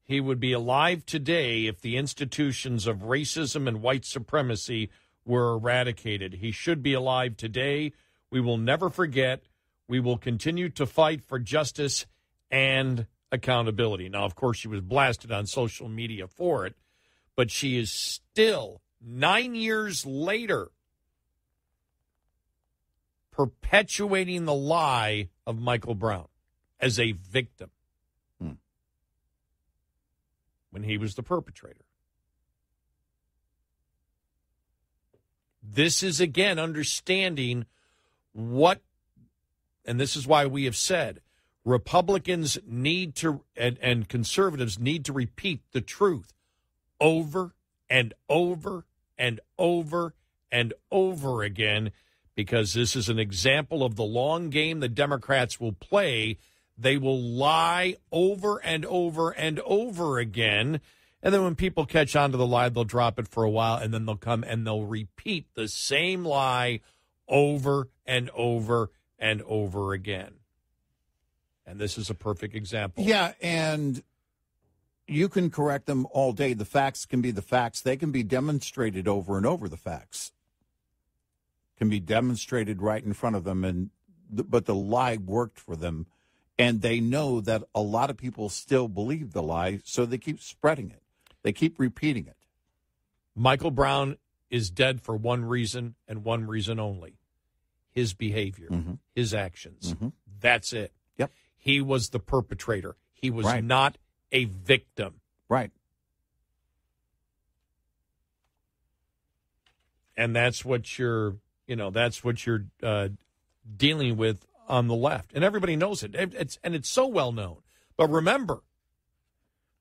He would be alive today if the institutions of racism and white supremacy were eradicated. He should be alive today. We will never forget. We will continue to fight for justice and accountability. Now, of course, she was blasted on social media for it, but she is still, 9 years later, perpetuating the lie of Michael Brown as a victim. When he was the perpetrator. This is, again, understanding what, and this is why we have said, Republicans need to, and conservatives need to repeat the truth over and over and over and over again, because this is an example of the long game the Democrats will play. They will lie over and over and over again. And then when people catch on to the lie, they'll drop it for a while, and then they'll come and they'll repeat the same lie over and over and over again. And this is a perfect example. Yeah, and you can correct them all day. The facts can be the facts. They can be demonstrated over and over, the facts. Can be demonstrated right in front of them, but the lie worked for them. And they know that a lot of people still believe the lie, so they keep spreading it. They keep repeating it. Michael Brown is dead for one reason and one reason only. His behavior, his actions. That's it. Yep. He was the perpetrator. He was not a victim. Right. And that's what you're dealing with on the left, and everybody knows it. It's so well known. But remember,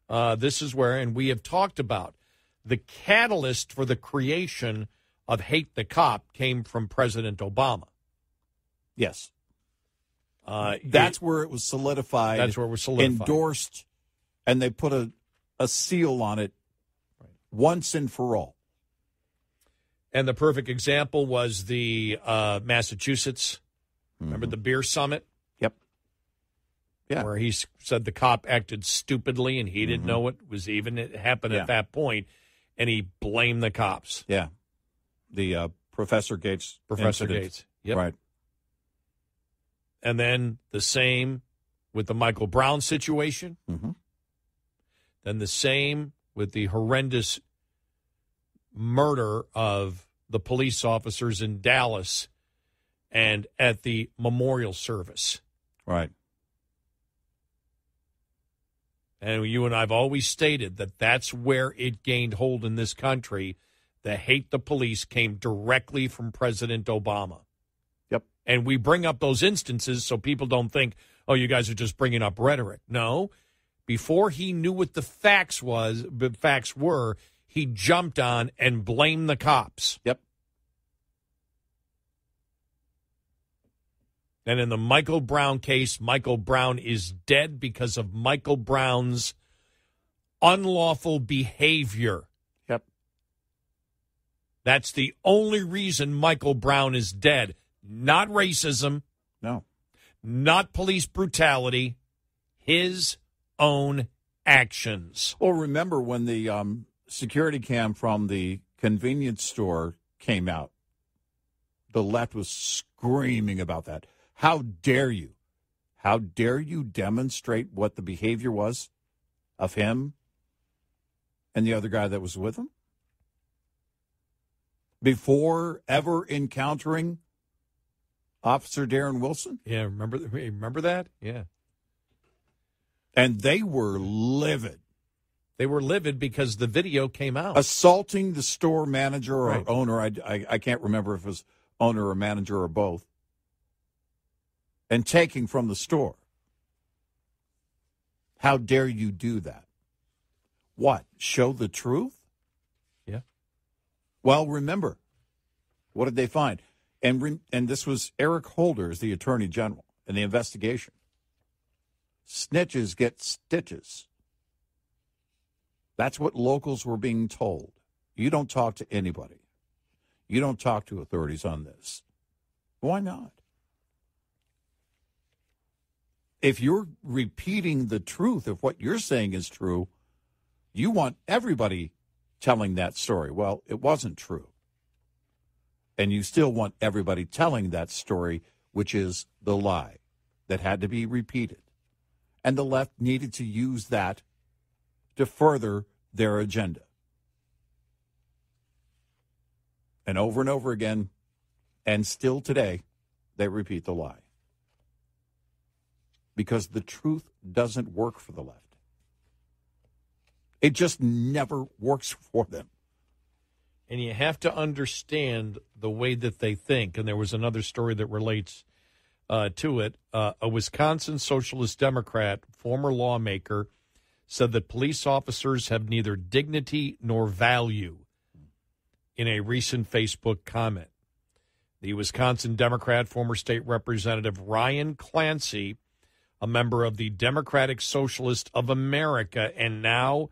this is where, and we have talked about, the catalyst for the creation of Hate the Cop came from President Obama. Yes. That's where it was solidified. That's where it was solidified. Endorsed, and they put a seal on it once and for all. And the perfect example was the Massachusetts. Remember the beer summit? Yep. Yeah. Where he said the cop acted stupidly and he didn't know it was even it happened at that point, and he blamed the cops. Yeah. The Professor Gates. Incident. Gates. Yep. Right. And then the same with the Michael Brown situation. Mm-hmm. Then the same with the horrendous murder of the police officers in Dallas and at the memorial service. Right. And you and I have always stated that that's where it gained hold in this country. The hate the police came directly from President Obama. Yep. And we bring up those instances so people don't think, oh, you guys are just bringing up rhetoric. No. Before he knew what the facts were, he jumped on and blamed the cops. Yep. And in the Michael Brown case, Michael Brown is dead because of Michael Brown's unlawful behavior. Yep. That's the only reason Michael Brown is dead. Not racism. No. Not police brutality. His own actions. Well, remember when the security cam from the convenience store came out, the left was screaming about that. How dare you? How dare you demonstrate what the behavior was of him and the other guy that was with him? Before ever encountering Officer Darren Wilson? Yeah, remember that? Yeah. And they were livid. They were livid because the video came out. Assaulting the store manager or Right. owner. I can't remember if it was owner or manager or both. And taking from the store. How dare you do that? What? Show the truth? Yeah. Well, remember, what did they find? And this was Eric Holder as the Attorney General in the investigation. Snitches get stitches. That's what locals were being told. You don't talk to anybody. You don't talk to authorities on this. Why not? If you're repeating the truth of what you're saying is true, you want everybody telling that story. Well, it wasn't true. And you still want everybody telling that story, which is the lie that had to be repeated. And the left needed to use that to further their agenda. And over again, and still today, they repeat the lie. Because the truth doesn't work for the left. It just never works for them. And you have to understand the way that they think. And there was another story that relates to it. A Wisconsin Socialist Democrat, former lawmaker, said that police officers have neither dignity nor value in a recent Facebook comment. The Wisconsin Democrat, former state representative Ryan Clancy, a member of the Democratic Socialist of America and now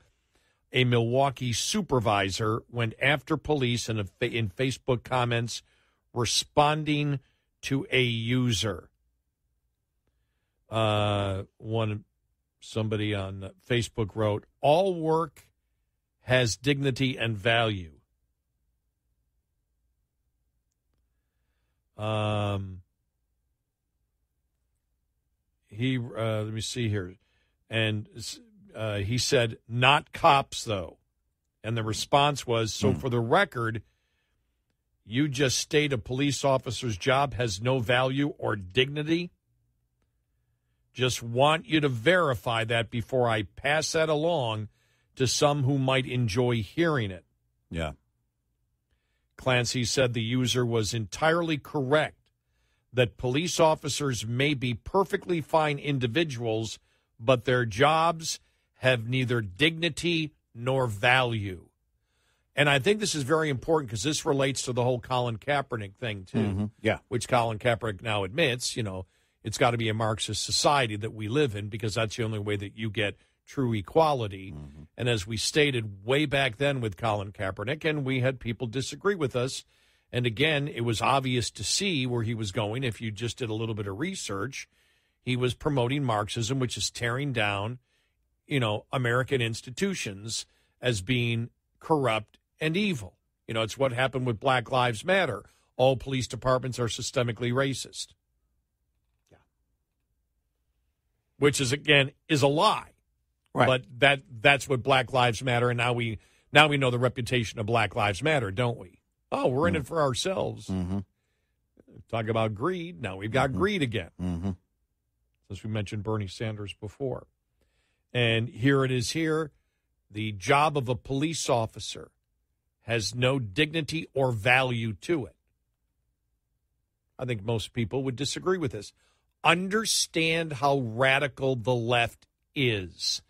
a Milwaukee supervisor, went after police in Facebook comments responding to a user. Somebody on Facebook wrote, "All work has dignity and value." Let me see here. And he said, "Not cops, though." And the response was, "So for the record, you just state a police officer's job has no value or dignity? Just want you to verify that before I pass that along to some who might enjoy hearing it." Yeah. Clancy said the user was entirely correct, that police officers may be perfectly fine individuals, but their jobs have neither dignity nor value. And I think this is very important because this relates to the whole Colin Kaepernick thing, too. Yeah. Which Colin Kaepernick now admits, It's got to be a Marxist society that we live in, because that's the only way that you get true equality. Mm-hmm. And as we stated way back then with Colin Kaepernick, and we had people disagree with us, and again, it was obvious to see where he was going. If you just did a little bit of research, he was promoting Marxism, which is tearing down, American institutions as being corrupt and evil. It's what happened with Black Lives Matter. All police departments are systemically racist. Yeah. Which is a lie. Right. But that's what Black Lives Matter, and now we know the reputation of Black Lives Matter, don't we? Oh, we're in it for ourselves. Mm-hmm. Talk about greed. Now we've got greed again. Mm-hmm. As we mentioned Bernie Sanders before. And here it is here. The job of a police officer has no dignity or value to it. I think most people would disagree with this. Understand how radical the left is.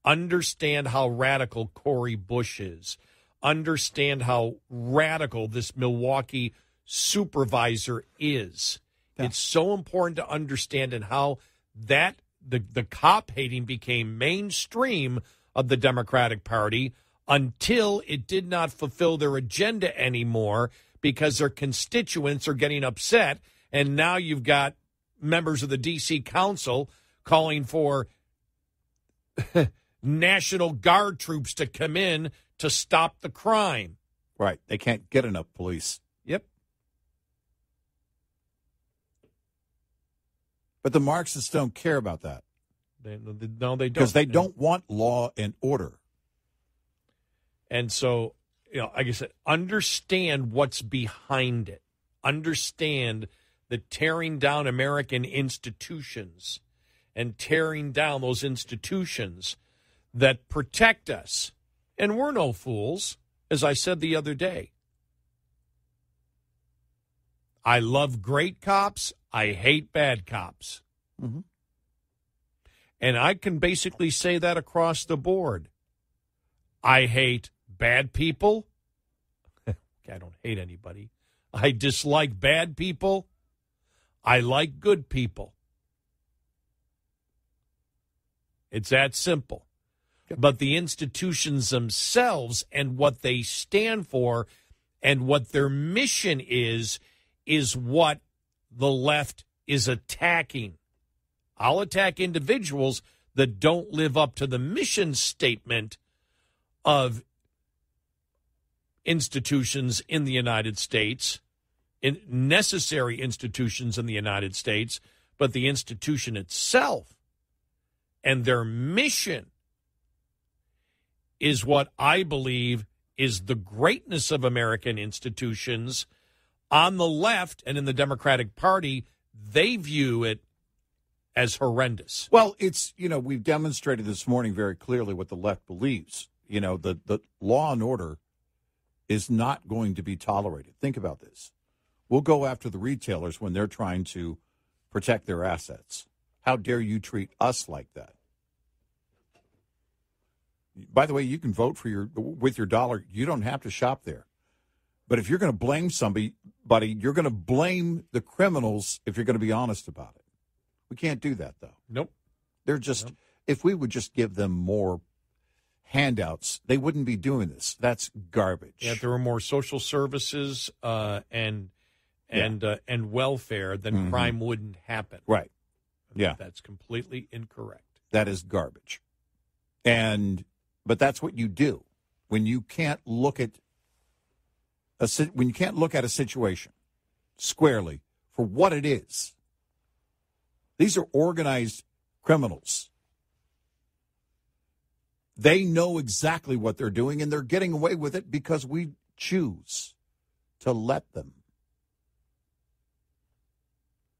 Understand how radical Cori Bush is. Understand how radical this Milwaukee supervisor is. Yeah. It's so important to understand, and how that the cop hating became mainstream of the Democratic Party until it did not fulfill their agenda anymore, because their constituents are getting upset. And now you've got members of the D.C. Council calling for National Guard troops to come in to stop the crime. Right. They can't get enough police. Yep. But the Marxists don't care about that. No, they don't. Because they don't want law and order. And so, like I said, understand what's behind it. Understand that tearing down American institutions and tearing down those institutions that protect us. And we're no fools, as I said the other day. I love great cops. I hate bad cops. Mm-hmm. And I can basically say that across the board. I hate bad people. I don't hate anybody. I dislike bad people. I like good people. It's that simple. Yep. But the institutions themselves and what they stand for and what their mission is what the left is attacking. I'll attack individuals that don't live up to the mission statement of institutions in the United States, in necessary institutions in the United States, but the institution itself and their mission is what I believe is the greatness of American institutions. On the left and in the Democratic Party, they view it as horrendous. Well, it's, we've demonstrated this morning very clearly what the left believes. The law and order is not going to be tolerated. Think about this. We'll go after the retailers when they're trying to protect their assets. How dare you treat us like that? By the way, you can vote with your dollar. You don't have to shop there. But if you're going to blame somebody, you're going to blame the criminals if you're going to be honest about it. We can't do that, though. Nope. They're just, if we would just give them more handouts, they wouldn't be doing this. That's garbage. Yeah, if there were more social services and welfare, then crime wouldn't happen. Right. Yeah. That's completely incorrect. That is garbage. But that's what you do when you can't look at a situation squarely for what it is. These are organized criminals. They know exactly what they're doing, and they're getting away with it because we choose to let them.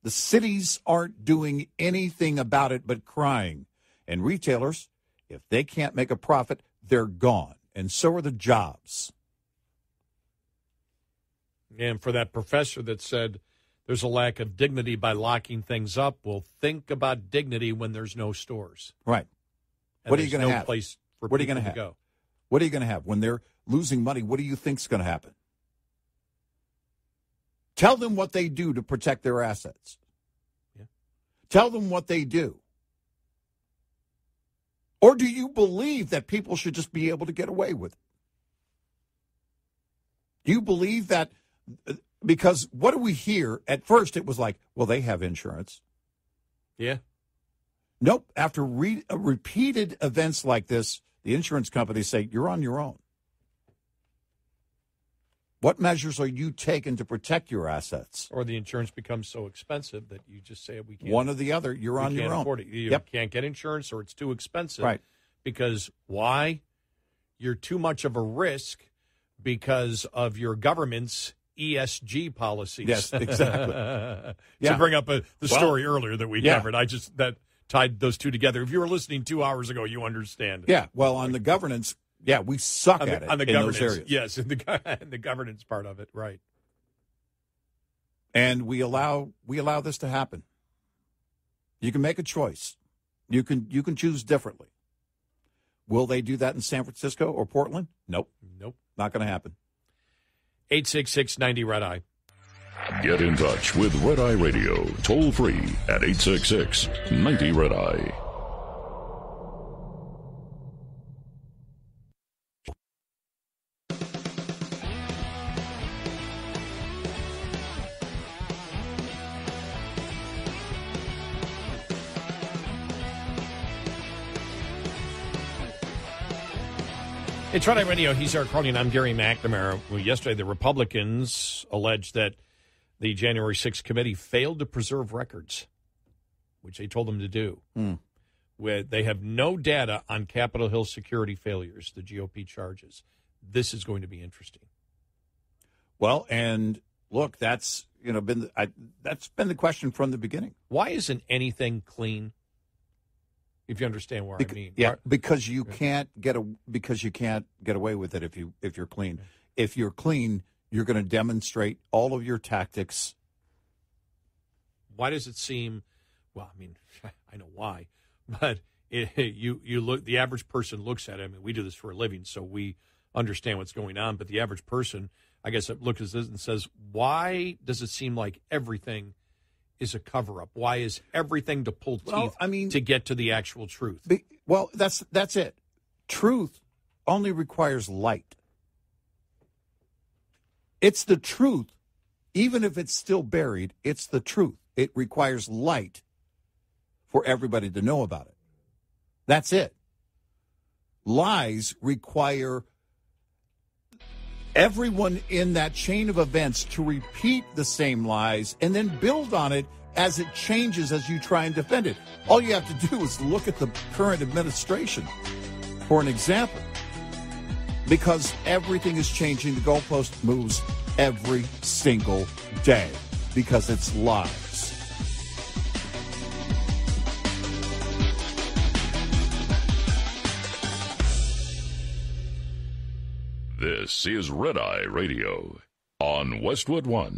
The cities aren't doing anything about it but crying. And retailers, if they can't make a profit, they're gone. And so are the jobs. And for that professor that said there's a lack of dignity by locking things up, well, think about dignity when there's no stores. Right. And what are you going to have? Place for what are you going to have? Go. What are you going to have? When they're losing money, what do you think's going to happen? Tell them what they do to protect their assets. Yeah. Tell them what they do. Or do you believe that people should just be able to get away with it? Do you believe that? Because what do we hear? At first, it was like, well, they have insurance. Yeah. Nope. After repeated events like this, the insurance companies say, you're on your own. What measures are you taking to protect your assets? Or the insurance becomes so expensive that you just say we can't. One or the other, you're on your own. Can't afford it. You can't get insurance or it's too expensive. Right. Because why? You're too much of a risk because of your government's ESG policies. Yes, exactly. To bring up the story earlier that we covered. That tied those two together. If you were listening 2 hours ago, you understand. Yeah, well, on the governance, we suck at it on the in governance, those areas. Yes, in the governance part of it, right. And we allow this to happen. You can make a choice. You can choose differently. Will they do that in San Francisco or Portland? Nope. Not going to happen. 866-90-RED-EYE. Get in touch with Red Eye Radio, toll free at 866-90-RED-EYE. It's Red Eye Radio. He's Eric Carly, and I'm Gary McNamara. Well, yesterday, the Republicans alleged that the January 6th committee failed to preserve records, which they told them to do. Where they have no data on Capitol Hill security failures, the GOP charges. This is going to be interesting. Well, and look, that's been the question from the beginning. Why isn't anything clean? If you understand what I mean. Yeah, because you can't get away with it if you're clean. If you're clean, you're going to demonstrate all of your tactics. Why does it seem? Well, I mean, I know why, but you look. The average person looks at it. I mean, we do this for a living, so we understand what's going on. But the average person, I guess, looks at this and says, "Why does it seem like everything is a cover-up? Why is everything to pull teeth to get to the actual truth?" That's it. Truth only requires light. It's the truth. Even if it's still buried, it's the truth. It requires light for everybody to know about it. That's it. Lies require everyone in that chain of events to repeat the same lies and then build on it as it changes as you try and defend it. All you have to do is look at the current administration for an example, because everything is changing. The goalpost moves every single day because it's lies. This is Red Eye Radio on Westwood One.